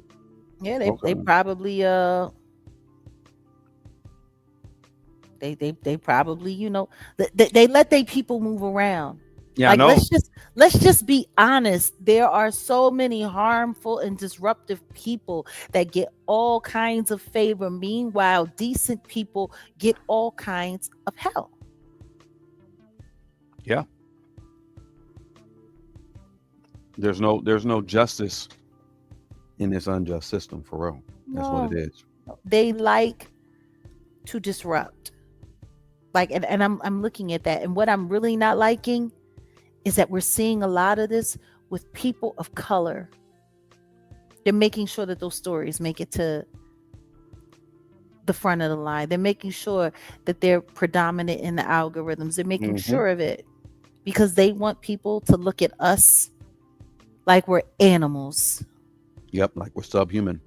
yeah, they probably they probably, you know, they let their people move around. yeah, Like, I know. let's just be honest. There are so many harmful and disruptive people that get all kinds of favor. Meanwhile, decent people get all kinds of hell. Yeah. There's no justice in this unjust system, for real. That's what it is. They like to disrupt. Like, and I'm looking at that, and what I'm really not liking is that we're seeing a lot of this with people of color. They're making sure that those stories make it to the front of the line. They're making sure that they're predominant in the algorithms. They're making sure of it because they want people to look at us like we're animals. Yep, like we're subhuman.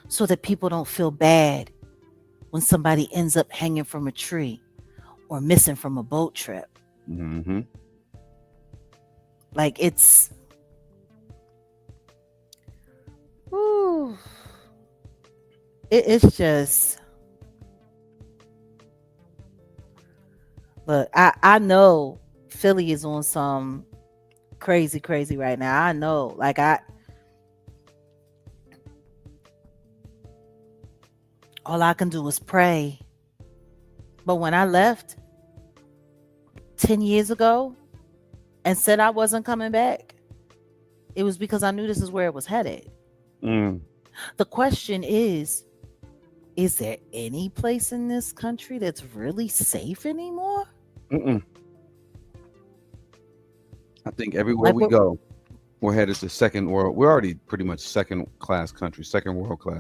So that people don't feel bad when somebody ends up hanging from a tree or missing from a boat trip. Mm-hmm. Like, it's... Ooh, it's just... Look, I know Philly is on some crazy right now. I know. Like, all I can do is pray. But when I left 10 years ago and said I wasn't coming back, it was because I knew this is where it was headed. The question is there any place in this country that's really safe anymore? I think everywhere we go, we're headed to second world. We're already pretty much second world class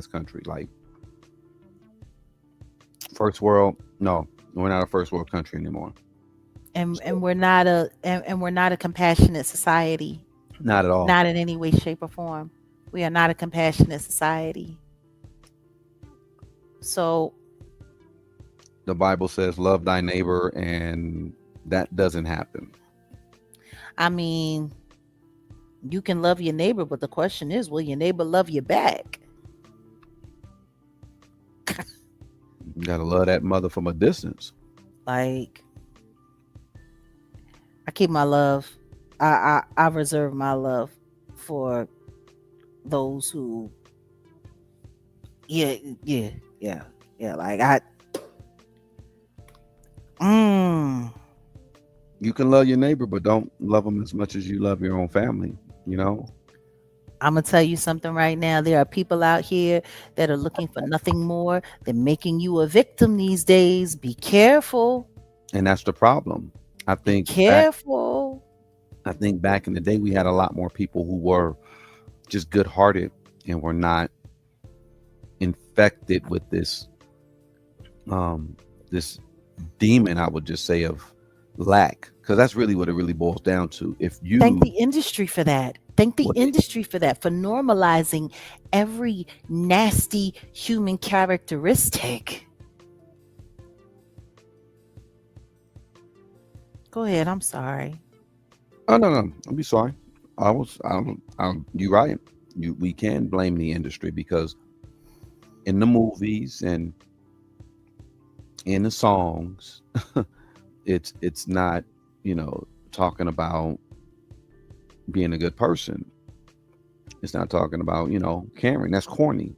country. Like, first world, no, we're not a first world country anymore. And we're not a compassionate society. Not at all. Not in any way, shape, or form. We are not a compassionate society. So the Bible says, love thy neighbor, and that doesn't happen. I mean, you can love your neighbor, but the question is, will your neighbor love you back? You gotta love that mother from a distance. Like, I keep my love. I reserve my love for those who, yeah. Like, you can love your neighbor, but don't love them as much as you love your own family. You know. I'm gonna tell you something right now. There are people out here that are looking for nothing more than making you a victim these days. Be careful. And that's the problem. I think careful. I think back in the day we had a lot more people who were just good-hearted and were not infected with this demon, I would just say, of lack, because that's really what it really boils down to. If Thank you the industry for that. Thank the what industry for that, for normalizing every nasty human characteristic. Go ahead. I'm sorry. oh no, I'll be sorry. You right. We can blame the industry, because in the movies and in the songs, it's not, talking about being a good person. It's not talking about, caring. That's corny.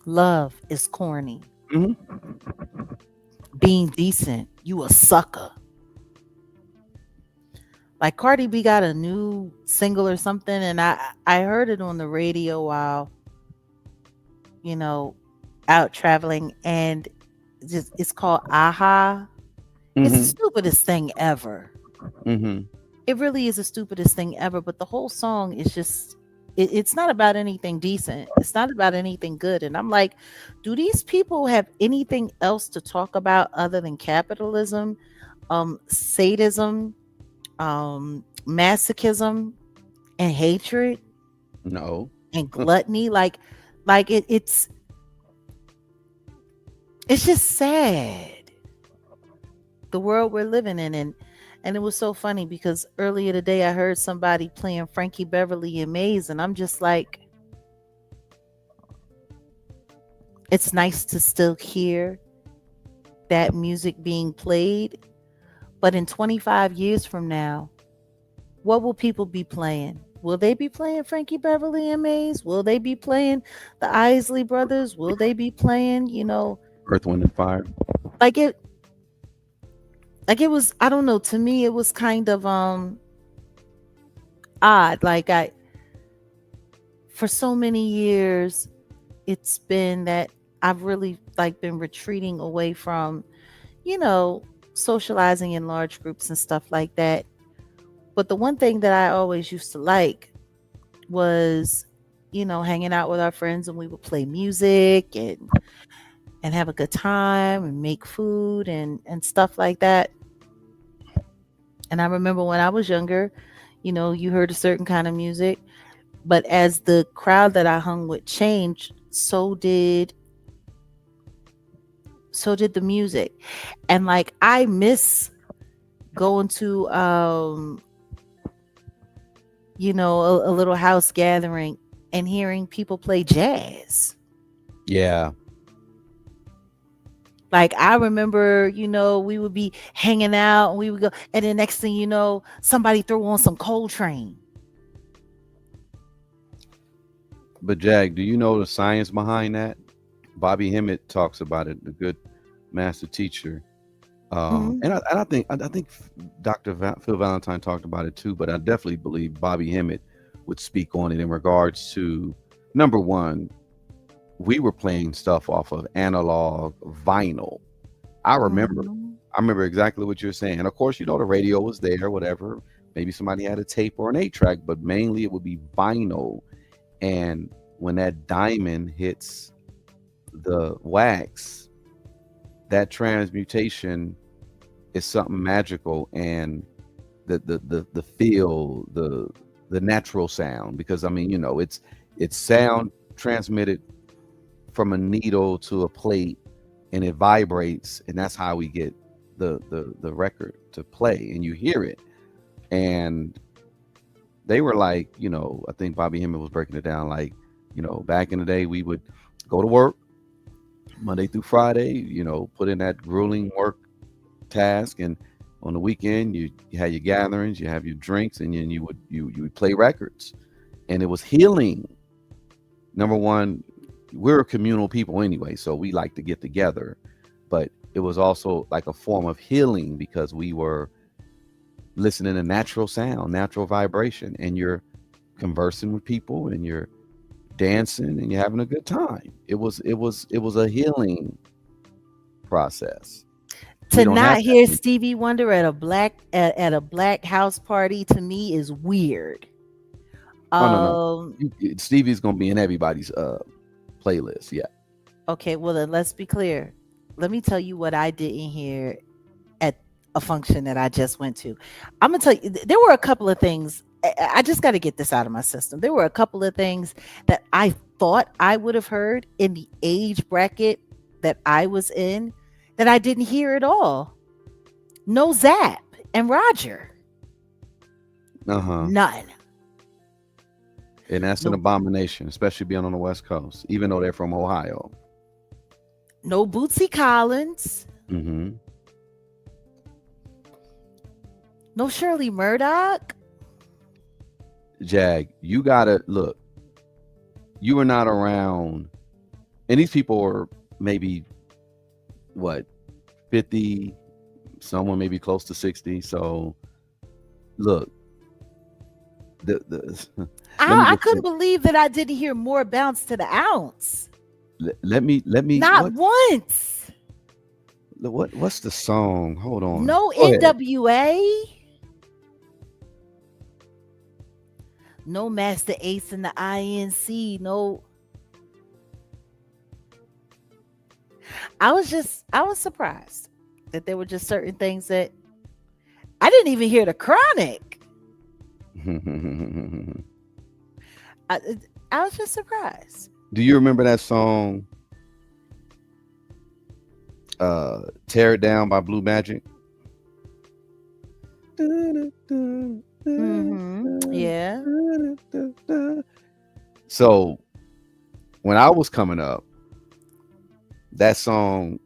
Love is corny. Hmm. Being decent, you a sucker. Like Cardi B got a new single or something, and I heard it on the radio while you know out traveling, and it's called Aha. It's the Hmm. stupidest thing ever. Hmm. It really is the stupidest thing ever. But the whole song is just it's not about anything decent. It's not about anything good. And I'm like, do these people have anything else to talk about other than capitalism, sadism, masochism, and hatred No. and gluttony? Like it's just sad the world we're living in. And it was so funny because earlier today I heard somebody playing Frankie Beverly and Maze, and I'm just like, it's nice to still hear that music being played, but in 25 years from now, what will people be playing? Will they be playing Frankie Beverly and Maze? Will they be playing the Isley Brothers? Will they be playing, Earth, Wind, and Fire. like it like it was, I don't know, to me it was kind of odd. Like I for so many years it's been that I've really like been retreating away from, you know, socializing in large groups and stuff like that. But the one thing that I always used to like was, hanging out with our friends, and we would play music and have a good time and make food and stuff like that. And I remember when I was younger, you heard a certain kind of music, but as the crowd that I hung with changed, so did the music. And like I miss going to a little house gathering and hearing people play jazz. Yeah. Like I remember, we would be hanging out and we would go, and then next thing you know, somebody throw on some Coltrane. But Jag, do you know the science behind that? Bobby Hemmett talks about it, the good master teacher. Hmm. And I think Dr. Phil Valentine talked about it too, but I definitely believe Bobby Hemmett would speak on it in regards to, number one, we were playing stuff off of analog vinyl. I remember, Hmm. I remember exactly what you're saying. And of course, the radio was there, whatever. Maybe somebody had a tape or an 8-track, but mainly it would be vinyl. And when that diamond hits the wax, that transmutation is something magical. And the feel, the natural sound, because I mean, it's sound transmitted from a needle to a plate, and it vibrates, and that's how we get the record to play, and you hear it. And they were like, I think Bobby Hemmett was breaking it down like, back in the day we would go to work Monday through Friday, put in that grueling work task, and on the weekend you had your gatherings, you have your drinks, and then you would play records, and it was healing. Number one, we're communal people anyway, so we like to get together, but it was also like a form of healing because we were listening to natural sound, natural vibration, and you're conversing with people and you're dancing and you're having a good time. It was a healing process. We To don't have not that. hear Stevie Wonder at a black house party to me is weird. Oh no, no. Um, Stevie's gonna be in everybody's playlist. Yeah. Okay, well then let's be clear. Let me tell you what I didn't hear at a function that I just went to. I'm gonna tell you, there were a couple of things. I just got to get this out of my system. There were a couple of things that I thought I would have heard in the age bracket that I was in that I didn't hear at all. No Zap and Roger. Uh-huh. None. And that's an No, abomination, especially being on the West Coast, even though they're from Ohio. no Bootsy Collins. Mm-hmm. No Shirley Murdoch. Jag, you gotta look. You were not around, and these people were maybe what 50, someone maybe close to 60. So look, the let me I just couldn't believe that I didn't hear more bounce to the ounce. let me Not once. what's the song? Hold on. No Go ahead. NWA. No Master Ace in the INC. No. I was surprised that there were just certain things that I didn't even hear the Chronic. I, I was just surprised. Do you remember that song? Tear It Down by Blue Magic. Yeah. So when I was coming up, that song,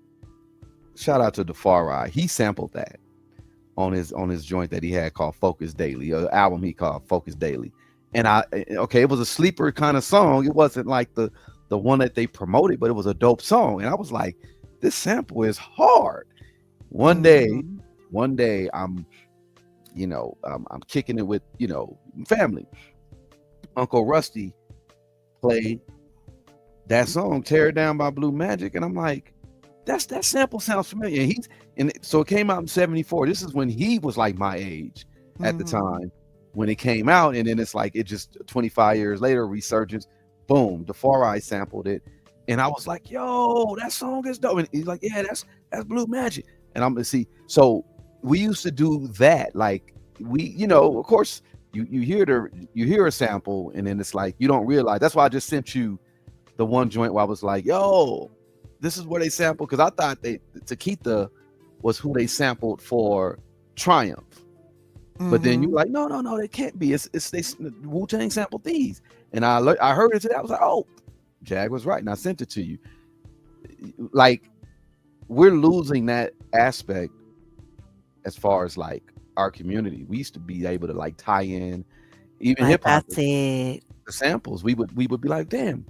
shout out to Jaguar Wright, he sampled that on his joint that he had called Focus Daily, an album he called Focus Daily. And it was a sleeper kind of song. It wasn't like the one that they promoted, but it was a dope song. And I was like, this sample is hard. One day I'm kicking it with, family. Uncle Rusty played that song, Tear It Down by Blue Magic. And I'm like, that sample sounds familiar. So it came out in 74. This is when he was like my age at the time when it came out. And then it's like, it just 25 years later, resurgence, boom, DeFari sampled it. And I was like, yo, that song is dope. And he's like, yeah, that's Blue Magic. And I'm gonna see. So we used to do that. Like of course you hear a sample and then it's like, you don't realize. That's why I just sent you the one joint where I was like, yo, this is where they sampled. Cause I thought Takita was who they sampled for Triumph. But then you're like, no, they can't be. It's they Wu-Tang sampled these. And I heard it today. I was like, oh, Jag was right. And I sent it to you. Like, we're losing that aspect as far as like our community. We used to be able to like tie in even hip hop. The samples. We would be like, damn,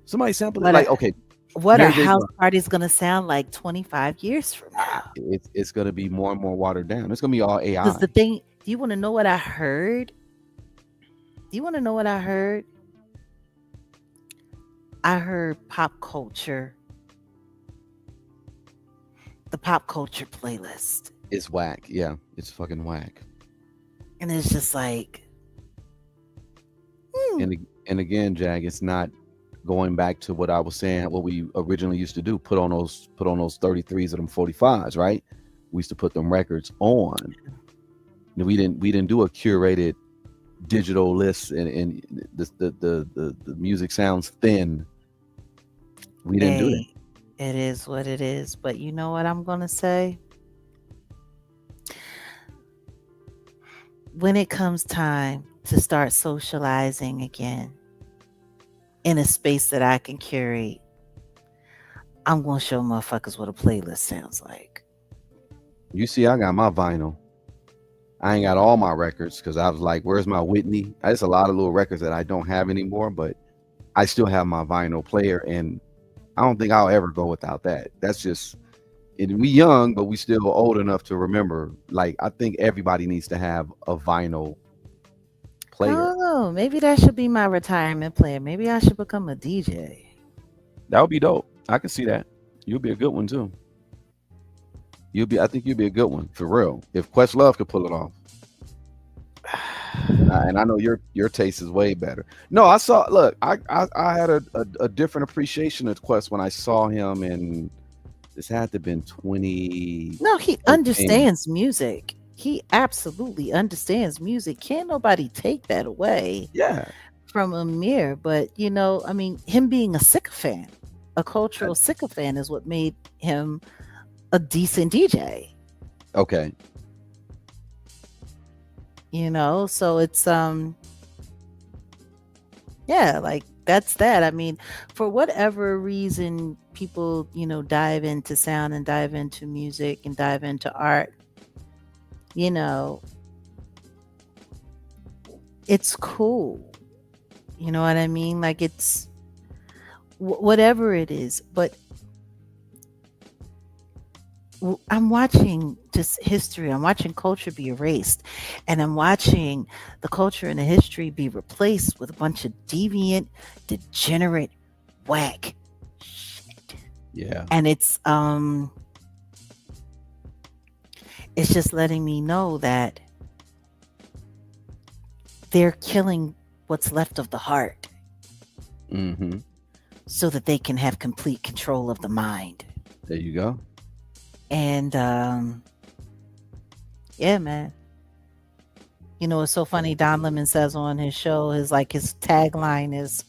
somebody sampled it. Like, okay, what a house party is gonna sound like 25 years from now. It's gonna be more and more watered down. It's gonna be all AI. Because the thing, do you want to know what I heard? I heard pop culture. The pop culture playlist. It's whack. Yeah, it's fucking whack. And it's just like, and again, Jag, it's not going back to what I was saying, what we originally used to do, put on those 33s and them 45s, right? We used to put them records on. We didn't do a curated digital list and the music sounds thin. We didn't do that. It is what it is. But you know what I'm gonna say? When it comes time to start socializing again in a space that I can curate, I'm gonna show motherfuckers what a playlist sounds like. You see, I got my vinyl. I ain't got all my records because I was like, where's my Whitney? There's a lot of little records that I don't have anymore, but I still have my vinyl player, and I don't think I'll ever go without that. That's just, we young, but we still old enough to remember. Like, I think everybody needs to have a vinyl player. Oh, maybe that should be my retirement player. Maybe I should become a DJ. That would be dope. I can see that. You'll be a good one too. I think you'll be a good one for real. If Questlove could pull it off. And I know your taste is way better. No, I saw. Look, I had a different appreciation of Quest when I saw him in. This had to have been No, he 2013. understands music. He absolutely understands music. Can't nobody take that away Yeah. from Amir. But I mean, him being a sycophant, a cultural sycophant, is what made him a decent DJ. Okay. So it's yeah, like that's that. I mean, for whatever reason people, dive into sound and dive into music and dive into art, you know, it's cool. You know what I mean? Like it's whatever it is, but I'm watching just history. I'm watching culture be erased, and I'm watching the culture and the history be replaced with a bunch of deviant, degenerate, whack shit. Yeah. And it's just letting me know that they're killing what's left of the heart Mm-hmm. so that they can have complete control of the mind. There you go. And yeah, man. It's so funny. Don Lemon says on his show, his tagline is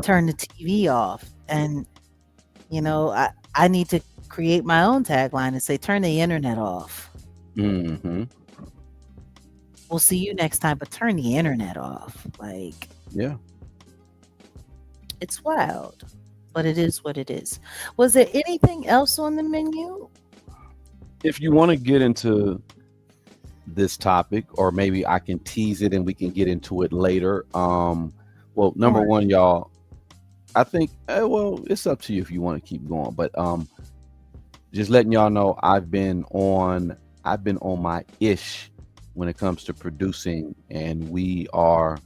"Turn the TV off." And I need to create my own tagline and say, "Turn the internet off." Mm-hmm. We'll see you next time, but turn the internet off. Like, Yeah. it's wild, but it is what it is. Was there anything else on the menu? If you want to get into this topic, or maybe I can tease it and we can get into it later. Well, number Or one, y'all, I think well, it's up to you if you want to keep going, but just letting y'all know I've been on my ish when it comes to producing, and we are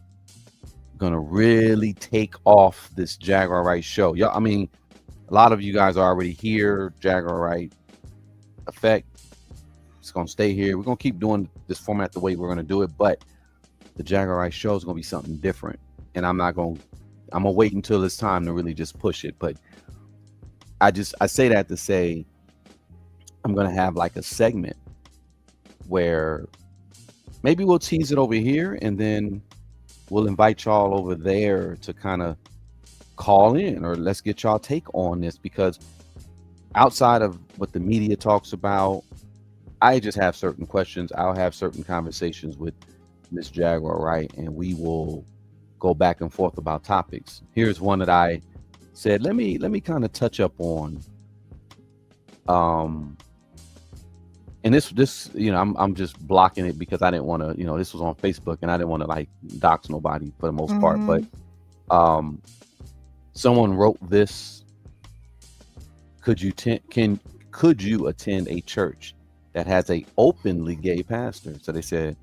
gonna really take off this Jaguar Wright show. Yeah, I mean, a lot of you guys are already here. Jaguar Wright effect. It's gonna stay here. We're gonna keep doing this format the way we're gonna do it, but the Jaguar Wright show is gonna be something different. And I'm gonna wait until it's time to really just push it. But I say that to say I'm gonna have like a segment where maybe we'll tease it over here and then we'll invite y'all over there to kind of call in, or let's get y'all take on this, because outside of what the media talks about, I just have certain questions. I'll have certain conversations with Miss Jaguar Wright, and we will go back and forth about topics. Here's one that I said, let me kind of touch up on. And this, I'm just blocking it because I didn't want to, this was on Facebook and I didn't want to like dox nobody for the most part. But someone wrote this: could you attend a church that has a openly gay pastor? So they said,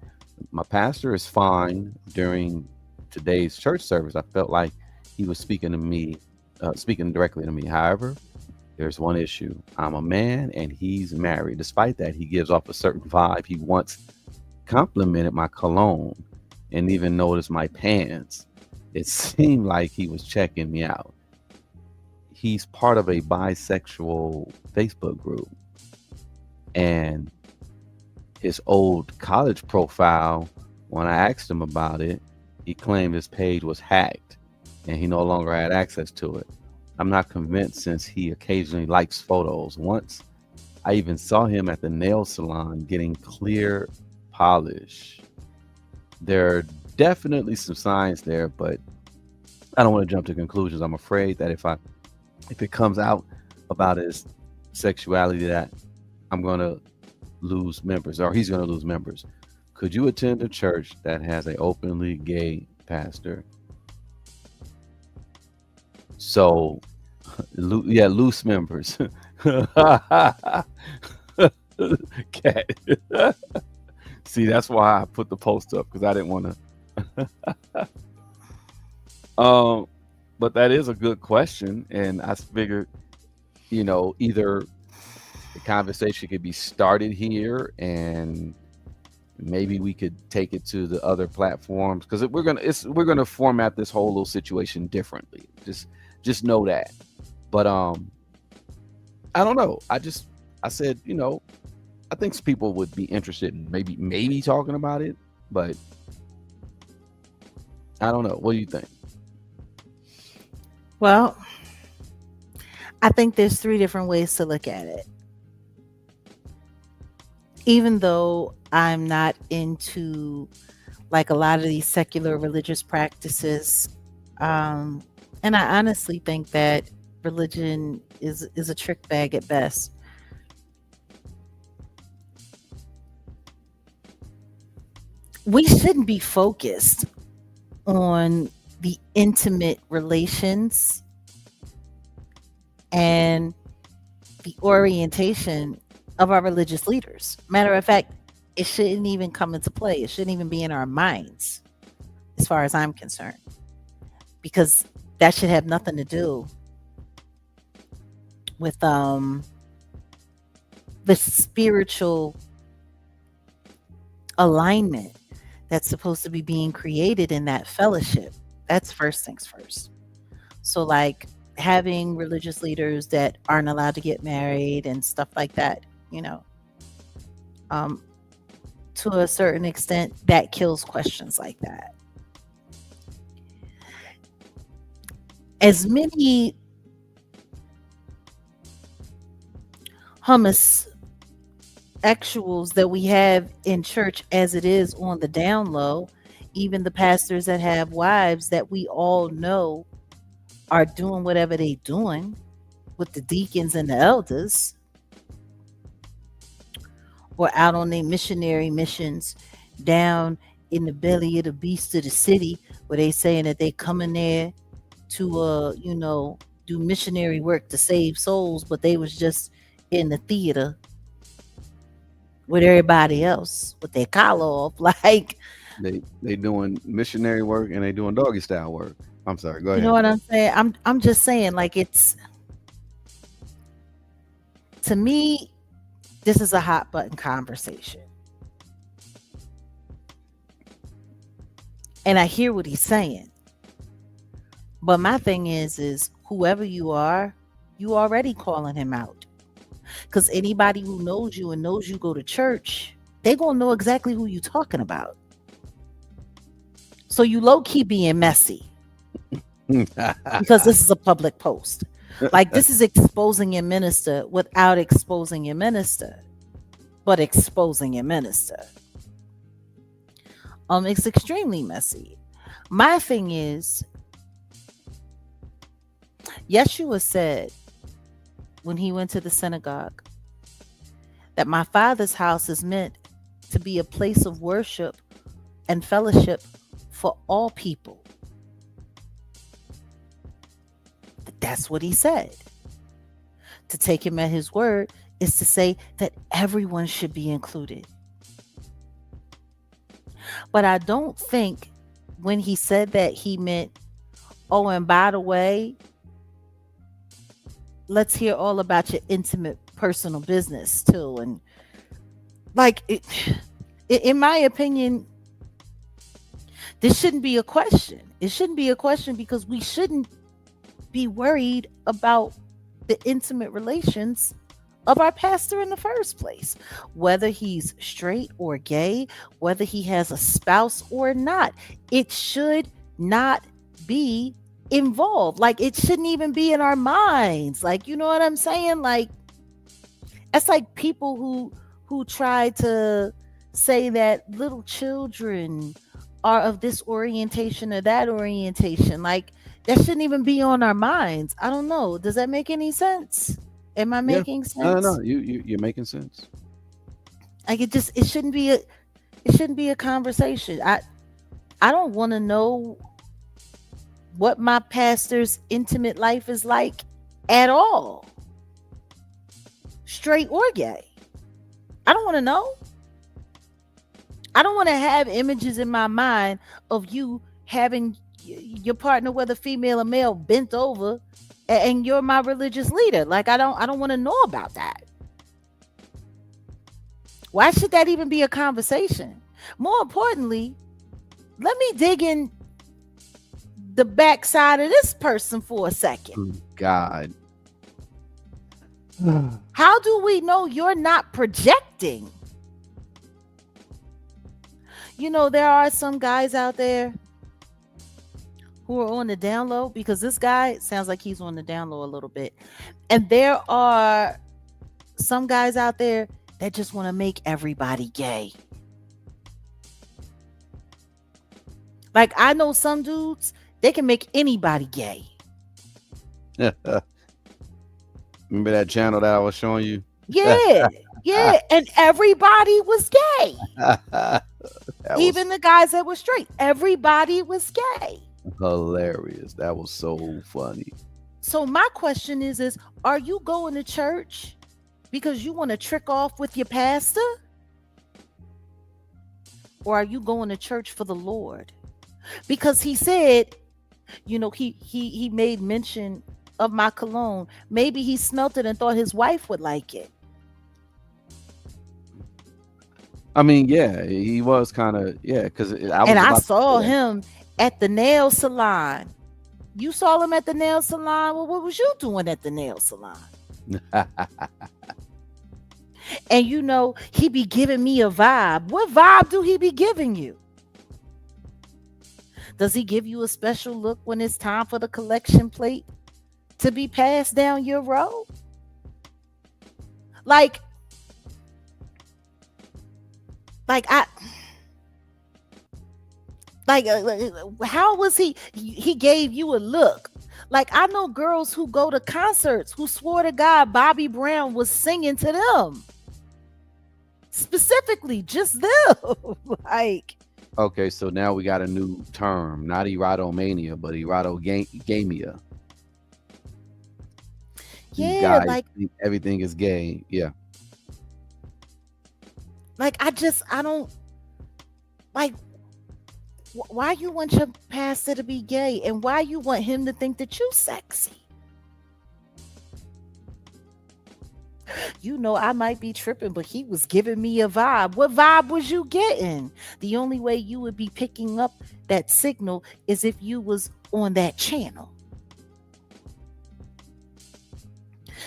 my pastor is fine. During today's church service, I felt like he was speaking directly to me. However, there's one issue. I'm a man and he's married. Despite that, he gives off a certain vibe. He once complimented my cologne and even noticed my pants. It seemed like he was checking me out. He's part of a bisexual Facebook group, and his old college profile, when I asked him about it, he claimed his page was hacked and he no longer had access to it. I'm not convinced, since he occasionally likes photos. Once I even saw him at the nail salon getting clear polish. There are definitely some signs there, but I don't want to jump to conclusions. I'm afraid that if it comes out about his sexuality, that I'm going to lose members, or he's going to lose members. Could you attend a church that has an openly gay pastor? So, yeah, loose members. Cat. See, that's why I put the post up, because I didn't want to. But that is a good question, and I figured, either the conversation could be started here, and Maybe we could take it to the other platforms because we're gonna format this whole little situation differently. Just know that. But I don't know. I said, I think some people would be interested in maybe talking about it, but I don't know. What do you think? Well, I think there's three different ways to look at it. Even though I'm not into like a lot of these secular religious practices, um, and I honestly think that religion is a trick bag at best. We shouldn't be focused on the intimate relations and the orientation of our religious leaders. Matter of fact, it shouldn't even come into play. It shouldn't even be in our minds, as far as I'm concerned, because that should have nothing to do with the spiritual alignment that's supposed to be being created in that fellowship. That's first things first. So, like having religious leaders that aren't allowed to get married and stuff like that, you know, um, to a certain extent, that kills questions like that. As many hummus actuals that we have in church as it is on the down low, even the pastors that have wives that we all know are doing whatever they doing with the deacons and the elders, or out on their missionary missions down in the belly of the beast of the city, where they saying that they come in there to do missionary work to save souls, but they was just in the theater with everybody else with their collar off. Like, They doing missionary work and they doing doggy style work. I'm sorry. Go you know ahead. what I'm saying? I'm just saying, like, it's, to me, this is a hot button conversation. And I hear what he's saying. But my thing is whoever you are, you already calling him out. Because anybody who knows you and knows you go to church, they gonna know exactly who you talking about. So you low key being messy because this is a public post. Like, this is exposing your minister without exposing your minister, but exposing your minister. It's extremely messy. My thing is, Yeshua said when he went to the synagogue that my Father's house is meant to be a place of worship and fellowship for all people. That's what he said. To take him at his word is to say that everyone should be included. But I don't think when he said that he meant, oh, and by the way, let's hear all about your intimate personal business too. And like, in my opinion, this shouldn't be a question. It shouldn't be a question because we shouldn't be worried about the intimate relations of our pastor in the first place, whether he's straight or gay, whether he has a spouse or not. It should not be involved. Like, it shouldn't even be in our minds. Like, you know what I'm saying? Like, it's like people who try to say that little children are of this orientation or that orientation. Like, that shouldn't even be on our minds. I don't know. Does that make any sense? Am I Yeah. making sense? No, you're making sense. Like, it shouldn't be a conversation. I don't want to know what my pastor's intimate life is like at all, straight or gay. I don't want to know. I don't want to have images in my mind of you having your partner, whether female or male, bent over, and you're my religious leader. Like, I don't want to know about that. Why should that even be a conversation? More importantly, let me dig in the backside of this person for a second. Oh, God. How do we know you're not projecting? You know, there are some guys out there who are on the down low, because this guy sounds like he's on the down low a little bit. And there are some guys out there that just want to make everybody gay. Like, I know some dudes, they can make anybody gay. Remember that channel that I was showing you? Yeah. Yeah. And everybody was gay. Even the guys that were straight, everybody was gay. Hilarious. That was so funny. So my question is are you going to church because you want to trick off with your pastor? Or are you going to church for the Lord? Because he said, you know, he made mention of my cologne. Maybe he smelt it and thought his wife would like it. I mean, yeah, he was kind of, yeah, because I saw him at the nail salon. You saw him at the nail salon. Well, what was you doing at the nail salon? And you know, he be giving me a vibe. What vibe do he be giving you? Does he give you a special look when it's time for the collection plate to be passed down your row? Like how was he gave you a look? Like, I know girls who go to concerts who swore to God Bobby Brown was singing to them. Specifically, just them. Like, okay, so now we got a new term, not erotomania, but erotogamia. yeah, Guys like think everything is gay. Yeah. I don't like, why you want your pastor to be gay, and why you want him to think that you sexy? You know, I might be tripping, but he was giving me a vibe. What vibe was you getting? The only way you would be picking up that signal is if you was on that channel.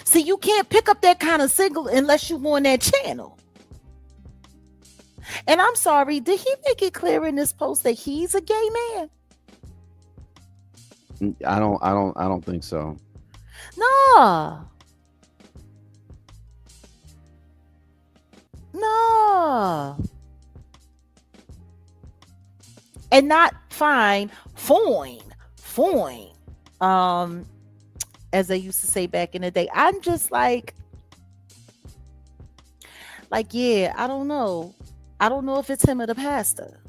See, you can't pick up that kind of signal unless you're on that channel. And I'm sorry, did he make it clear in this post that he's a gay man? I don't think so. No. No. And not fine, foin. As they used to say back in the day. I'm just like, yeah, I don't know. I don't know if it's him or the pastor.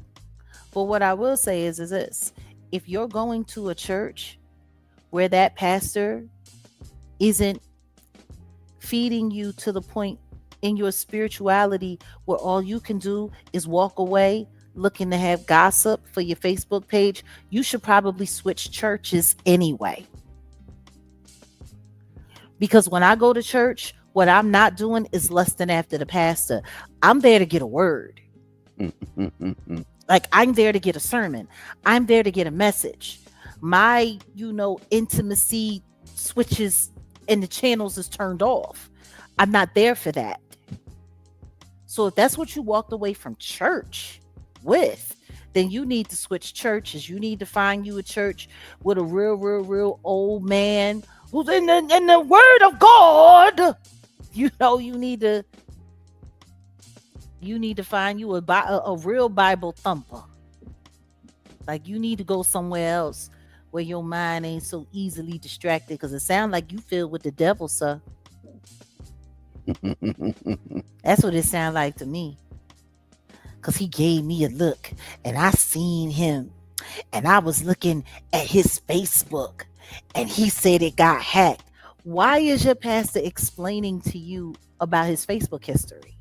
But what I will say is this. If you're going to a church where that pastor isn't feeding you to the point in your spirituality where all you can do is walk away looking to have gossip for your Facebook page, you should probably switch churches anyway. Because when I go to church, what I'm not doing is lusting after the pastor. I'm there to get a word. Like, I'm there to get a sermon. I'm there to get a message. My, intimacy switches and the channels is turned off. I'm not there for that. So if that's what you walked away from church with, then you need to switch churches. You need to find you a church with a real old man who's in the word of God. You need to find you a real Bible thumper. Like, you need to go somewhere else where your mind ain't so easily distracted, because it sounds like you filled with the devil, sir. That's what it sounds like to me. Because he gave me a look and I seen him, and I was looking at his Facebook and he said it got hacked. Why is your pastor explaining to you about his Facebook history?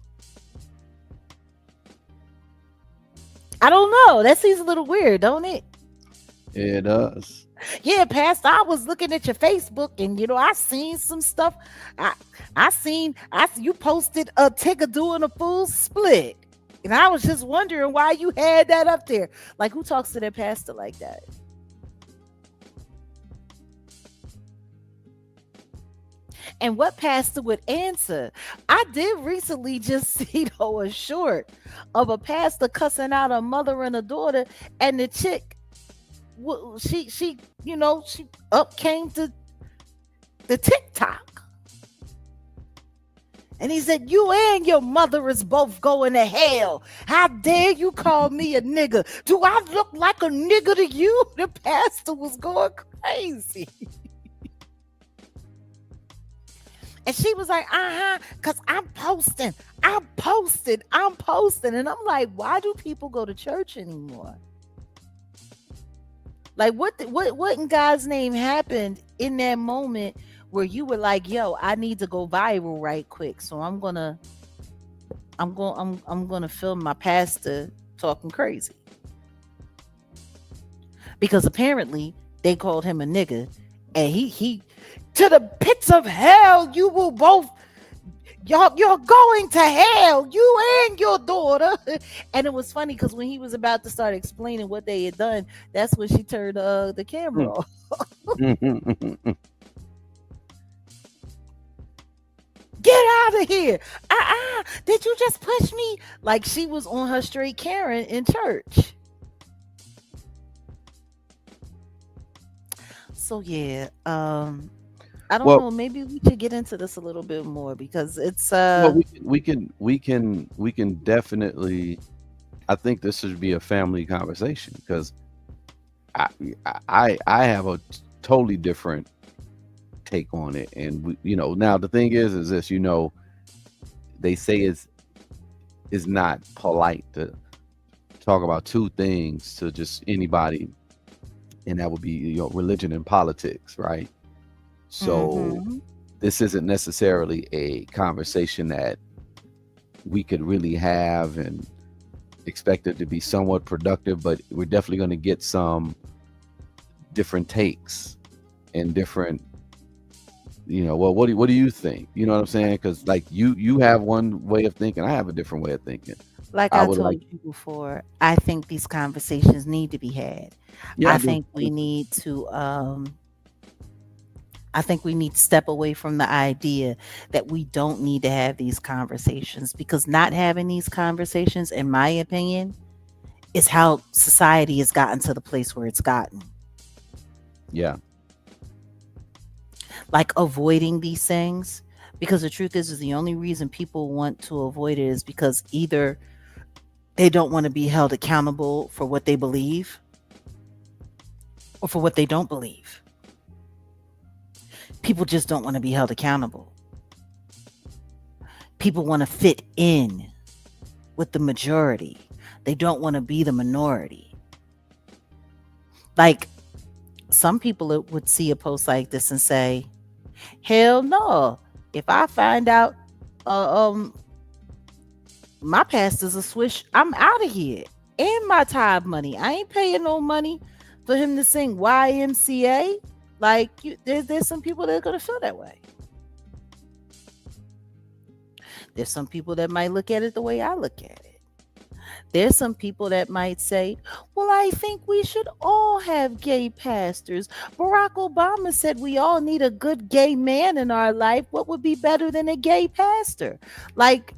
I don't know. That seems a little weird, don't it? It does. Yeah, pastor, I was looking at your Facebook and I seen some stuff. I seen you posted a Tigger doing a full split. And I was just wondering why you had that up there. Like, who talks to their pastor like that? And what pastor would answer? I did recently just see though a short of a pastor cussing out a mother and a daughter, and the chick, she she up came to the TikTok, and he said, "You and your mother is both going to hell. How dare you call me a nigger? Do I look like a nigger to you?" The pastor was going crazy. And she was like, because I'm posting. I'm posting. I'm posting. And I'm like, why do people go to church anymore? Like, what in God's name happened in that moment where you were like, yo, I need to go viral right quick. So I'm gonna film my pastor talking crazy. Because apparently they called him a nigga, and he to the pits of hell you will both, you're going to hell, you and your daughter. And it was funny because when he was about to start explaining what they had done, that's when she turned the camera off. Get out of here. Did you just push me? Like she was on her straight Karen in church. So yeah, I don't know. Maybe we should get into this a little bit more because it's well, we can definitely. I think this should be a family conversation because I have a totally different take on it, and now the thing is this, they say it's not polite to talk about two things to just anybody, and that would be religion and politics, right? So this isn't necessarily a conversation that we could really have and expect it to be somewhat productive, but we're definitely going to get some different takes and different, well, what do you think? You know what I'm saying? Because like you have one way of thinking, I have a different way of thinking. Like I told you before, I think these conversations need to be had. Yeah, I think we need to step away from the idea that we don't need to have these conversations, because not having these conversations, in my opinion, is how society has gotten to the place where it's gotten. Yeah. Like avoiding these things, because the truth is the only reason people want to avoid it is because either they don't want to be held accountable for what they believe or for what they don't believe. People just don't want to be held accountable. People want to fit in with the majority. They don't want to be the minority. Like some people would see a post like this and say, hell no. If I find out my pastor's a swish, I'm out of here. And my tithe money. I ain't paying no money for him to sing YMCA. Like, there's some people that are going to feel that way. There's some people that might look at it the way I look at it. There's some people that might say, well, I think we should all have gay pastors. Barack Obama said we all need a good gay man in our life. What would be better than a gay pastor? Like,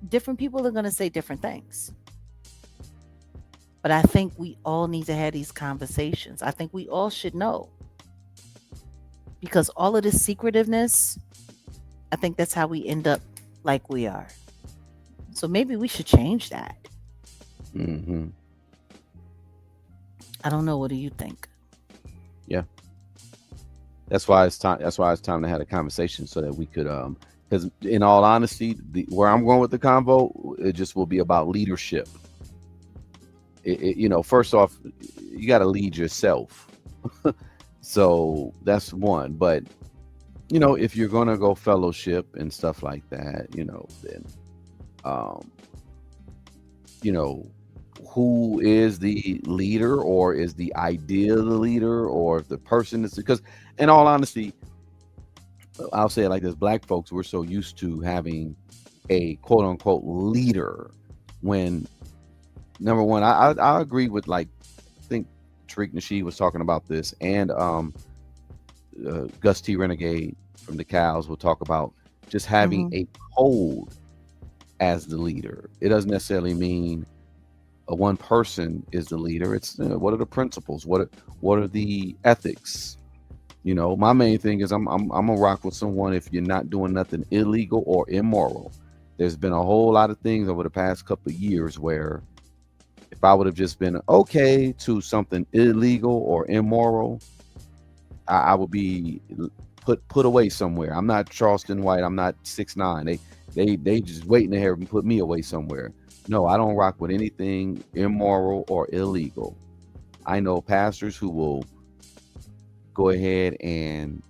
different people are going to say different things. But I think we all need to have these conversations. I think we all should know. Because all of this secretiveness, I think that's how we end up like we are. So maybe we should change that. I don't know. What do you think? Yeah. That's why it's time. That's why it's time to have a conversation so that we could, because in all honesty, where I'm going with the convo, it just will be about leadership. First off, you got to lead yourself. So that's one. But, if you're going to go fellowship and stuff like that, then, who is the leader, or is the idea the leader, or if the person is, because in all honesty, I'll say it like this, Black folks, we're so used to having a quote unquote leader when number one, I agree with, like, I think Tariq Nasheed was talking about this, and Gus T Renegade from the Cows will talk about just having Mhm. a code as the leader. It doesn't necessarily mean one person is the leader. It's what are the principles? What are the ethics? My main thing is I'm gonna rock with someone if you're not doing nothing illegal or immoral. There's been a whole lot of things over the past couple of years where if I would have just been okay to something illegal or immoral, I would be put away somewhere. I'm not Charleston White. I'm not 6'9". They just waiting to have and put me away somewhere. No, I don't rock with anything immoral or illegal. I know pastors who will go ahead and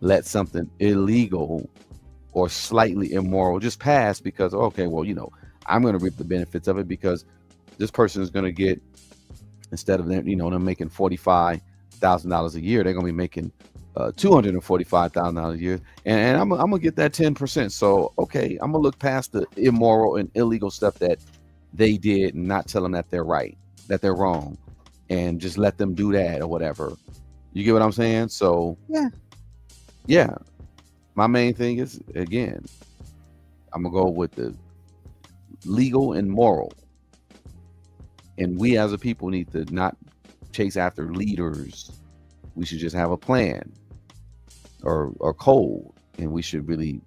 let something illegal or slightly immoral just pass because, okay, well, I'm going to reap the benefits of it because this person is going to get, instead of them, them making $45,000 a year, they're going to be making $245,000 a year, and I'm gonna get that 10%. So okay, I'm gonna look past the immoral and illegal stuff that they did and not tell them that they're right, that they're wrong, and just let them do that or whatever. You get what I'm saying? So yeah, my main thing is, again, I'm gonna go with the legal and moral, and we as a people need to not chase after leaders. We should just have a plan or code, and we should really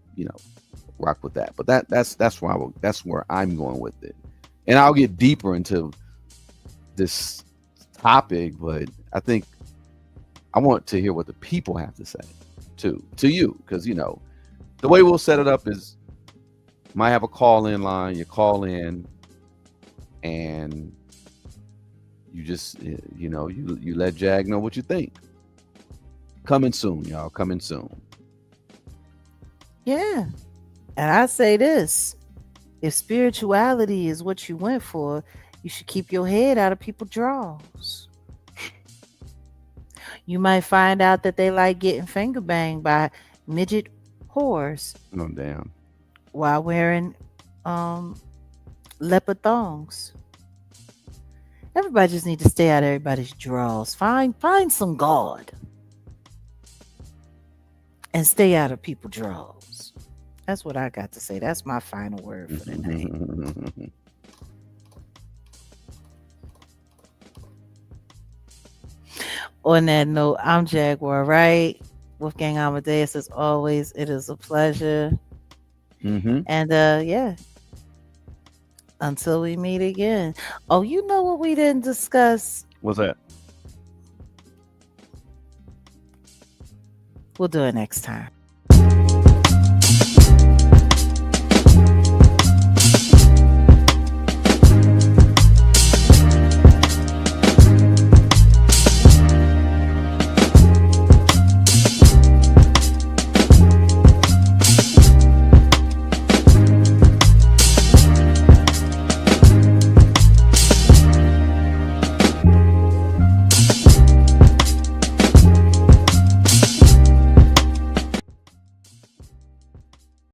rock with that. But that's where I'm going with it, and I'll get deeper into this topic, but I think I want to hear what the people have to say to you, because the way we'll set it up is might have a call-in line. You call in and you just you let Jag know what you think. Coming soon, y'all. Coming soon. Yeah. And I say this, if spirituality is what you went for, you should keep your head out of people's drawers. You might find out that they like getting finger banged by midget whores Oh, damn. while wearing leopard thongs. Everybody just need to stay out of everybody's drawers. Find some God and stay out of people's drawers. That's what I got to say. That's my final word for the night. On that note, I'm Jaguar Wright. Wolfgang Amadeus, as always, it is a pleasure. And yeah, until we meet again. Oh, you know what we didn't discuss? What's that? We'll do it next time.